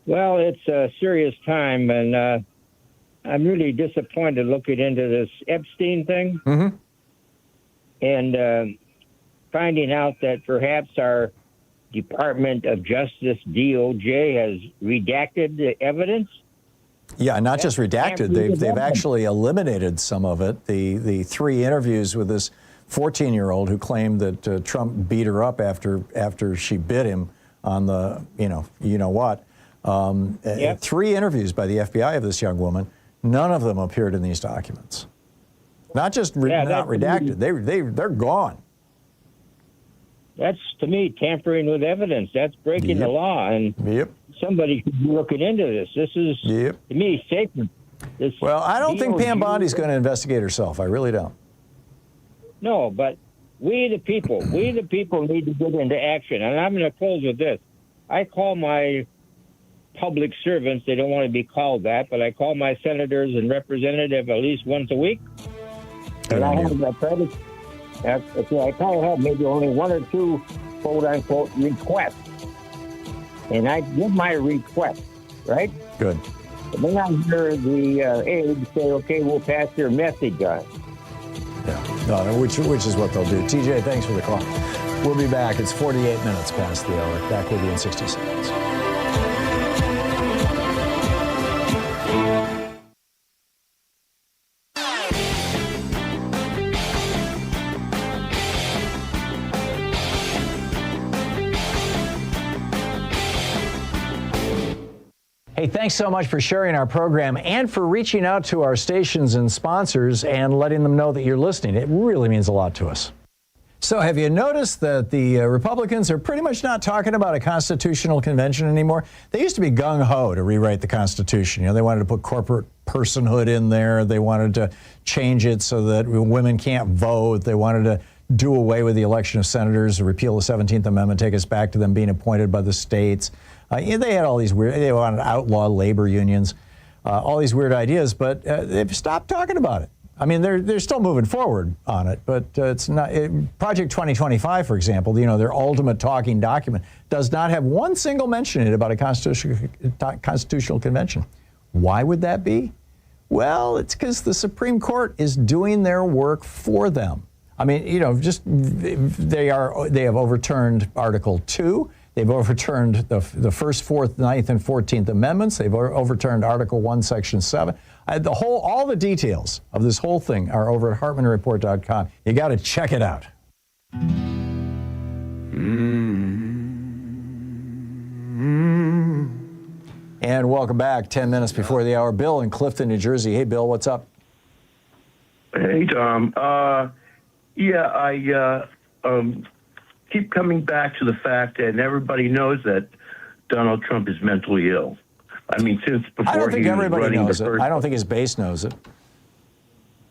Well, it's a serious time, and I'm really disappointed looking into this Epstein thing and finding out that perhaps our Department of Justice, DOJ, has redacted the evidence. Yeah, not just redacted. They've actually eliminated some of it. The 3 interviews with this 14-year-old who claimed that Trump beat her up after she bit him on the you know what. 3 interviews by the FBI of this young woman. None of them appeared in these documents. Not just not redacted. They're gone. That's, to me, tampering with evidence. That's breaking the law, and somebody should be looking into this. This is, to me, sacred. Well, I don't think Pam Bondi's going to investigate herself. I really don't. No, but we the people need to get into action. And I'm going to close with this. I call my public servants, they don't want to be called that, but I call my senators and representatives at least once a week. And I have I probably have maybe only 1 or 2 quote-unquote requests. And I give my request, right? Good. And then I hear the aides say, okay, we'll pass your message on. Yeah, no, which is what they'll do. TJ, thanks for the call. We'll be back. It's 48 minutes past the hour. Back with you in 60 seconds. Hey, thanks so much for sharing our program and for reaching out to our stations and sponsors and letting them know that you're listening. It really means a lot to us. So have you noticed that the Republicans are pretty much not talking about a constitutional convention anymore? They used to be gung-ho to rewrite the Constitution. They wanted to put corporate personhood in there. They wanted to change it so that women can't vote. They wanted to do away with the election of senators, repeal the 17th Amendment, take us back to them being appointed by the states. They had all these they wanted to outlaw labor unions, all these weird ideas, but they've stopped talking about it. I mean, they're still moving forward on it, but it's not. Project 2025, for example, their ultimate talking document, does not have one single mention in it about a constitutional convention. Why would that be? Well, it's because the Supreme Court is doing their work for them. I mean, they have overturned Article 2. They've overturned the First, Fourth, Ninth, and 14th Amendments. They've overturned Article 1, Section 7. All the details of this whole thing are over at HartmannReport.com. You got to check it out. And welcome back. 10 minutes before the hour. Bill in Clifton, New Jersey. Hey, Bill, what's up? Hey, Tom. I keep coming back to the fact that everybody knows that Donald Trump is mentally ill. I mean, since before I don't think he was everybody running knows the it. first. I don't think his base knows it.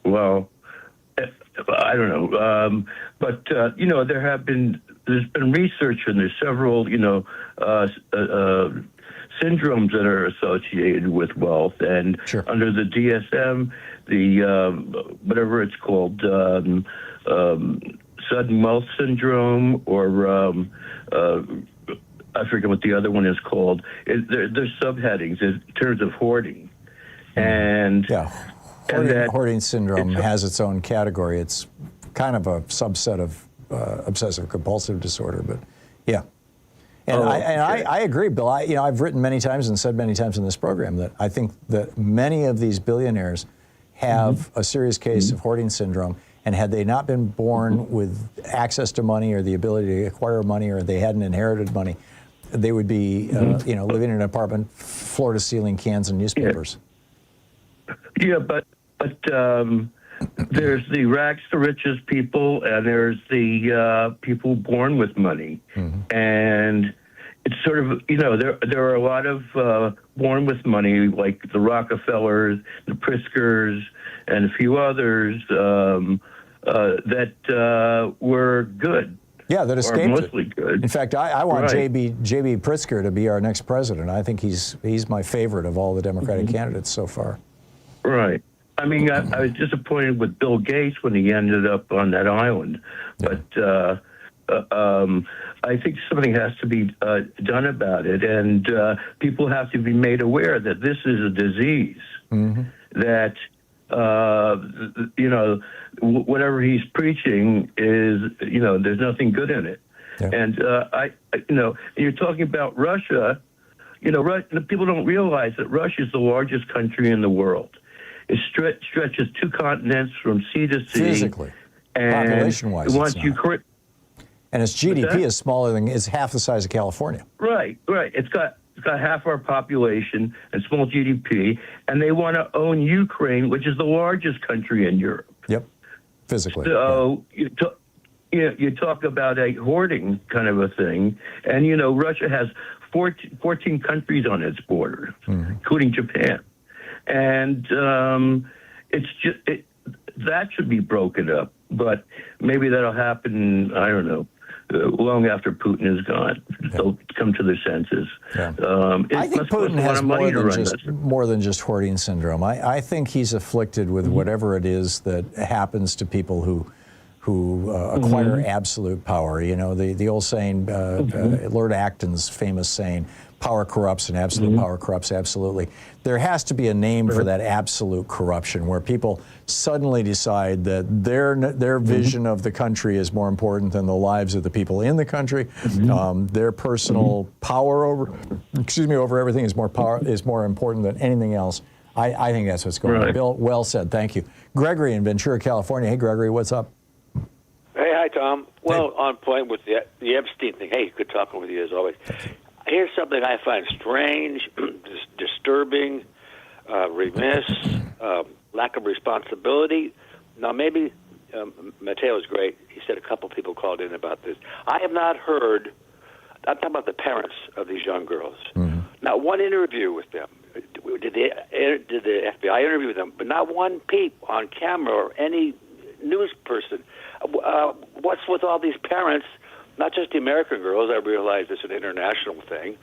Well, I don't know, but you know, there's been research, and there's several, you know, syndromes that are associated with wealth, and under the DSM, the whatever it's called, sudden wealth syndrome, or I forget what the other one is called. There's subheadings in terms of hoarding, and Hoarding syndrome has its own category. It's kind of a subset of obsessive compulsive disorder, but yeah. And I agree, Bill. I've written many times and said many times in this program that I think that many of these billionaires have a serious case of hoarding syndrome, and had they not been born with access to money or the ability to acquire money, or they hadn't inherited money, they would be living in an apartment, floor to ceiling cans and newspapers. Yeah, but there's the rags to riches people, and there's the people born with money, and it's sort of, you know, there are a lot of born with money, like the Rockefellers, the Pritzkers, and a few others that were good. Yeah, that escaped or mostly good. In fact, I want J.B. Pritzker to be our next president. I think he's my favorite of all the Democratic candidates so far. Right. I mean, I was disappointed with Bill Gates when he ended up on that island, but I think something has to be done about it, and people have to be made aware that this is a disease, that, you know, whatever he's preaching is, you know, there's nothing good in it. And, you know, you're talking about Russia, you know, people don't realize that Russia is the largest country in the world. It stretches 2 continents from sea to sea. Physically, population-wise, and its GDP is half the size of California. Right. It's got half our population and small GDP, and they want to own Ukraine, which is the largest country in Europe. Yep, physically. So you talk about a hoarding kind of a thing, and you know Russia has 14 countries on its border, including Japan. And it's just that should be broken up, but maybe that'll happen. I don't know. Long after Putin is gone, they'll come to their senses. I think Putin has more than just hoarding syndrome. I think he's afflicted with whatever it is that happens to people who acquire absolute power. You know, the old saying, Lord Acton's famous saying, power corrupts and absolute power corrupts absolutely. There has to be a name for that absolute corruption, where people suddenly decide that their vision of the country is more important than the lives of the people in the country. Their personal power over everything is more important than anything else. I think that's what's going on. Bill, well said. Thank you. Gregory in Ventura, California. Hey, Gregory, what's up? Hey, hi, Tom. Well, on point with the Epstein thing. Hey, good talking with you as always. Here's something I find strange, disturbing, remiss, lack of responsibility. Now, maybe Mateo's great. He said a couple people called in about this. I have not heard, I'm talking about the parents of these young girls. Not one interview with them. Did the FBI interview with them? But not one peep on camera or any news person. What's with all these parents? Not just the American girls. I realize it's an international thing,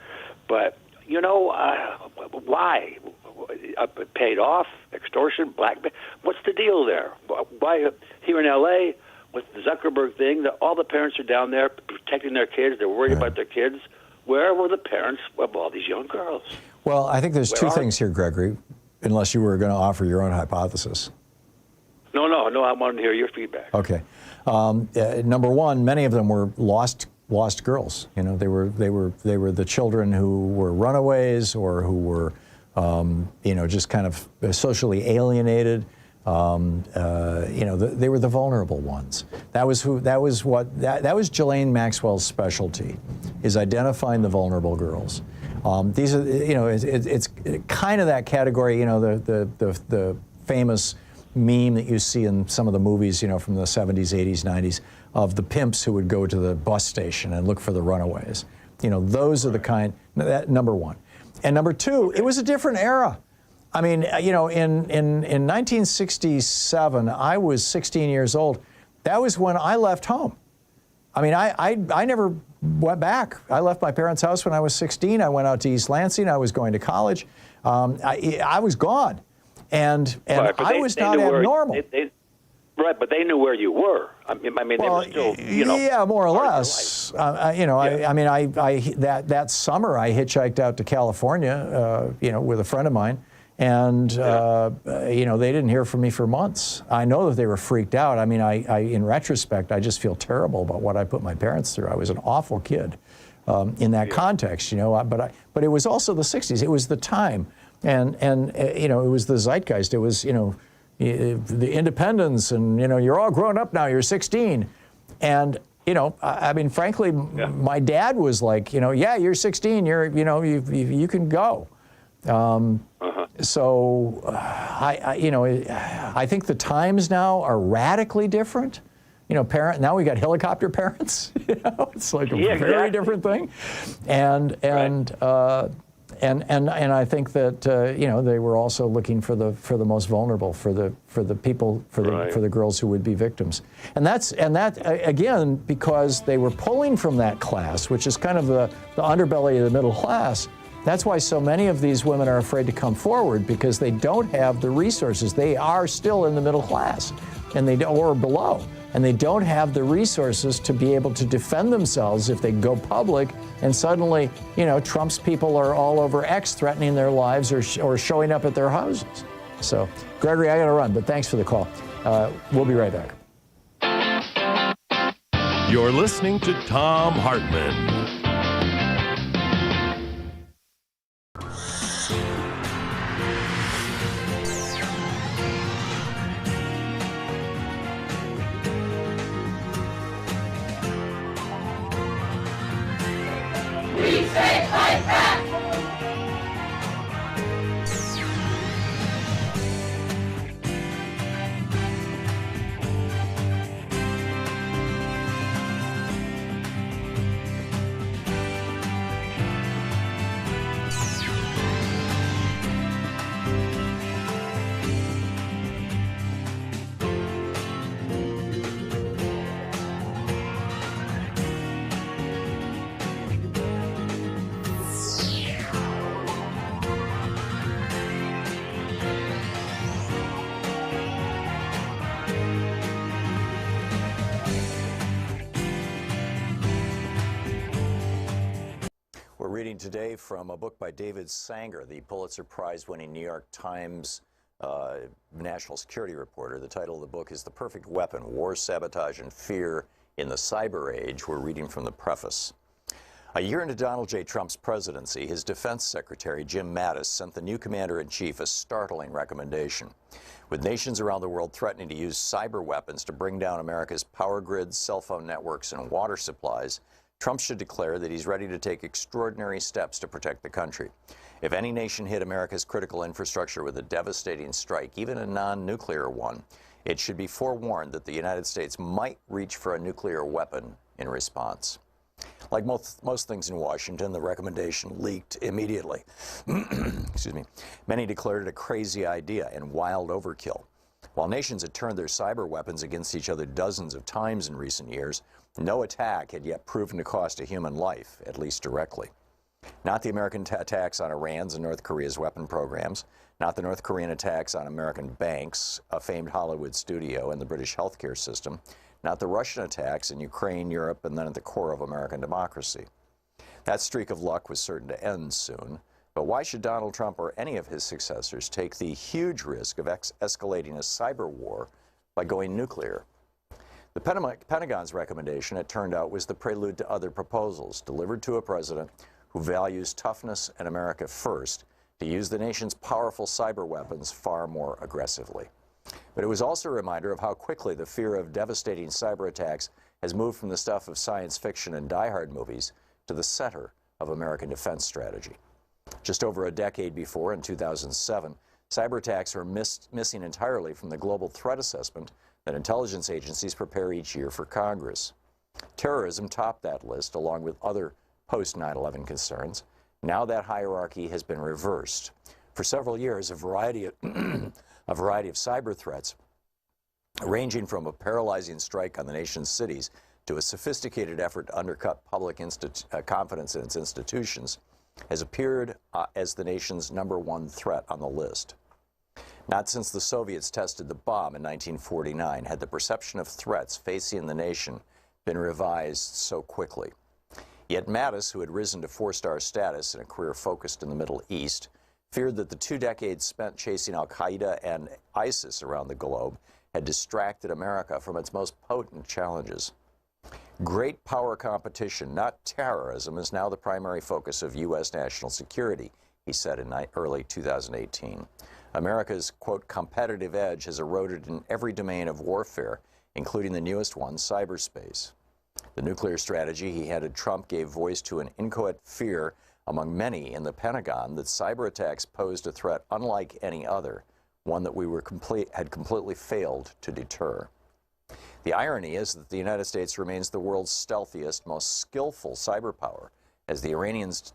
but you know why? Paid off, extortion, blackmail. What's the deal there? Why here in L.A. with the Zuckerberg thing? All the parents are down there protecting their kids. They're worried about their kids. Where were the parents of all these young girls? Well, I think there's two things here, Gregory. Unless you were going to offer your own hypothesis. No. I wanted to hear your feedback. Okay. Number one, many of them were lost girls. You know, they were the children who were runaways or who were, just kind of socially alienated. They were the vulnerable ones. That was Ghislaine Maxwell's specialty, is identifying the vulnerable girls. These are, it's kind of that category. You know, the famous meme that you see in some of the movies, from the 70s, 80s, 90s, of the pimps who would go to the bus station and look for the runaways. Those are the kind, number one. And number two, it was a different era. I mean, you know, in 1967, I was 16 years old. That was when I left home. I mean, I never went back. I left my parents' house when I was 16. I went out to East Lansing. I was going to college. I was gone. And I was not abnormal. Right, but they knew where you were. I mean, well, they were still, you know. Yeah, more or less. You know, yeah. I mean, that summer I hitchhiked out to California, you know, with a friend of mine, and you know, they didn't hear from me for months. I know that they were freaked out. I mean, in retrospect, I just feel terrible about what I put my parents through. I was an awful kid in that context, you know. But it was also the '60s. It was the time, and you know, it was the zeitgeist. It was, you know, the independence, and, you know, you're all grown up now, you're 16. And, you know, I mean, frankly, my dad was like, you know, yeah, you're 16, you know, you can go. So, you know, I think the times now are radically different. You know, now we got helicopter parents, you know, it's like a very different thing. And I think that you know, they were also looking for the most vulnerable, for the people, for the girls who would be victims, and that again, because they were pulling from that class, which is kind of the underbelly of the middle class. That's why so many of these women are afraid to come forward, because they don't have the resources. They are still in the middle class, and or below. And they don't have the resources to be able to defend themselves if they go public and suddenly, you know, Trump's people are all over X threatening their lives or showing up at their houses. So, Gregory, I got to run, but thanks for the call. We'll be right back. You're listening to Thom Hartmann. Reading today from a book by David Sanger, the Pulitzer Prize-winning New York Times national security reporter. The title of the book is The Perfect Weapon: War, Sabotage, and Fear in the Cyber Age. We're reading from the preface. A year into Donald J. Trump's presidency, his defense secretary, Jim Mattis, sent the new commander-in-chief a startling recommendation. With nations around the world threatening to use cyber weapons to bring down America's power grids, cell phone networks, and water supplies, Trump should declare that he's ready to take extraordinary steps to protect the country. If any nation hit America's critical infrastructure with a devastating strike, even a non-nuclear one, it should be forewarned that the United States might reach for a nuclear weapon in response. Like most things in Washington, the recommendation leaked immediately. Excuse me. Many declared it a crazy idea and wild overkill. While nations had turned their cyber weapons against each other dozens of times in recent years, no attack had yet proven to cost a human life, at least directly. Not the American attacks on Iran's and North Korea's weapon programs, not the North Korean attacks on American banks, a famed Hollywood studio, and the British healthcare system, not the Russian attacks in Ukraine, Europe, and then at the core of American democracy. That streak of luck was certain to end soon, but why should Donald Trump or any of his successors take the huge risk of escalating a cyber war by going nuclear? The Pentagon's recommendation, it turned out, was the prelude to other proposals delivered to a president who values toughness and America first to use the nation's powerful cyber weapons far more aggressively. But it was also a reminder of how quickly the fear of devastating cyber attacks has moved from the stuff of science fiction and die-hard movies to the center of American defense strategy. Just over a decade before, in 2007, cyber attacks were missing entirely from the global threat assessment that intelligence agencies prepare each year for Congress. Terrorism topped that list, along with other post-9/11 concerns, Now that hierarchy has been reversed. For several years, a variety of cyber threats, ranging from a paralyzing strike on the nation's cities to a sophisticated effort to undercut public confidence in its institutions, has appeared as the nation's #1 threat on the list. Not since the Soviets tested the bomb in 1949 had the perception of threats facing the nation been revised so quickly. Yet Mattis, who had risen to 4-star status in a career focused in the Middle East, feared that the 2 decades spent chasing al-Qaeda and ISIS around the globe had distracted America from its most potent challenges. Great power competition, not terrorism, is now the primary focus of U.S. national security, he said in early 2018. America's, quote, competitive edge has eroded in every domain of warfare, including the newest one, cyberspace. The nuclear strategy he handed Trump gave voice to an inchoate fear among many in the Pentagon that cyber attacks posed a threat unlike any other, one that we had completely failed to deter. The irony is that the United States remains the world's stealthiest, most skillful cyber power, as the Iranians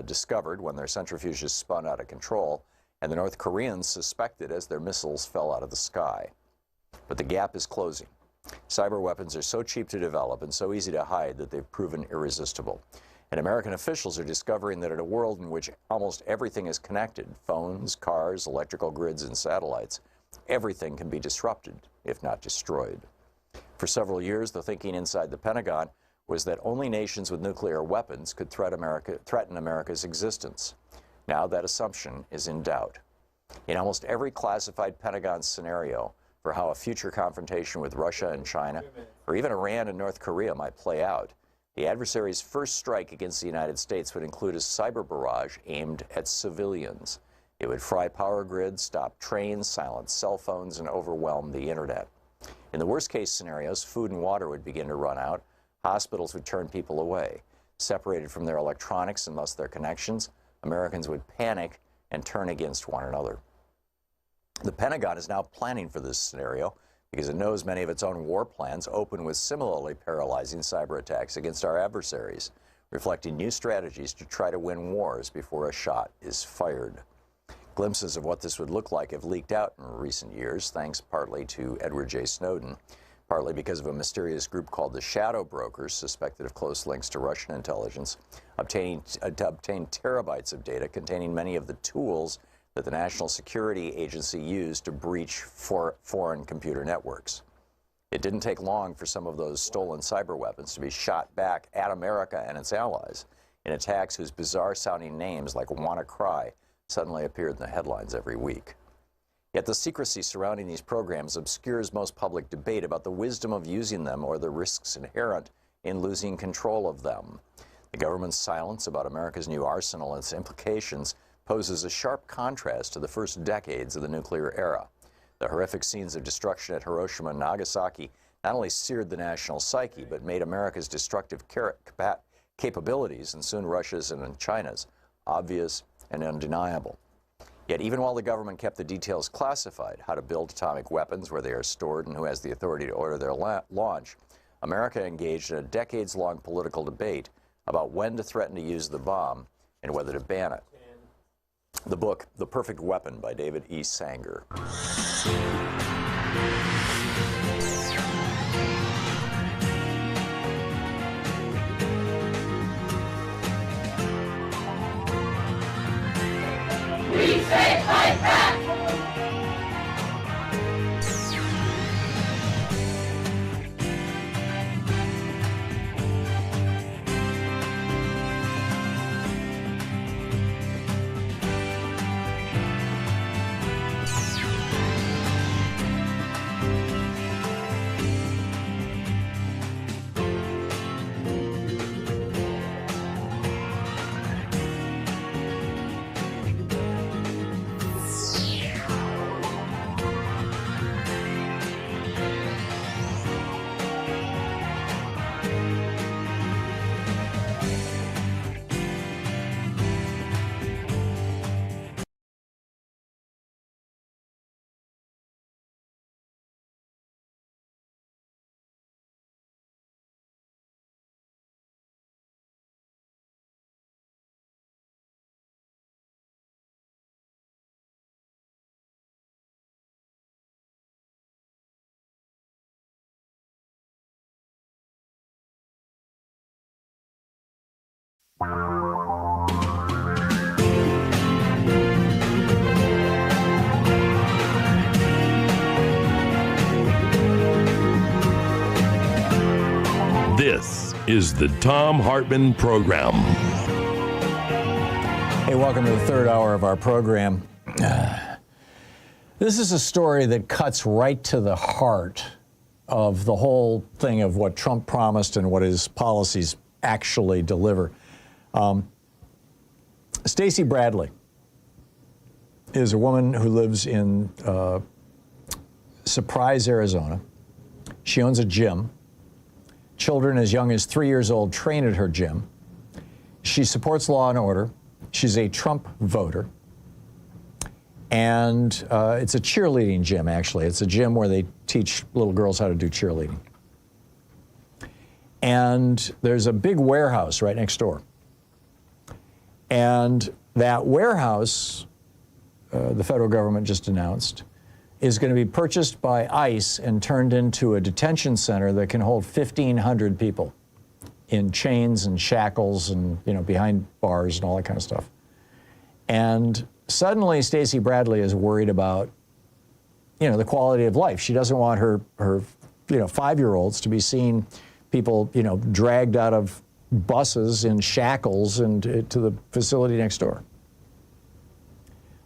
discovered when their centrifuges spun out of control, and the North Koreans suspected as their missiles fell out of the sky. But the gap is closing. Cyber weapons are so cheap to develop and so easy to hide that they've proven irresistible. And American officials are discovering that in a world in which almost everything is connected, phones, cars, electrical grids, and satellites, everything can be disrupted, if not destroyed. For several years, the thinking inside the Pentagon was that only nations with nuclear weapons could threaten America's existence. Now that assumption is in doubt. In almost every classified Pentagon scenario for how a future confrontation with Russia and China, or even Iran and North Korea might play out, the adversary's first strike against the United States would include a cyber barrage aimed at civilians. It would fry power grids, stop trains, silence cell phones, and overwhelm the internet. In the worst-case scenarios, food and water would begin to run out, hospitals would turn people away. Separated from their electronics and thus their connections, Americans would panic and turn against one another. The Pentagon is now planning for this scenario because it knows many of its own war plans open with similarly paralyzing cyber attacks against our adversaries, reflecting new strategies to try to win wars before a shot is fired. Glimpses of what this would look like have leaked out in recent years, thanks partly to Edward J. Snowden, partly because of a mysterious group called the Shadow Brokers, suspected of close links to Russian intelligence, to obtain terabytes of data containing many of the tools that the National Security Agency used to breach foreign computer networks. It didn't take long for some of those stolen cyber weapons to be shot back at America and its allies in attacks whose bizarre-sounding names, like WannaCry, suddenly appeared in the headlines every week. Yet the secrecy surrounding these programs obscures most public debate about the wisdom of using them or the risks inherent in losing control of them. The government's silence about America's new arsenal and its implications poses a sharp contrast to the first decades of the nuclear era. The horrific scenes of destruction at Hiroshima and Nagasaki not only seared the national psyche, but made America's destructive capabilities, and soon Russia's and China's, obvious and undeniable. Yet even while the government kept the details classified, how to build atomic weapons, where they are stored, and who has the authority to order their launch, America engaged in a decades-long political debate about when to threaten to use the bomb and whether to ban it. The book, The Perfect Weapon by David E. Sanger. We say fight back! This is the Thom Hartmann Program. Hey, welcome to the third hour of our program. This is a story that cuts right to the heart of the whole thing of what Trump promised and what his policies actually deliver. Stacey Bradley is a woman who lives in Surprise, Arizona. She owns a gym. Children as young as 3 years old train at her gym. She supports law and order. She's a Trump voter. And it's a cheerleading gym, actually. It's a gym where they teach little girls how to do cheerleading. And there's a big warehouse right next door. And that warehouse, the federal government just announced, is going to be purchased by ICE and turned into a detention center that can hold 1,500 people in chains and shackles and, you know, behind bars and all that kind of stuff. And suddenly Stacey Bradley is worried about, you know, the quality of life. She doesn't want her 5-year-olds to be seeing people, you know, dragged out of buses in shackles and to the facility next door.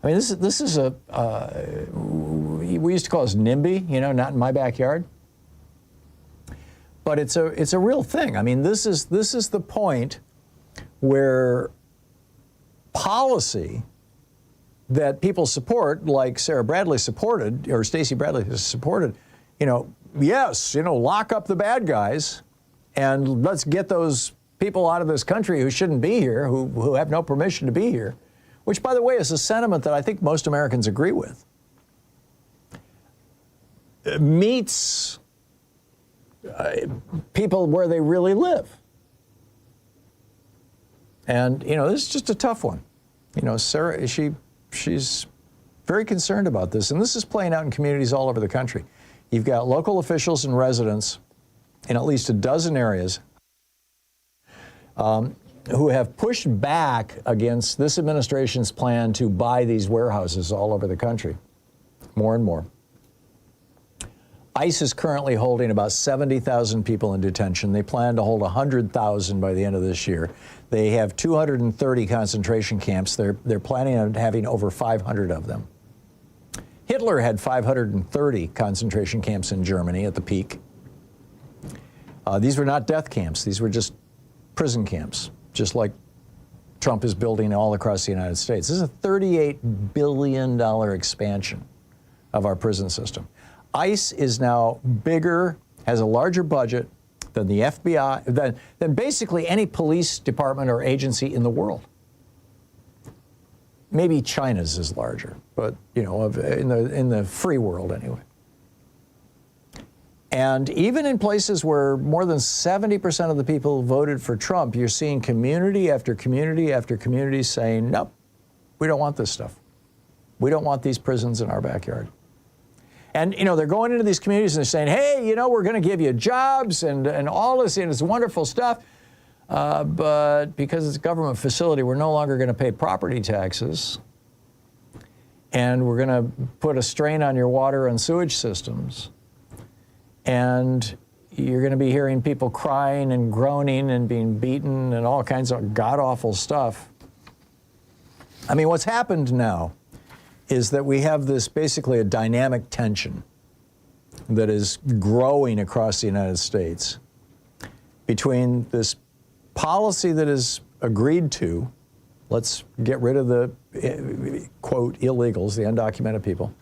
I mean, this is a, we used to call this NIMBY, you know, not in my backyard. But it's a real thing. I mean, this is the point where policy that people support, like Sarah Bradley supported, or Stacey Bradley has supported, you know, yes, you know, lock up the bad guys and let's get those people out of this country who shouldn't be here, who have no permission to be here, which, by the way, is a sentiment that I think most Americans agree with, meets people where they really live. And, you know, this is just a tough one. You know, Sarah, she's very concerned about this, and this is playing out in communities all over the country. You've got local officials and residents in at least a dozen areas who have pushed back against this administration's plan to buy these warehouses all over the country, more and more. ICE is currently holding about 70,000 people in detention. They plan to hold 100,000 by the end of this year. They have 230 concentration camps. They're planning on having over 500 of them. Hitler had 530 concentration camps in Germany at the peak. These were not death camps. These were just prison camps, just like Trump is building all across the United States. This is a $38 billion expansion of our prison system. ICE is now bigger, has a larger budget than the FBI, than basically any police department or agency in the world. Maybe China's is larger, but, you know, in the free world anyway. And even in places where more than 70% of the people voted for Trump, you're seeing community after community after community saying, nope, we don't want this stuff. We don't want these prisons in our backyard. And, you know, they're going into these communities and they're saying, hey, you know, we're going to give you jobs and all this, and it's wonderful stuff. But because it's a government facility, we're no longer going to pay property taxes. And we're going to put a strain on your water and sewage systems. And you're going to be hearing people crying and groaning and being beaten and all kinds of god-awful stuff. I mean, what's happened now is that we have this basically a dynamic tension that is growing across the United States between this policy that is agreed to, let's get rid of the, quote, illegals, the undocumented people,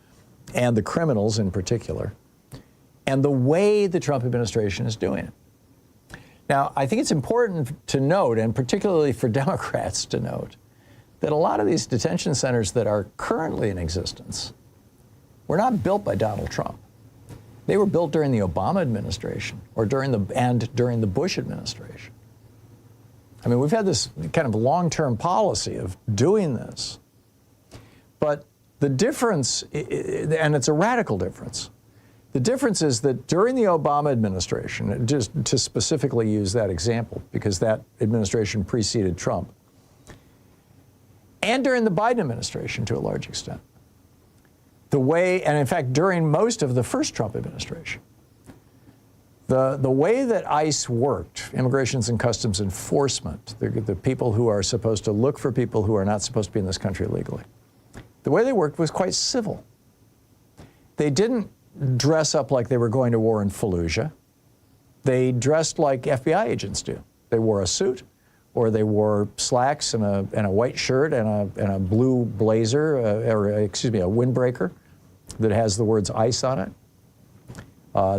and the criminals in particular, and the way the Trump administration is doing it. Now, I think it's important to note, and particularly for Democrats to note, that a lot of these detention centers that are currently in existence were not built by Donald Trump. They were built during the Obama administration or during the Bush administration. I mean, we've had this kind of long-term policy of doing this. But the difference, and it's a radical difference, The difference is that during the Obama administration, just to specifically use that example, because that administration preceded Trump, and during the Biden administration to a large extent, the way, and in fact during most of the first Trump administration, the way that ICE worked, Immigrations and Customs Enforcement, the people who are supposed to look for people who are not supposed to be in this country legally, the way they worked was quite civil. They didn't dress up like they were going to war in Fallujah. They dressed like FBI agents do. They wore a suit, or they wore slacks and a white shirt and a blue blazer, or excuse me, a windbreaker that has the words ICE on it.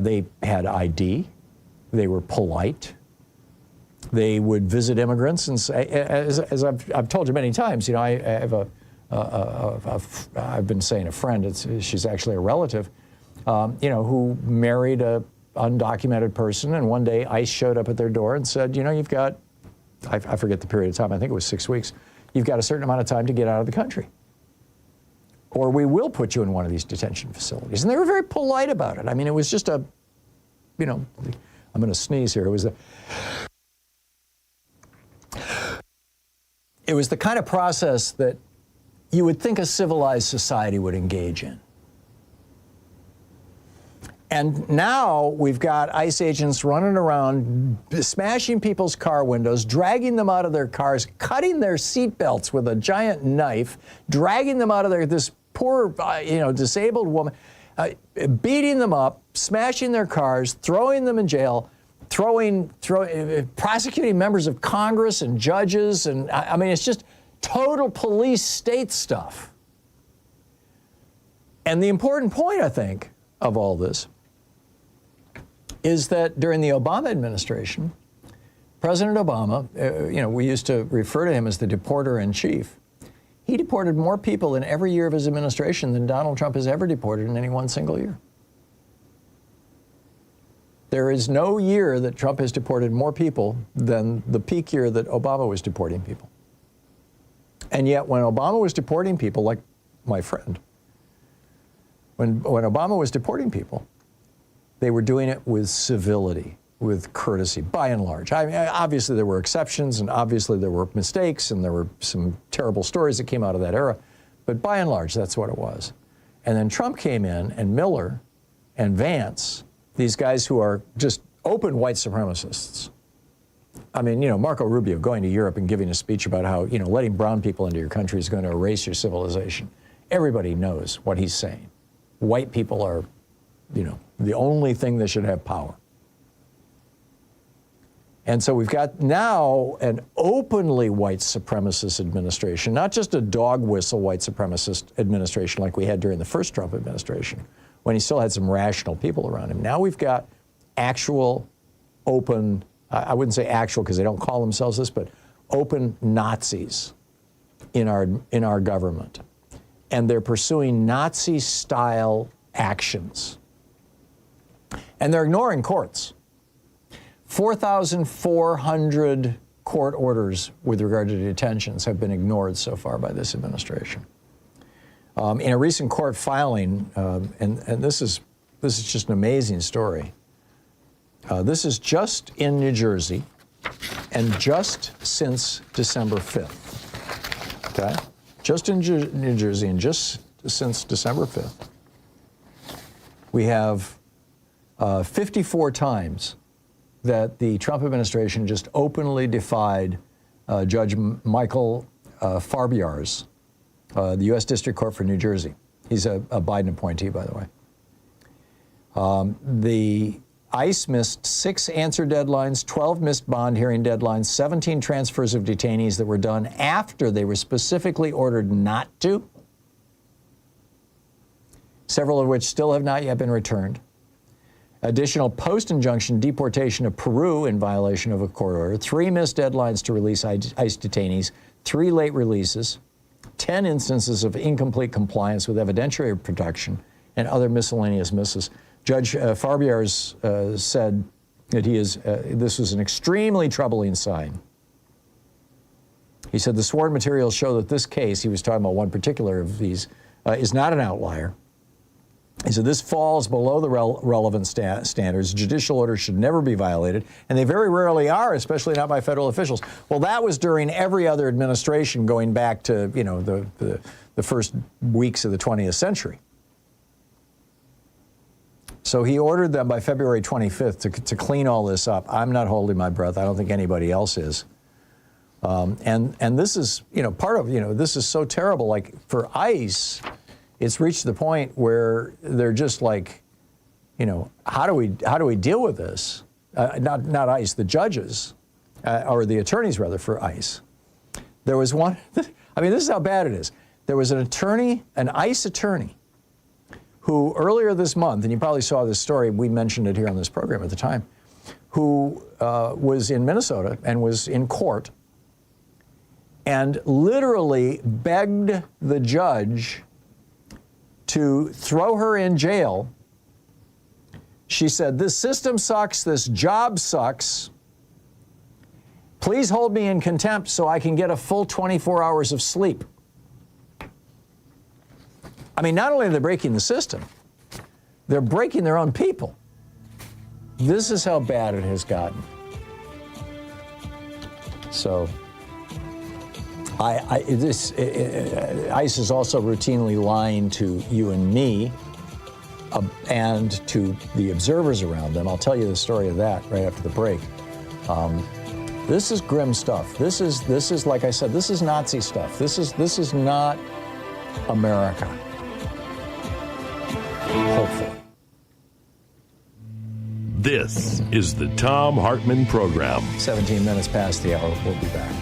They had ID. They were polite. They would visit immigrants and say, as I've told you many times, you know, I have I've been saying a friend, she's actually a relative, you know, who married a undocumented person, and one day ICE showed up at their door and said, you know, you've got, I forget the period of time, I think it was 6 weeks, you've got a certain amount of time to get out of the country, or we will put you in one of these detention facilities. And they were very polite about it. I mean, it was just a, you know, I'm going to sneeze here. It was the kind of process that you would think a civilized society would engage in. And now we've got ICE agents running around, smashing people's car windows, dragging them out of their cars, cutting their seatbelts with a giant knife, dragging them out of there, this poor, you know, disabled woman, beating them up, smashing their cars, throwing them in jail, prosecuting members of Congress and judges. And I mean, it's just total police state stuff. And the important point, I think, of all this is that during the Obama administration, President Obama, you know, we used to refer to him as the deporter-in-chief. He deported more people in every year of his administration than Donald Trump has ever deported in any one single year. There is no year that Trump has deported more people than the peak year that Obama was deporting people. And yet when Obama was deporting people, like my friend, when Obama was deporting people, they were doing it with civility, with courtesy, by and large. I mean, obviously there were exceptions, and obviously there were mistakes, and there were some terrible stories that came out of that era, but by and large, that's what it was. And then Trump came in, and Miller and Vance, these guys who are just open white supremacists. I mean, you know, Marco Rubio going to Europe and giving a speech about how, you know, letting brown people into your country is going to erase your civilization. Everybody knows what he's saying. White people are, you know, the only thing that should have power. And so we've got now an openly white supremacist administration, not just a dog whistle white supremacist administration like we had during the first Trump administration, when he still had some rational people around him. Now we've got actual, open, I wouldn't say actual because they don't call themselves this, but open Nazis in our government. And they're pursuing Nazi-style actions. And they're ignoring courts. 4,400 court orders with regard to detentions have been ignored so far by this administration. In a recent court filing, and this is just an amazing story. This is just in New Jersey, and just since December 5th. Okay, just in New Jersey, and just since December 5th, we have 54 times that the Trump administration just openly defied Judge Michael Farbiar's, the U.S. District Court for New Jersey. He's a Biden appointee, by the way. The ICE missed 6 answer deadlines, 12 missed bond hearing deadlines, 17 transfers of detainees that were done after they were specifically ordered not to, several of which still have not yet been returned. Additional post-injunction deportation of Peru in violation of a court order, 3 missed deadlines to release ICE detainees, 3 late releases, 10 instances of incomplete compliance with evidentiary protection, and other miscellaneous misses. Judge Farbiar's said that this was an extremely troubling sign. He said the sworn materials show that this case, he was talking about one particular of these, is not an outlier. He said, this falls below the relevant standards. Judicial orders should never be violated, and they very rarely are, especially not by federal officials. Well, that was during every other administration going back to, you know, the first weeks of the 20th century. So he ordered them by February 25th to clean all this up. I'm not holding my breath. I don't think anybody else is. And this is, you know, part of, you know, this is so terrible. Like for ICE, it's reached the point where they're just like, you know, how do we deal with this? Not ICE, the judges, or the attorneys rather for ICE. There was one, I mean, this is how bad it is. There was an attorney, an ICE attorney, who earlier this month, and you probably saw this story, we mentioned it here on this program at the time, who was in Minnesota and was in court and literally begged the judge to throw her in jail. She said, this system sucks, this job sucks. Please hold me in contempt so I can get a full 24 hours of sleep. I mean, not only are they breaking the system, they're breaking their own people. This is how bad it has gotten. So, ICE is also routinely lying to you and me and to the observers around them. I'll tell you the story of that right after the break. This is grim stuff. This is like I said, this is Nazi stuff. This is not America. Hopefully. This is the Thom Hartmann Program. 17 minutes past the hour. We'll be back.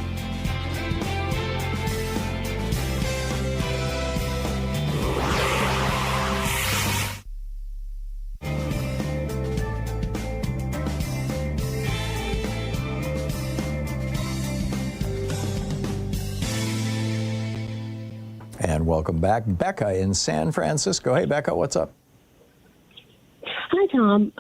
And welcome back, Becca in San Francisco. Hey, Becca, what's up? Hi, Tom.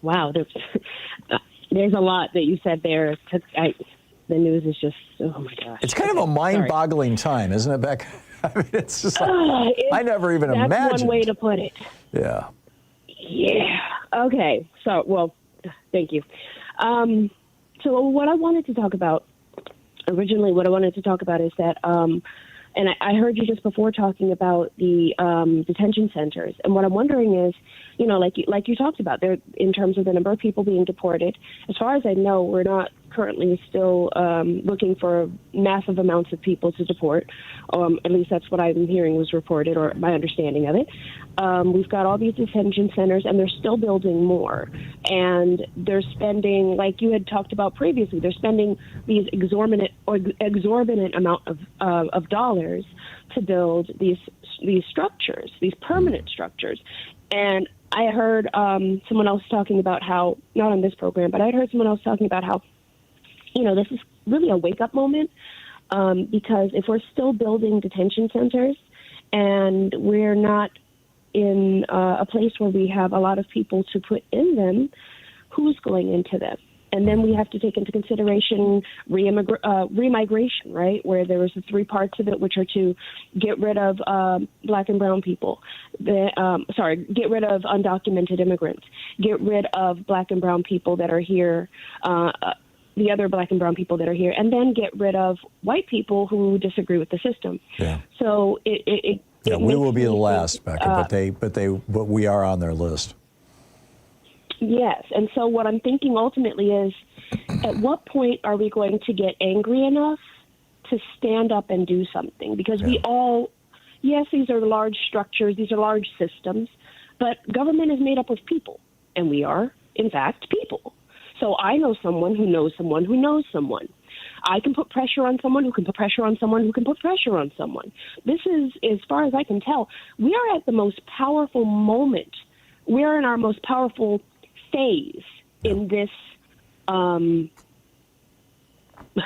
Wow, there's a lot that you said there. The news is just, oh my gosh. It's kind of a mind-boggling time, isn't it, Becca? I mean, it's just like, I never even imagined. That's one way to put it. Yeah. Yeah. Okay. So, well, thank you. So what I wanted to talk about, originally what I wanted to talk about is that, and I heard you just before talking about the detention centers. And what I'm wondering is, you know, like you talked about there, in terms of the number of people being deported, as far as I know, we're not currently still looking for massive amounts of people to deport. At least that's what I'm hearing was reported, or my understanding of it. We've got all these detention centers, and they're still building more. And they're spending, like you had talked about previously, they're spending these exorbitant amount of dollars to build these structures, these permanent structures. And I heard someone else talking about how, not on this program, but I heard someone else talking about how, you know, this is really a wake-up moment because if we're still building detention centers and we're not in a place where we have a lot of people to put in them, who's going into them? And then we have to take into consideration remigration, right, where there was the three parts of it, which are to get rid of black and brown people, get rid of undocumented immigrants, get rid of black and brown people that are here, the other black and brown people that are here, and then get rid of white people who disagree with the system. Yeah. So yeah, we will be the last, Becca, but we are on their list. Yes, and so what I'm thinking ultimately is, at what point are we going to get angry enough to stand up and do something? Because we all, yes, these are large structures, these are large systems, but government is made up of people, and we are, in fact, people. So I know someone who knows someone who knows someone. I can put pressure on someone who can put pressure on someone who can put pressure on someone. This is, as far as I can tell, we are at the most powerful moment. We're in our most powerful phase in this, I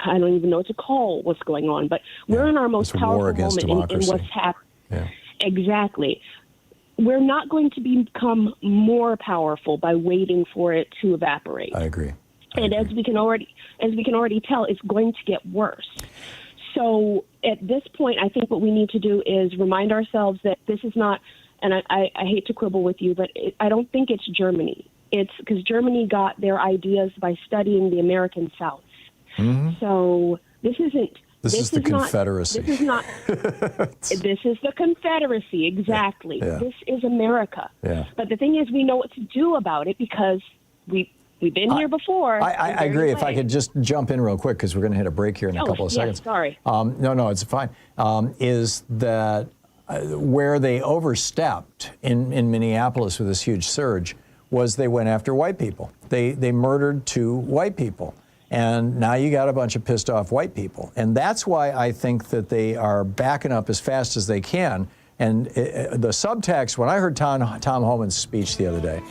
don't even know what to call what's going on, but we're in our most powerful moment in what's happening. Yeah. Exactly. We're not going to become more powerful by waiting for it to evaporate. I agree. And as we can already tell, it's going to get worse. So at this point, I think what we need to do is remind ourselves that this is not and I hate to quibble with you, but I don't think it's Germany. It's because Germany got their ideas by studying the American South. So this isn't. This is the Confederacy. This is not. This is the Confederacy, exactly. Yeah. This is America. Yeah. But the thing is, we know what to do about it because we've been here before. I agree. If I could just jump in real quick, because we're going to hit a break here in a couple of seconds. Sorry. No, it's fine. Is that where they overstepped in Minneapolis with this huge surge was they went after white people. They murdered 2 white people. And now you got a bunch of pissed off white people. And that's why I think that they are backing up as fast as they can. And the subtext, when I heard Thom Hartmann's speech the other day,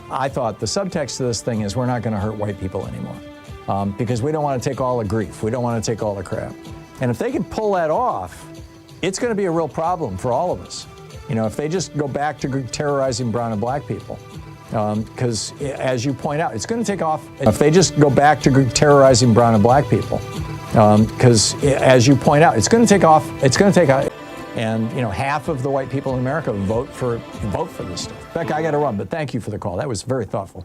I thought the subtext to this thing is we're not going to hurt white people anymore because we don't want to take all the grief. We don't want to take all the crap. And if they can pull that off, it's going to be a real problem for all of us. You know, if they just go back to terrorizing brown and black people. Because as you point out, it's going to take off. If they just go back to terrorizing brown and black people, because as you point out, it's going to take off. It's going to take out. And, you know, half of the white people in America vote for this stuff. Becca, I got to run, but thank you for the call. That was very thoughtful.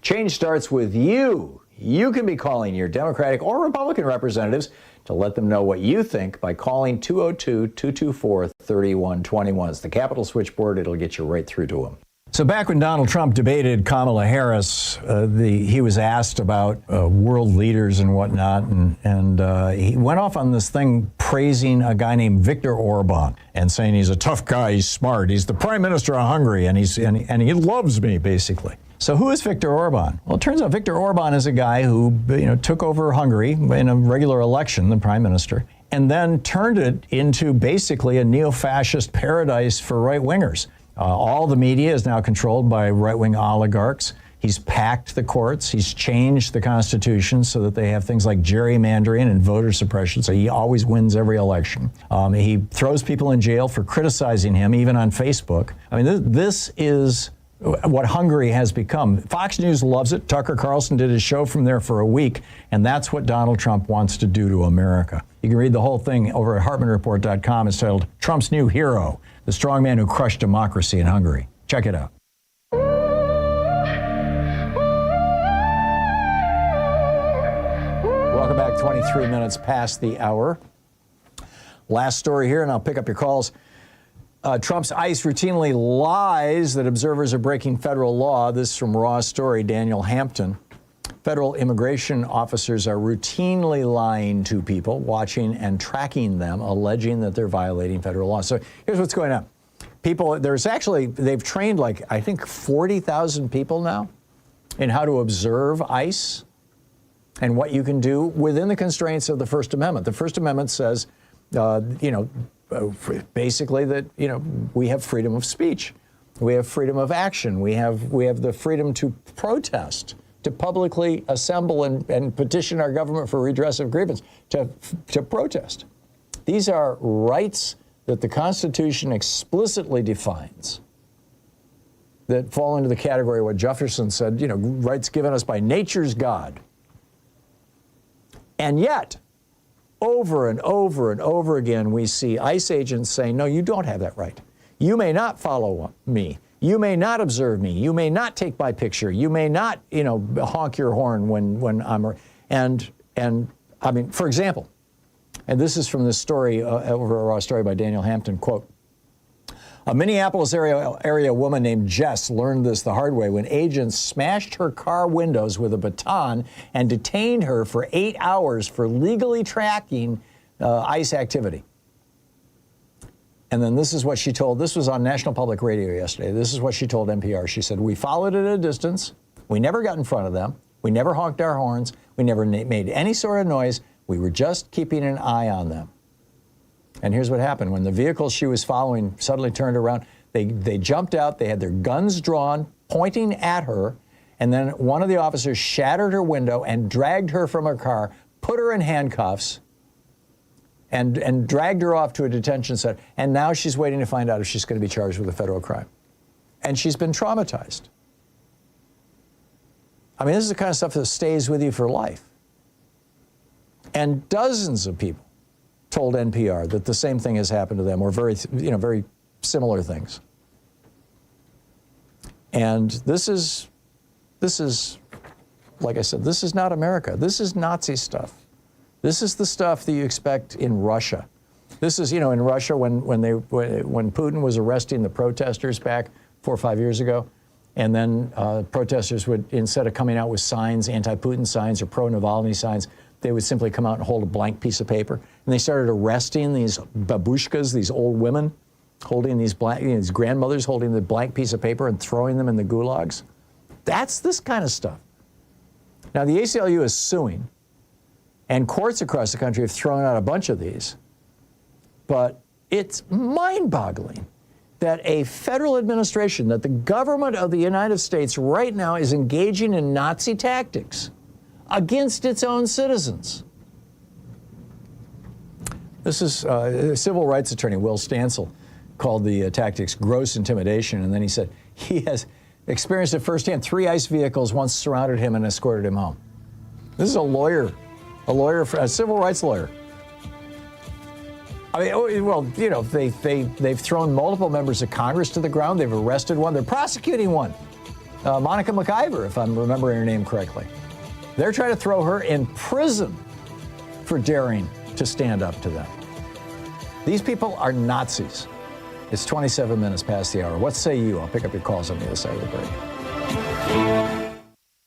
Change starts with you. You can be calling your Democratic or Republican representatives to let them know what you think by calling 202-224-3121. It's the Capitol switchboard. It'll get you right through to them. So back when Donald Trump debated Kamala Harris, he was asked about world leaders and whatnot, and he went off on this thing praising a guy named Viktor Orban and saying he's a tough guy, he's smart, he's the prime minister of Hungary, and he loves me, basically. So who is Viktor Orban? Well, it turns out Viktor Orban is a guy who took over Hungary in a regular election, the prime minister, and then turned it into basically a neo-fascist paradise for right-wingers. All the media is now controlled by right-wing oligarchs. He's packed the courts. He's changed the Constitution so that they have things like gerrymandering and voter suppression, so he always wins every election. He throws people in jail for criticizing him, even on Facebook. I mean, this is what Hungary has become. Fox News loves it. Tucker Carlson did his show from there for a week, and that's what Donald Trump wants to do to America. You can read the whole thing over at HartmannReport.com. It's titled Trump's New Hero, the strong man who crushed democracy in Hungary. Check it out. Welcome back, 23 minutes past the hour. Last story here, and I'll pick up your calls. Trump's ICE routinely lies that observers are breaking federal law. This is from Raw Story, Daniel Hampton. Federal immigration officers are routinely lying to people, watching and tracking them, alleging that they're violating federal law. So here's what's going on. They've trained I think 40,000 people now in how to observe ICE and what you can do within the constraints of the First Amendment. The First Amendment says, basically that, we have freedom of speech. We have freedom of action. We have the freedom to protest, to publicly assemble and petition our government for redress of grievance, to protest. These are rights that the Constitution explicitly defines that fall into the category of what Jefferson said, rights given us by nature's God. And yet, over and over and over again, we see ICE agents saying, no, you don't have that right. You may not follow me. You may not observe me. You may not take my picture. You may not, honk your horn when I'm, and I mean, for example, and this is from this story, over a Raw Story by Daniel Hampton, quote, a Minneapolis area woman named Jess learned this the hard way when agents smashed her car windows with a baton and detained her for 8 hours for legally tracking ICE activity. And then this is what she told, this was on National Public Radio yesterday, this is what she told NPR. She said, we followed at a distance, we never got in front of them, we never honked our horns, we never made any sort of noise, we were just keeping an eye on them. And here's what happened. When the vehicle she was following suddenly turned around, they jumped out, they had their guns drawn, pointing at her, and then one of the officers shattered her window and dragged her from her car, put her in handcuffs, and dragged her off to a detention center. And now she's waiting to find out if she's going to be charged with a federal crime. And she's been traumatized. I mean, this is the kind of stuff that stays with you for life. And dozens of people told NPR that the same thing has happened to them, or very similar things. And this is, like I said, this is not America. This is Nazi stuff. This is the stuff that you expect in Russia. This is, in Russia when Putin was arresting the protesters back 4 or 5 years ago, and then protesters would, instead of coming out with signs, anti-Putin signs or pro-Navalny signs, they would simply come out and hold a blank piece of paper. And they started arresting these babushkas, these old women, holding these these grandmothers holding the blank piece of paper and throwing them in the gulags. That's this kind of stuff. Now, the ACLU is suing, and courts across the country have thrown out a bunch of these. But it's mind-boggling that a federal administration, that the government of the United States right now is engaging in Nazi tactics against its own citizens. This is civil rights attorney Will Stansel called the tactics gross intimidation, and then he said he has experienced it firsthand. 3 ICE vehicles once surrounded him and escorted him home. This is a civil rights lawyer. I mean, well, they've thrown multiple members of Congress to the ground. They've arrested one. They're prosecuting one. Monica McIver, if I'm remembering her name correctly. They're trying to throw her in prison for daring to stand up to them. These people are Nazis. It's 27 minutes past the hour. What say you? I'll pick up your calls on the other side of the break.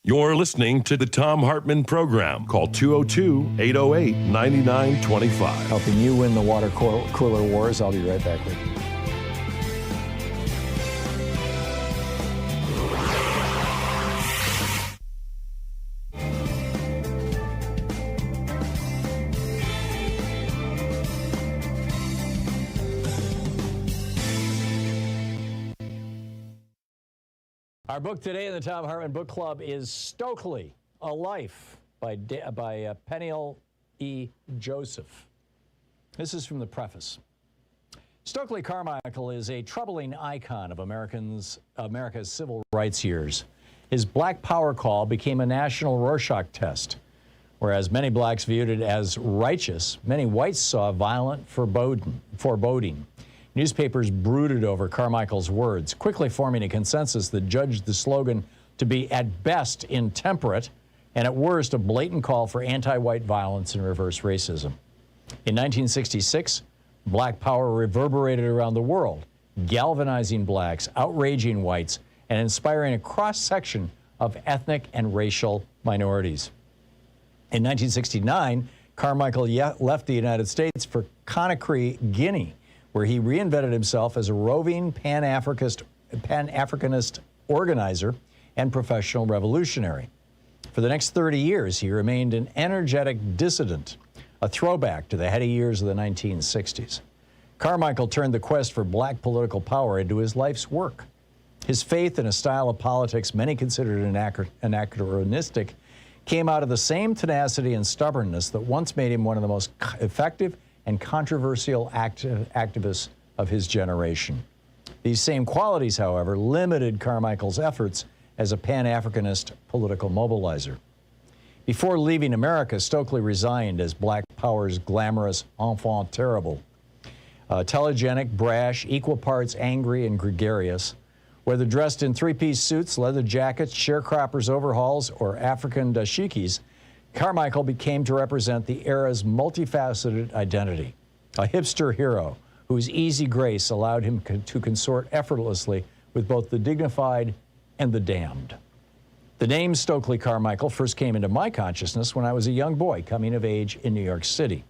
You're listening to the Thom Hartmann Program. Call 202-808-9925. Helping you win the water cooler wars. I'll be right back with you. Our book today in the Thom Hartmann Book Club is Stokely, A Life by Peniel E. Joseph. This is from the preface. Stokely Carmichael is a troubling icon of America's civil rights years. His Black Power call became a national Rorschach test. Whereas many blacks viewed it as righteous, many whites saw violent foreboding. Newspapers brooded over Carmichael's words, quickly forming a consensus that judged the slogan to be at best intemperate and at worst a blatant call for anti-white violence and reverse racism. In 1966, Black Power reverberated around the world, galvanizing blacks, outraging whites, and inspiring a cross-section of ethnic and racial minorities. In 1969, Carmichael left the United States for Conakry, Guinea, where he reinvented himself as a roving Pan-Africanist organizer and professional revolutionary. For the next 30 years, he remained an energetic dissident, a throwback to the heady years of the 1960s. Carmichael turned the quest for black political power into his life's work. His faith in a style of politics many considered anachronistic came out of the same tenacity and stubbornness that once made him one of the most effective and controversial activists of his generation. These same qualities, however, limited Carmichael's efforts as a Pan-Africanist political mobilizer. Before leaving America, Stokely resigned as Black Power's glamorous enfant terrible. Telegenic, brash, equal parts angry and gregarious, whether dressed in three-piece suits, leather jackets, sharecroppers' overhauls, or African dashikis, Carmichael became to represent the era's multifaceted identity, a hipster hero whose easy grace allowed him to consort effortlessly with both the dignified and the damned. The name Stokely Carmichael first came into my consciousness when I was a young boy coming of age in New York City.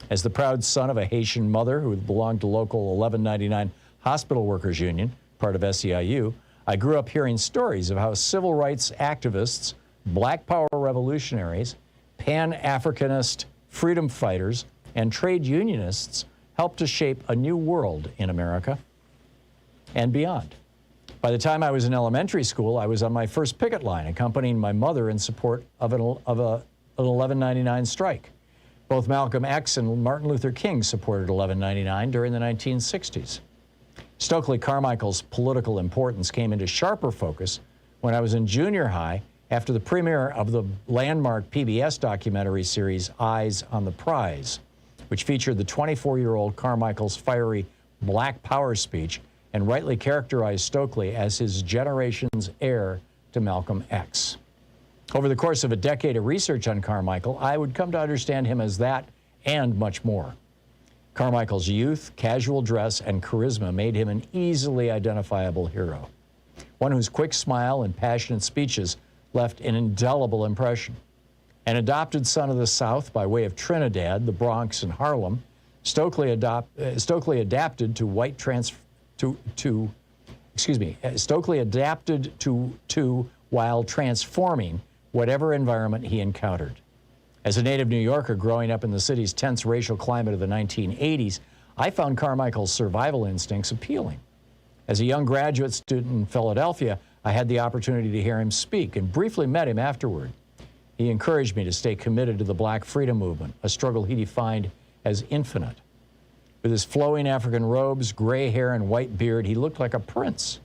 As the proud son of a Haitian mother who belonged to local 1199 Hospital Workers Union, part of SEIU, I grew up hearing stories of how civil rights activists, Black Power revolutionaries, Pan-Africanist freedom fighters, and trade unionists helped to shape a new world in America and beyond. By the time I was in elementary school, I was on my first picket line, accompanying my mother in support of an 1199 strike. Both Malcolm X and Martin Luther King supported 1199 during the 1960s. Stokely Carmichael's political importance came into sharper focus when I was in junior high after the premiere of the landmark PBS documentary series Eyes on the Prize, which featured the 24-year-old Carmichael's fiery Black Power speech and rightly characterized Stokely as his generation's heir to Malcolm X. Over the course of a decade of research on Carmichael, I would come to understand him as that and much more. Carmichael's youth, casual dress, and charisma made him an easily identifiable hero, one whose quick smile and passionate speeches left an indelible impression. An adopted son of the South by way of Trinidad, the Bronx, and Harlem, Stokely adapted to while transforming whatever environment he encountered. As a native New Yorker growing up in the city's tense racial climate of the 1980s, I found Carmichael's survival instincts appealing. As a young graduate student in Philadelphia, I had the opportunity to hear him speak and briefly met him afterward. He encouraged me to stay committed to the Black freedom movement, a struggle he defined as infinite. With his flowing African robes, gray hair, and white beard, he looked like a prince.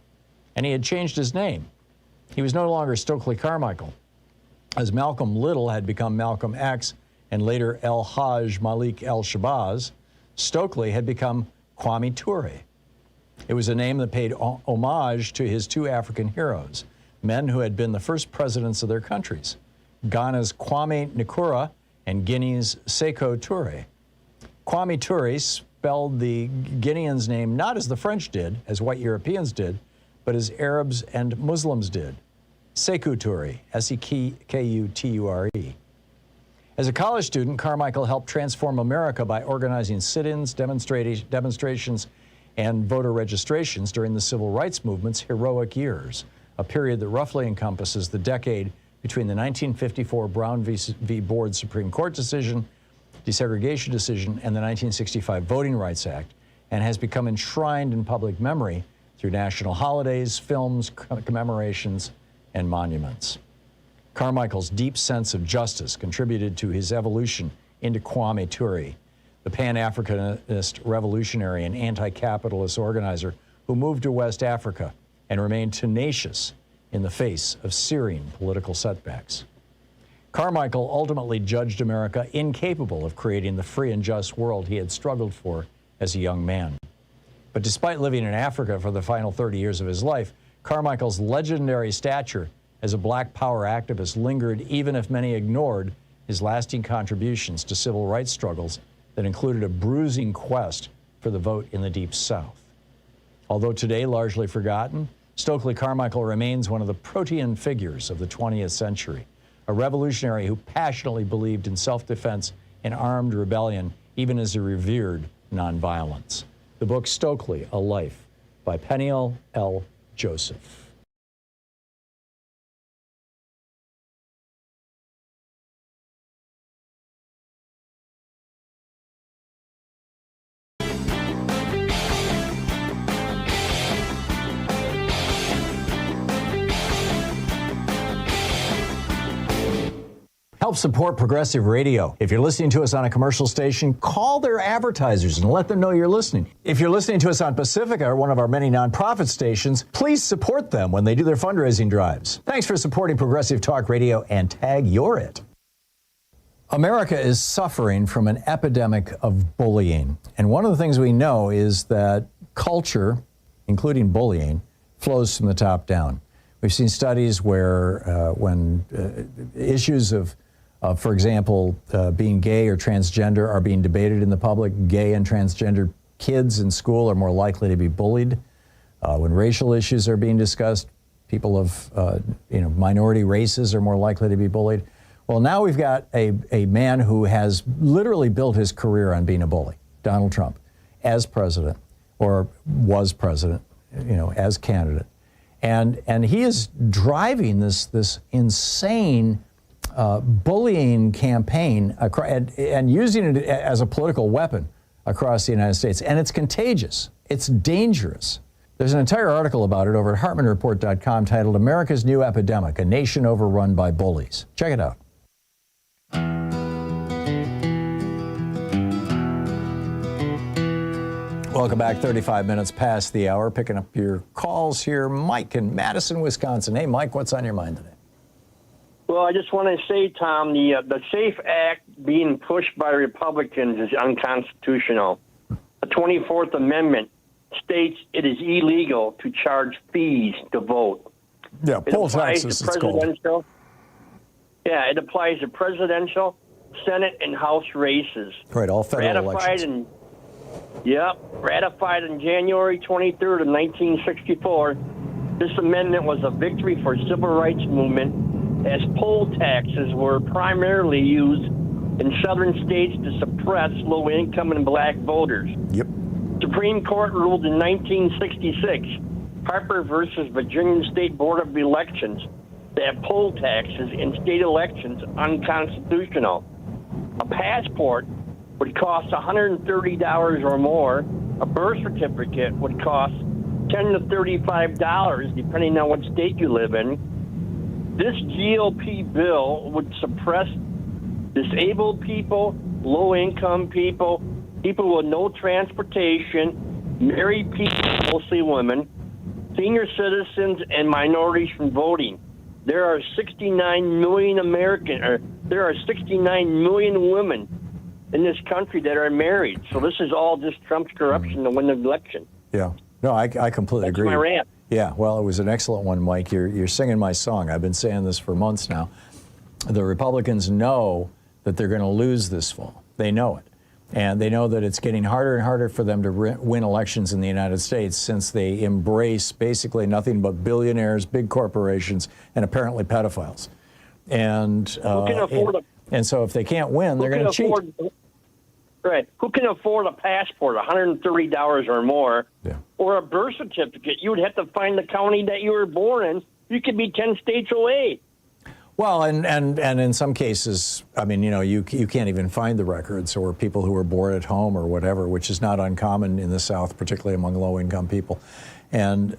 And he had changed his name. He was no longer Stokely Carmichael. As Malcolm Little had become Malcolm X and later El Hajj Malik El Shabazz, Stokely had become Kwame Ture. It was a name that paid homage to his two African heroes, men who had been the first presidents of their countries, Ghana's Kwame Nkrumah and Guinea's Sékou Touré. Kwame Ture spelled the Guinean's name not as the French did, as white Europeans did, but as Arabs and Muslims did. Sékou Touré, S-E-K-U-T-U-R-E. As a college student, Carmichael helped transform America by organizing sit-ins, demonstrations, and voter registrations during the Civil Rights Movement's heroic years, a period that roughly encompasses the decade between the 1954 Brown v. Board Supreme Court decision, desegregation decision, and the 1965 Voting Rights Act, and has become enshrined in public memory through national holidays, films, commemorations, and monuments. Carmichael's deep sense of justice contributed to his evolution into Kwame Ture, the Pan-Africanist revolutionary and anti-capitalist organizer who moved to West Africa and remained tenacious in the face of searing political setbacks. Carmichael ultimately judged America incapable of creating the free and just world he had struggled for as a young man. But despite living in Africa for the final 30 years of his life, Carmichael's legendary stature as a Black Power activist lingered even if many ignored his lasting contributions to civil rights struggles that included a bruising quest for the vote in the Deep South. Although today largely forgotten, Stokely Carmichael remains one of the protean figures of the 20th century, a revolutionary who passionately believed in self-defense and armed rebellion, even as he revered nonviolence. The book Stokely, A Life, by Peniel L. Joseph. Help support progressive radio. If you're listening to us on a commercial station, call their advertisers and let them know you're listening. If you're listening to us on Pacifica, or one of our many nonprofit stations, please support them when they do their fundraising drives. Thanks for supporting Progressive Talk Radio, and tag you're it. America is suffering from an epidemic of bullying. And one of the things we know is that culture, including bullying, flows from the top down. We've seen studies where when issues of for example, being gay or transgender are being debated in the public, gay and transgender kids in school are more likely to be bullied. When racial issues are being discussed, people of minority races are more likely to be bullied. Well, now we've got a man who has literally built his career on being a bully, Donald Trump, as president, or was president, as candidate. And he is driving this insane bullying campaign and using it as a political weapon across the United States. And it's contagious. It's dangerous. There's an entire article about it over at HartmannReport.com titled America's New Epidemic, A Nation Overrun by Bullies. Check it out. Welcome back, 35 minutes past the hour. Picking up your calls here. Mike in Madison, Wisconsin. Hey, Mike, what's on your mind today? Well, I just want to say, Tom, the SAFE Act being pushed by Republicans is unconstitutional. The 24th Amendment states it is illegal to charge fees to vote. Yeah, poll taxes, it's called. Yeah, it applies to presidential, Senate, and House races. Right, all federal elections. Ratified on January 23rd of 1964. This amendment was a victory for the civil rights movement, as poll taxes were primarily used in southern states to suppress low-income and black voters. Yep. Supreme Court ruled in 1966, Harper versus Virginia State Board of Elections, that poll taxes in state elections unconstitutional. A passport would cost $130 or more. A birth certificate would cost $10 to $35, depending on what state you live in. This GOP bill would suppress disabled people, low-income people, people with no transportation, married people, mostly women, senior citizens, and minorities from voting. There are 69 million women in this country that are married. So this is all just Trump's corruption to win the election. Yeah. No, I completely agree. That's my rant. Yeah, well, it was an excellent one, Mike. You're singing my song. I've been saying this for months now. The Republicans know that they're going to lose this fall. They know it. And they know that it's getting harder and harder for them to win elections in the United States since they embrace basically nothing but billionaires, big corporations, and apparently pedophiles. And so if they can't win, they're going to cheat. Right. Who can afford a passport, $130 or more, or a birth certificate? You would have to find the county that you were born in. You could be 10 states away. Well, and in some cases, I mean, you can't even find the records, or people who were born at home or whatever, which is not uncommon in the South, particularly among low-income people. And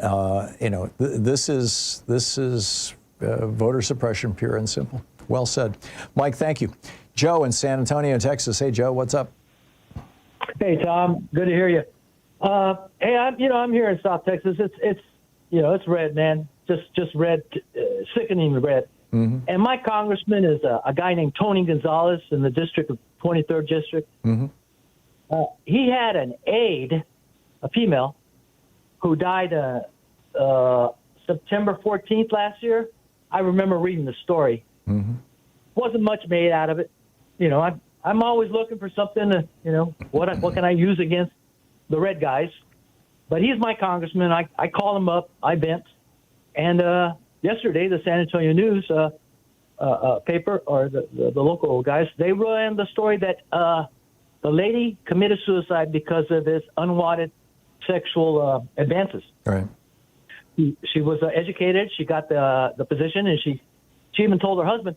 this is voter suppression, pure and simple. Well said, Mike. Thank you, Joe in San Antonio, Texas. Hey, Joe, what's up? Hey, Tom. Good to hear you. Hey, I'm here in South Texas. It's red, man. Just red, sickening red. Mm-hmm. And my congressman is a guy named Tony Gonzalez in the 23rd District. Mm-hmm. He had an aide, a female, who died September 14th last year. I remember reading the story. Mm-hmm. Wasn't much made out of it. I'm always looking for something to, what can I use against the red guys? But he's my congressman. I call him up. I vent. And yesterday, the San Antonio News paper, or the local guys, they ran the story that the lady committed suicide because of his unwanted sexual advances. Right. She was educated. She got the position, and she even told her husband,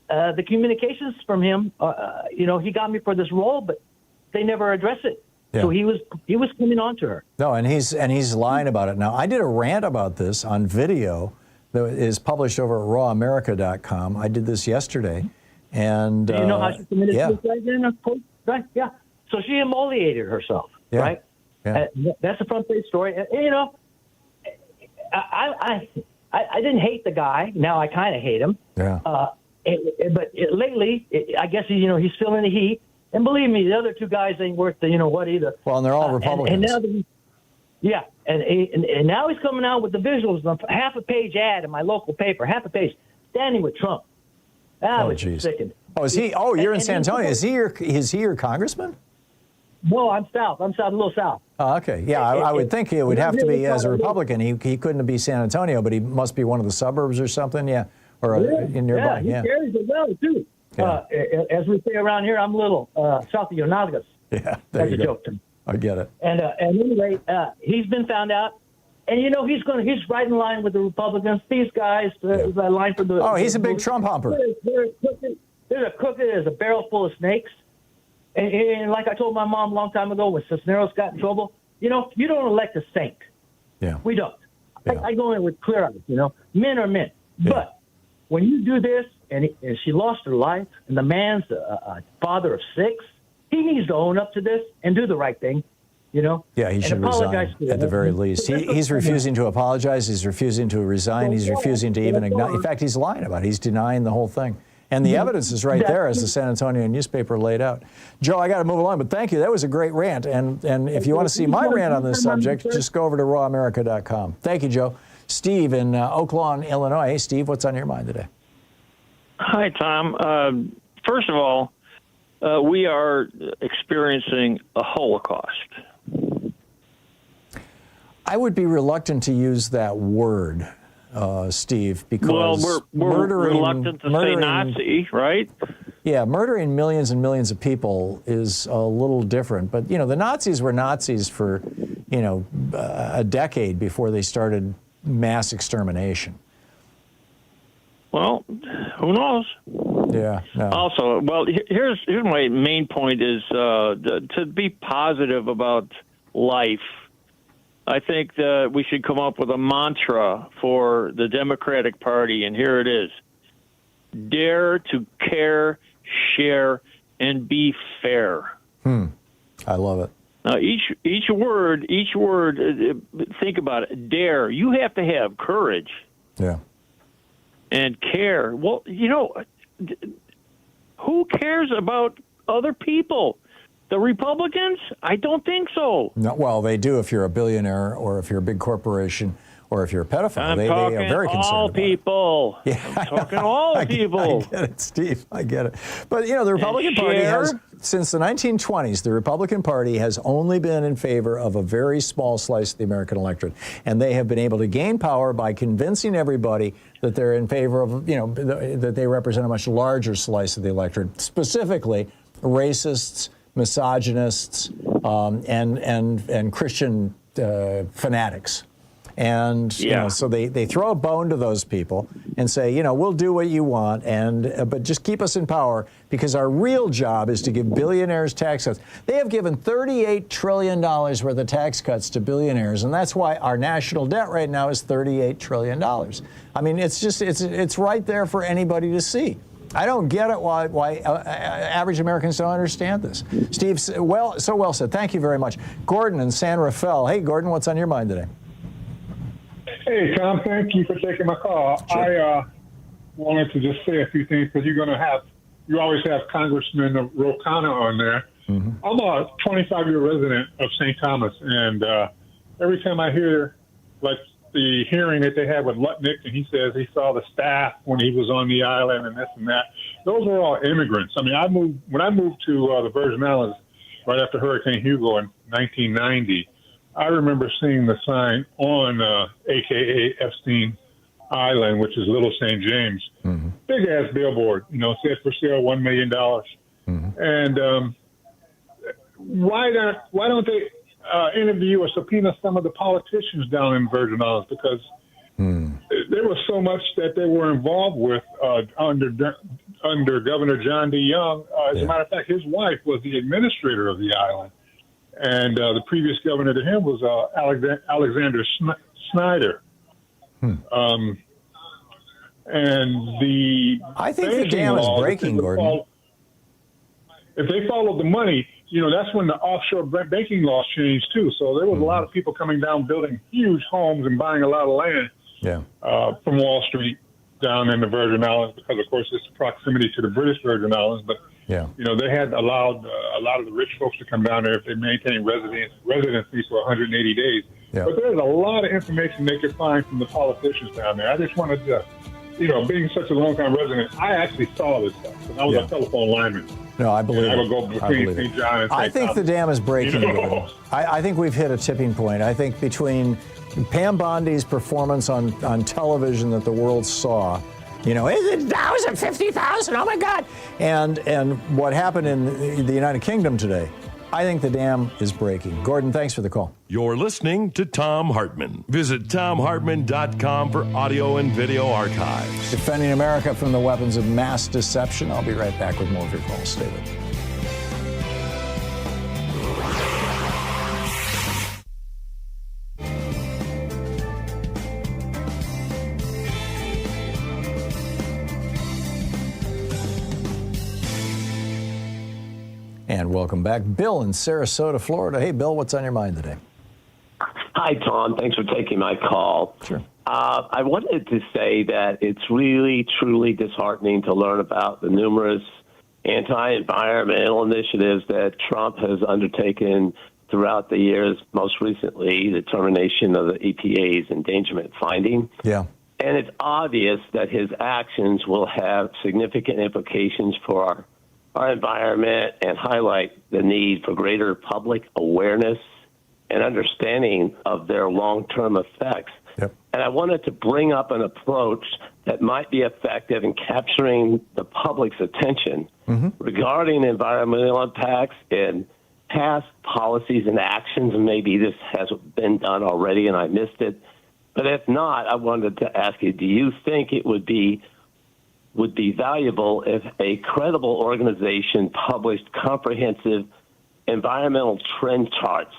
the communications from him, he got me for this role, but they never address it. Yeah. So he was coming on to her. No, and he's lying about it. Now, I did a rant about this on video that is published over at rawamerica.com. I did this yesterday. And do you know how she committed suicide then? Right? Yeah. So she immolated herself, right? Yeah. That's the front page story. I didn't hate the guy. Now I kind of hate him. Yeah. But lately, I guess he's feeling the heat. And believe me, the other two guys ain't worth the what either. Well, and they're all Republicans. And now he's coming out with the visuals of half a page ad in my local paper, half a page, standing with Trump. I was sickened. Oh, is he? Oh, you're in San Antonio. Is he your congressman? No, I'm south. I'm a little south. Oh, okay. Yeah, I would think it would have to be, as a Republican, he couldn't be San Antonio, but he must be one of the suburbs or something, or in nearby. Yeah, he carries it well, too. Yeah. As we say around here, I'm a little south of Yonagas. Yeah, that's a joke to me. I get it. And anyway, he's been found out, and he's right in line with the Republicans. These guys, line for the. Oh, he's a big Trump humper. They're crooked as a barrel full of snakes. And like I told my mom a long time ago, when Cisneros got in trouble, you don't elect a saint. Yeah. We don't. Yeah. I go in with clear eyes. Men are men. Yeah. But when you do this, and she lost her life, and the man's a father of 6, he needs to own up to this and do the right thing. you know? Yeah, he and should apologize resign to at the them. very least. He's refusing to apologize. He's refusing to resign. He's refusing to even acknowledge. In fact, he's lying about it. He's denying the whole thing. And the evidence is right there, as the San Antonio newspaper laid out. Joe, I got to move along, but thank you. That was a great rant. And if you want to see my rant on this subject, just go over to rawamerica.com. Thank you, Joe. Steve in Oak Lawn, Illinois. Hey, Steve, what's on your mind today? Hi, Tom. First of all, we are experiencing a Holocaust. I would be reluctant to use that word, Steve, because we're reluctant to say Nazi, right? Yeah, murdering millions and millions of people is a little different. But, you know, the Nazis were Nazis for, you know, a decade before they started mass extermination. Well, who knows? Yeah. No. Also, well, here's my main point is to be positive about life. I think that we should come up with a mantra for the Democratic Party, and here it is. Dare to care, share, and be fair. I love it. Now, each word, think about it. Dare. You have to have courage. Yeah. And care. Well, you know, who cares about other people? The Republicans? I don't think so. No, well, they do if you're a billionaire or if you're a big corporation or if you're a pedophile. They are very concerned all about people. Yeah, I'm talking all people. I get it, Steve. I get it. But, you know, the Republican Party has, since the 1920s, the Republican Party has only been in favor of a very small slice of the American electorate. And they have been able to gain power by convincing everybody that they're in favor of, you know, that they represent a much larger slice of the electorate, specifically racists, misogynists, and Christian fanatics. And, you know, so they throw a bone to those people and say, you know, we'll do what you want, but just keep us in power, because our real job is to give billionaires tax cuts. They have given $38 trillion worth of tax cuts to billionaires, and that's why our national debt right now is $38 trillion. I mean, it's just, it's right there for anybody to see. I don't get it why average Americans don't understand this. Steve, so well said. Thank you very much. Gordon in San Rafael. Hey, Gordon, what's on your mind today? Hey, Tom, thank you for taking my call. Sure. I wanted to just say a few things, because you always have Congressman Rocana on there. Mm-hmm. I'm a 25-year resident of St. Thomas, and every time I hear, like, the hearing that they had with Lutnick, and he says he saw the staff when he was on the island and this and that, those are all immigrants. I mean, when I moved to the Virgin Islands right after Hurricane Hugo in 1990, I remember seeing the sign on AKA Epstein Island, which is Little St. James, big ass billboard, you know, said for sale $1 million. And why don't they interview or subpoena some of the politicians down in Virgin Islands? Because there was so much that they were involved with under Governor John D. Young. As a matter of fact, his wife was the administrator of the island. And the previous governor to him was Alexander Snyder. I think the dam is breaking, Gordon. If they followed the money, you know, that's when the offshore banking laws changed too. So there was a lot of people coming down building huge homes and buying a lot of land from Wall Street down in the Virgin Islands, because, of course, it's proximity to the British Virgin Islands. But you know, they had allowed a lot of the rich folks to come down there if they maintained residency for 180 days. But there's a lot of information they could find from the politicians down there. I just wanted to, you know, being such a long-time resident, I actually saw this stuff. And I was a telephone lineman. No, I believe I would go between St. John and St. I think Thomas. the dam is breaking. You know? I think we've hit a tipping point. I think between Pam Bondi's performance on television that the world saw, you know, is it 50,000? Oh my God! And what happened in the United Kingdom today, I think the dam is breaking. Gordon, thanks for the call. You're listening to Thom Hartmann. Visit ThomHartmann.com for audio and video archives. Defending America from the weapons of mass deception. I'll be right back with more of your calls. Stay with me. And And welcome back, Bill in Sarasota, Florida. Hey, Bill, what's on your mind today? Hi, Tom. Thanks for taking my call. Sure. I wanted to say that it's really, truly disheartening to learn about the numerous anti-environmental initiatives that Trump has undertaken throughout the years, most recently the termination of the EPA's endangerment finding. Yeah. And it's obvious that his actions will have significant implications for our environment and highlight the need for greater public awareness and understanding of their long-term effects. Yep. And I wanted to bring up an approach that might be effective in capturing the public's attention regarding environmental impacts and past policies and actions. And maybe this has been done already and I missed it. But if not, I wanted to ask you, do you think it would be valuable if a credible organization published comprehensive environmental trend charts?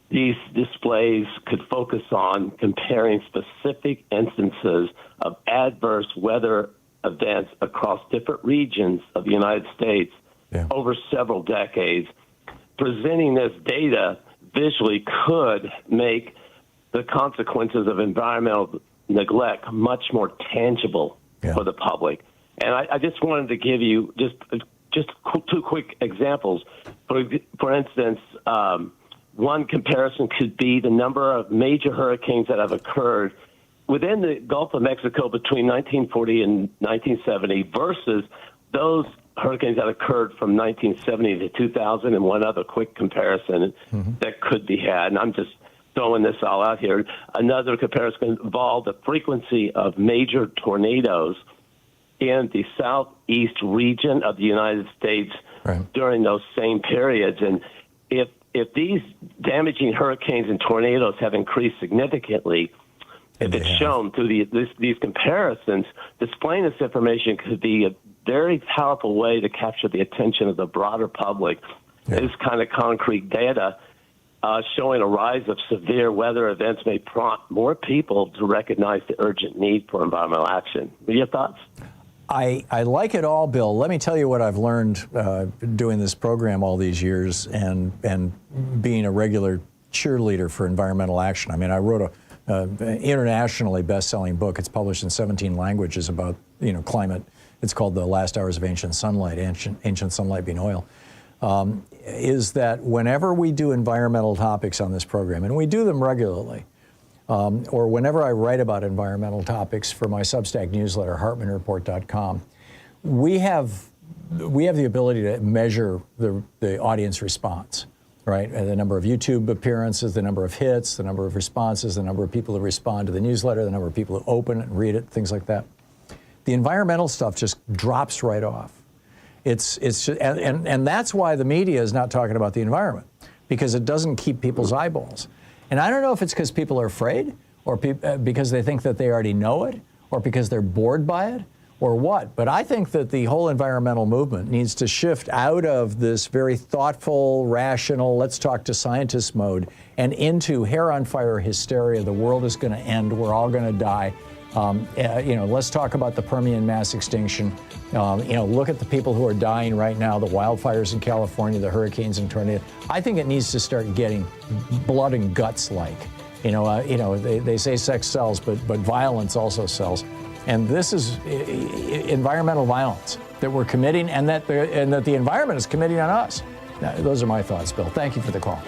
These displays could focus on comparing specific instances of adverse weather events across different regions of the United States over several decades. Presenting this data visually could make the consequences of environmental neglect much more tangible for the public. And I just wanted to give you just two quick examples. For instance, one comparison could be the number of major hurricanes that have occurred within the Gulf of Mexico between 1940 and 1970 versus those hurricanes that occurred from 1970 to 2000, and one other quick comparison that could be had. And I'm just throwing this all out here. Another comparison involved the frequency of major tornadoes in the southeast region of the United States during those same periods. And if these damaging hurricanes and tornadoes have increased significantly, if it's shown through these comparisons, displaying this information could be a very powerful way to capture the attention of the broader public. This kind of concrete data showing a rise of severe weather events may prompt more people to recognize the urgent need for environmental action. What are your thoughts? I like it all, Bill. Let me tell you what I've learned doing this program all these years and being a regular cheerleader for environmental action. I mean, I wrote a internationally best-selling book. It's published in 17 languages about climate. It's called The Last Hours of Ancient Sunlight, ancient sunlight being oil. Is that whenever we do environmental topics on this program, and we do them regularly, or whenever I write about environmental topics for my Substack newsletter, HartmannReport.com, we have the ability to measure the audience response, right? And the number of YouTube appearances, the number of hits, the number of responses, the number of people who respond to the newsletter, the number of people who open it and read it, things like that. The environmental stuff just drops right off. It's just, and that's why the media is not talking about the environment, because it doesn't keep people's eyeballs. And I don't know if it's because people are afraid, or because they think that they already know it, or because they're bored by it, or what. But I think that the whole environmental movement needs to shift out of this very thoughtful, rational, let's talk to scientists mode, and into hair on fire hysteria. The world is going to end. We're all going to die. Let's talk about the Permian mass extinction. Look at the people who are dying right now, the wildfires in California, the hurricanes and tornadoes. I think it needs to start getting blood and guts like. They say sex sells, but violence also sells. And this is environmental violence that we're committing, and that the environment is committing on us. Now, those are my thoughts, Bill. Thank you for the call.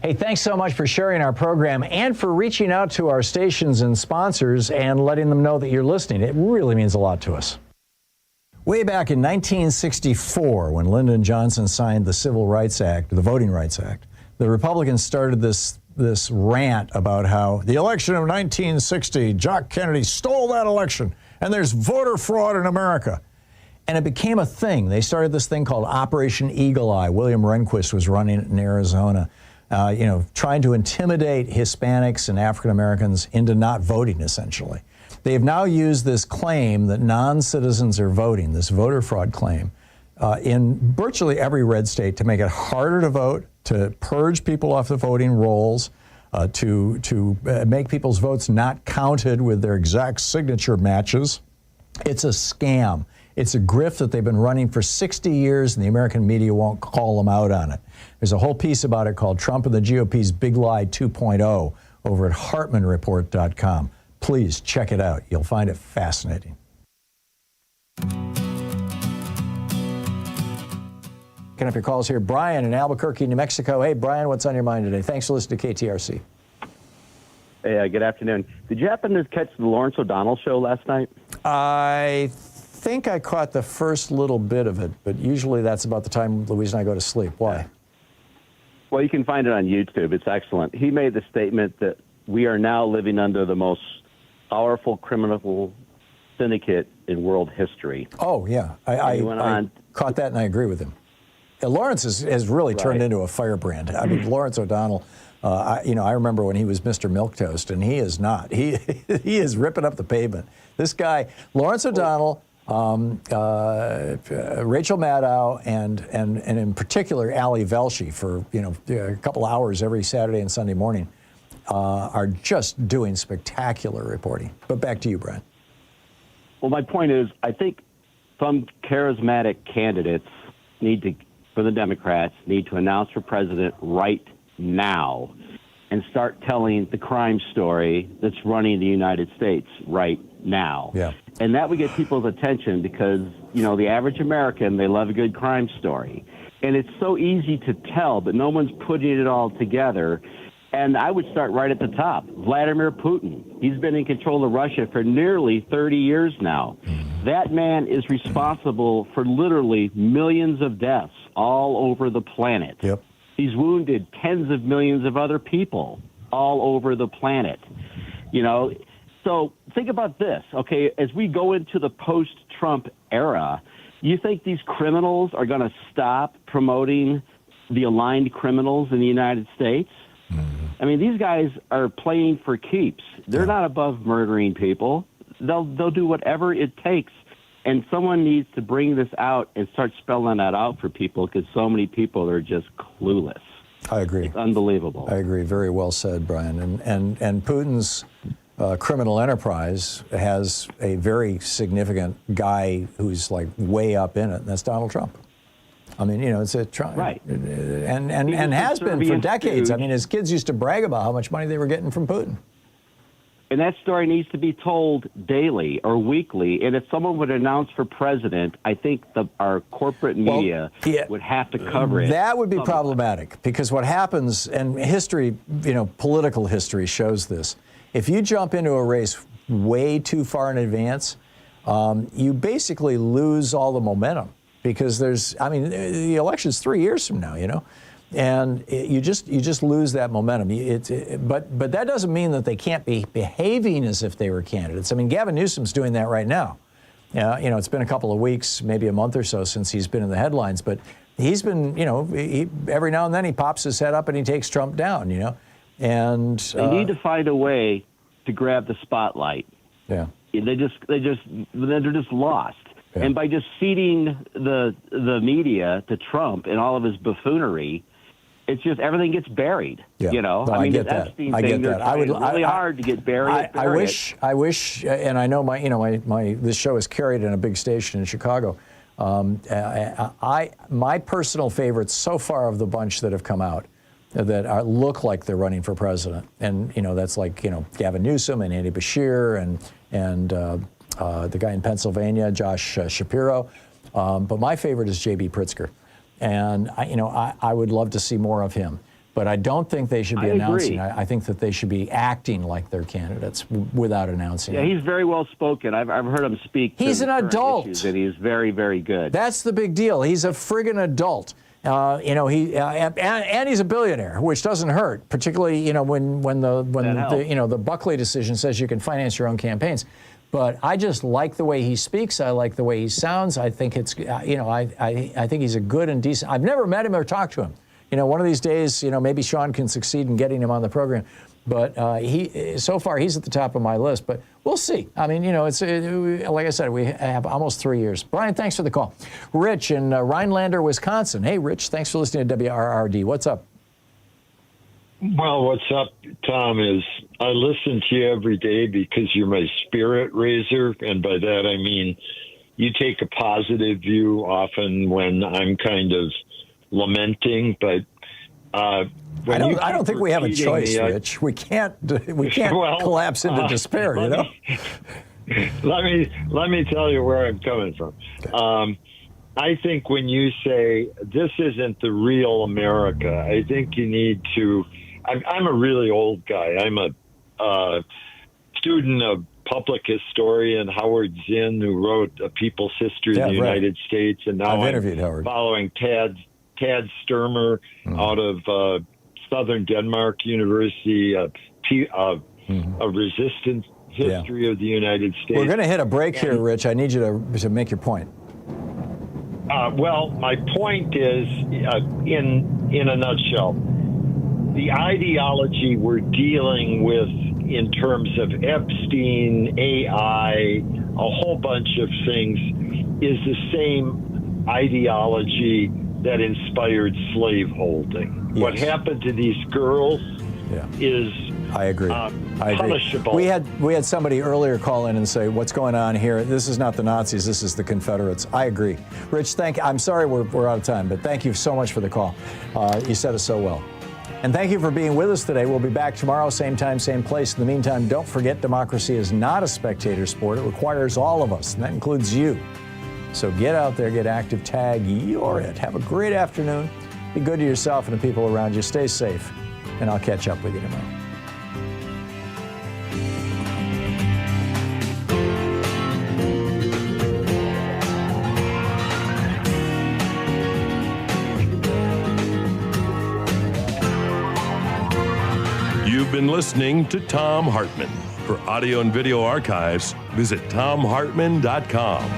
Hey, thanks so much for sharing our program and for reaching out to our stations and sponsors and letting them know that you're listening. It really means a lot to us. Way back in 1964, when Lyndon Johnson signed the Civil Rights Act, the Voting Rights Act, the Republicans started this rant about how the election of 1960, Jock Kennedy stole that election, and there's voter fraud in America. And it became a thing. They started this thing called Operation Eagle Eye. William Rehnquist was running it in Arizona. Trying to intimidate Hispanics and African Americans into not voting, essentially. They have now used this claim that non-citizens are voting, this voter fraud claim, in virtually every red state to make it harder to vote to purge people off the voting rolls, to make people's votes not counted with their exact signature matches. It's a scam. It's a grift that they've been running for 60 years, and the American media won't call them out on it. There's a whole piece about it called Trump and the GOP's Big Lie 2.0 over at HartmannReport.com. Please check it out. You'll find it fascinating. Picking up your calls here. Brian in Albuquerque, New Mexico. Hey, Brian, what's on your mind today? Thanks for listening to KTRC. Hey, good afternoon. Did you happen to catch the Lawrence O'Donnell show last night? I think I caught the first little bit of it, but usually that's about the time Louise and I go to sleep. Why? Well, you can find it on YouTube. It's excellent. He made the statement that we are now living under the most powerful criminal syndicate in world history. Oh, yeah. I caught that, and I agree with him. Lawrence has really turned into a firebrand. I mean, Lawrence O'Donnell, I remember when he was Mr. Milquetoast, and he is not. He is ripping up the pavement. This guy, Lawrence O'Donnell, Rachel Maddow, and in particular Ali Velshi for a couple hours every Saturday and Sunday morning, are just doing spectacular reporting. But back to you, Brian. Well, my point is, I think some charismatic candidates for the Democrats, need to announce for president right now and start telling the crime story that's running the United States right now. Yeah. And that would get people's attention because, the average American, they love a good crime story. And it's so easy to tell, but no one's putting it all together. And I would start right at the top. Vladimir Putin. He's been in control of Russia for nearly 30 years now. That man is responsible for literally millions of deaths all over the planet. Yep. He's wounded tens of millions of other people all over the planet. So think about this, okay? As we go into the post-Trump era, you think these criminals are going to stop promoting the aligned criminals in the United States? I mean, these guys are playing for keeps. They're not above murdering people. They'll do whatever it takes. And someone needs to bring this out and start spelling that out for people because so many people are just clueless. I agree. It's unbelievable. I agree. Very well said, Brian. And Putin's criminal enterprise has a very significant guy who's like way up in it, and that's Donald Trump. I mean, it's a Trump, right, and has been for decades. I mean, his kids used to brag about how much money they were getting from Putin. And that story needs to be told daily or weekly. And if someone would announce for president, I think our corporate media would have to cover it. That would be problematic because what happens, and history, political history shows this. If you jump into a race way too far in advance, you basically lose all the momentum. Because the election's 3 years from now, and you just lose that momentum. But that doesn't mean that they can't be behaving as if they were candidates. I mean, Gavin Newsom's doing that right now. It's been a couple of weeks, maybe a month or so since he's been in the headlines, but he's been, every now and then he pops his head up and he takes Trump down, and they need to find a way to grab the spotlight. Yeah, they're just lost. Yeah. And by just feeding the media to Trump and all of his buffoonery, it's just everything gets buried. Yeah. No, I mean, the get Epstein that. I thing, get that. I would really hard to get buried. I wish, and I know this show is carried in a big station in Chicago. My personal favorites so far of the bunch that have come out that look like they're running for president, and that's like Gavin Newsom and Andy Beshear and the guy in Pennsylvania, Josh Shapiro. But my favorite is J.B. Pritzker. And, I would love to see more of him. But I don't think they should be announcing. I think that they should be acting like they're candidates without announcing. Yeah, he's very well spoken. I've heard him speak. He's an adult. And he's very, very good. That's the big deal. He's a friggin' adult. And he's a billionaire, which doesn't hurt, particularly, when the Buckley decision says you can finance your own campaigns. But I just like the way he speaks. I like the way he sounds. I think I think he's a good and decent. I've never met him or talked to him. One of these days, maybe Sean can succeed in getting him on the program. But so far he's at the top of my list. But we'll see. I mean, it's like I said, we have almost 3 years. Brian, thanks for the call. Rich in Rhinelander, Wisconsin. Hey, Rich, thanks for listening to WRRD. What's up? Well, what's up, Tom, is I listen to you every day because you're my spirit raiser. And by that, I mean you take a positive view often when I'm kind of lamenting. But I don't think we have a choice, Rich. We can't collapse into despair, you know? Let me tell you where I'm coming from. Okay. I think when you say this isn't the real America, I think you need to. I'm a really old guy. I'm a student of public historian Howard Zinn, who wrote A People's History of the United States, and now I'm following Tad Sturmer out of Southern Denmark University, a resistance history of the United States. We're going to hit a break here, Rich. I need you to make your point. Well, my point is, in a nutshell, the ideology we're dealing with in terms of Epstein, AI, a whole bunch of things, is the same ideology that inspired slaveholding. Yes. What happened to these girls is I agree. Punishable. We had somebody earlier call in and say, "What's going on here? This is not the Nazis. This is the Confederates." I agree. Rich, I'm sorry we're out of time, but thank you so much for the call. You said it so well. And thank you for being with us today. We'll be back tomorrow, same time, same place. In the meantime, don't forget, democracy is not a spectator sport. It requires all of us, and that includes you. So get out there, get active, tag you're it. Have a great afternoon. Be good to yourself and the people around you. Stay safe, and I'll catch up with you tomorrow. You've been listening to Thom Hartmann. For audio and video archives, visit thomhartmann.com.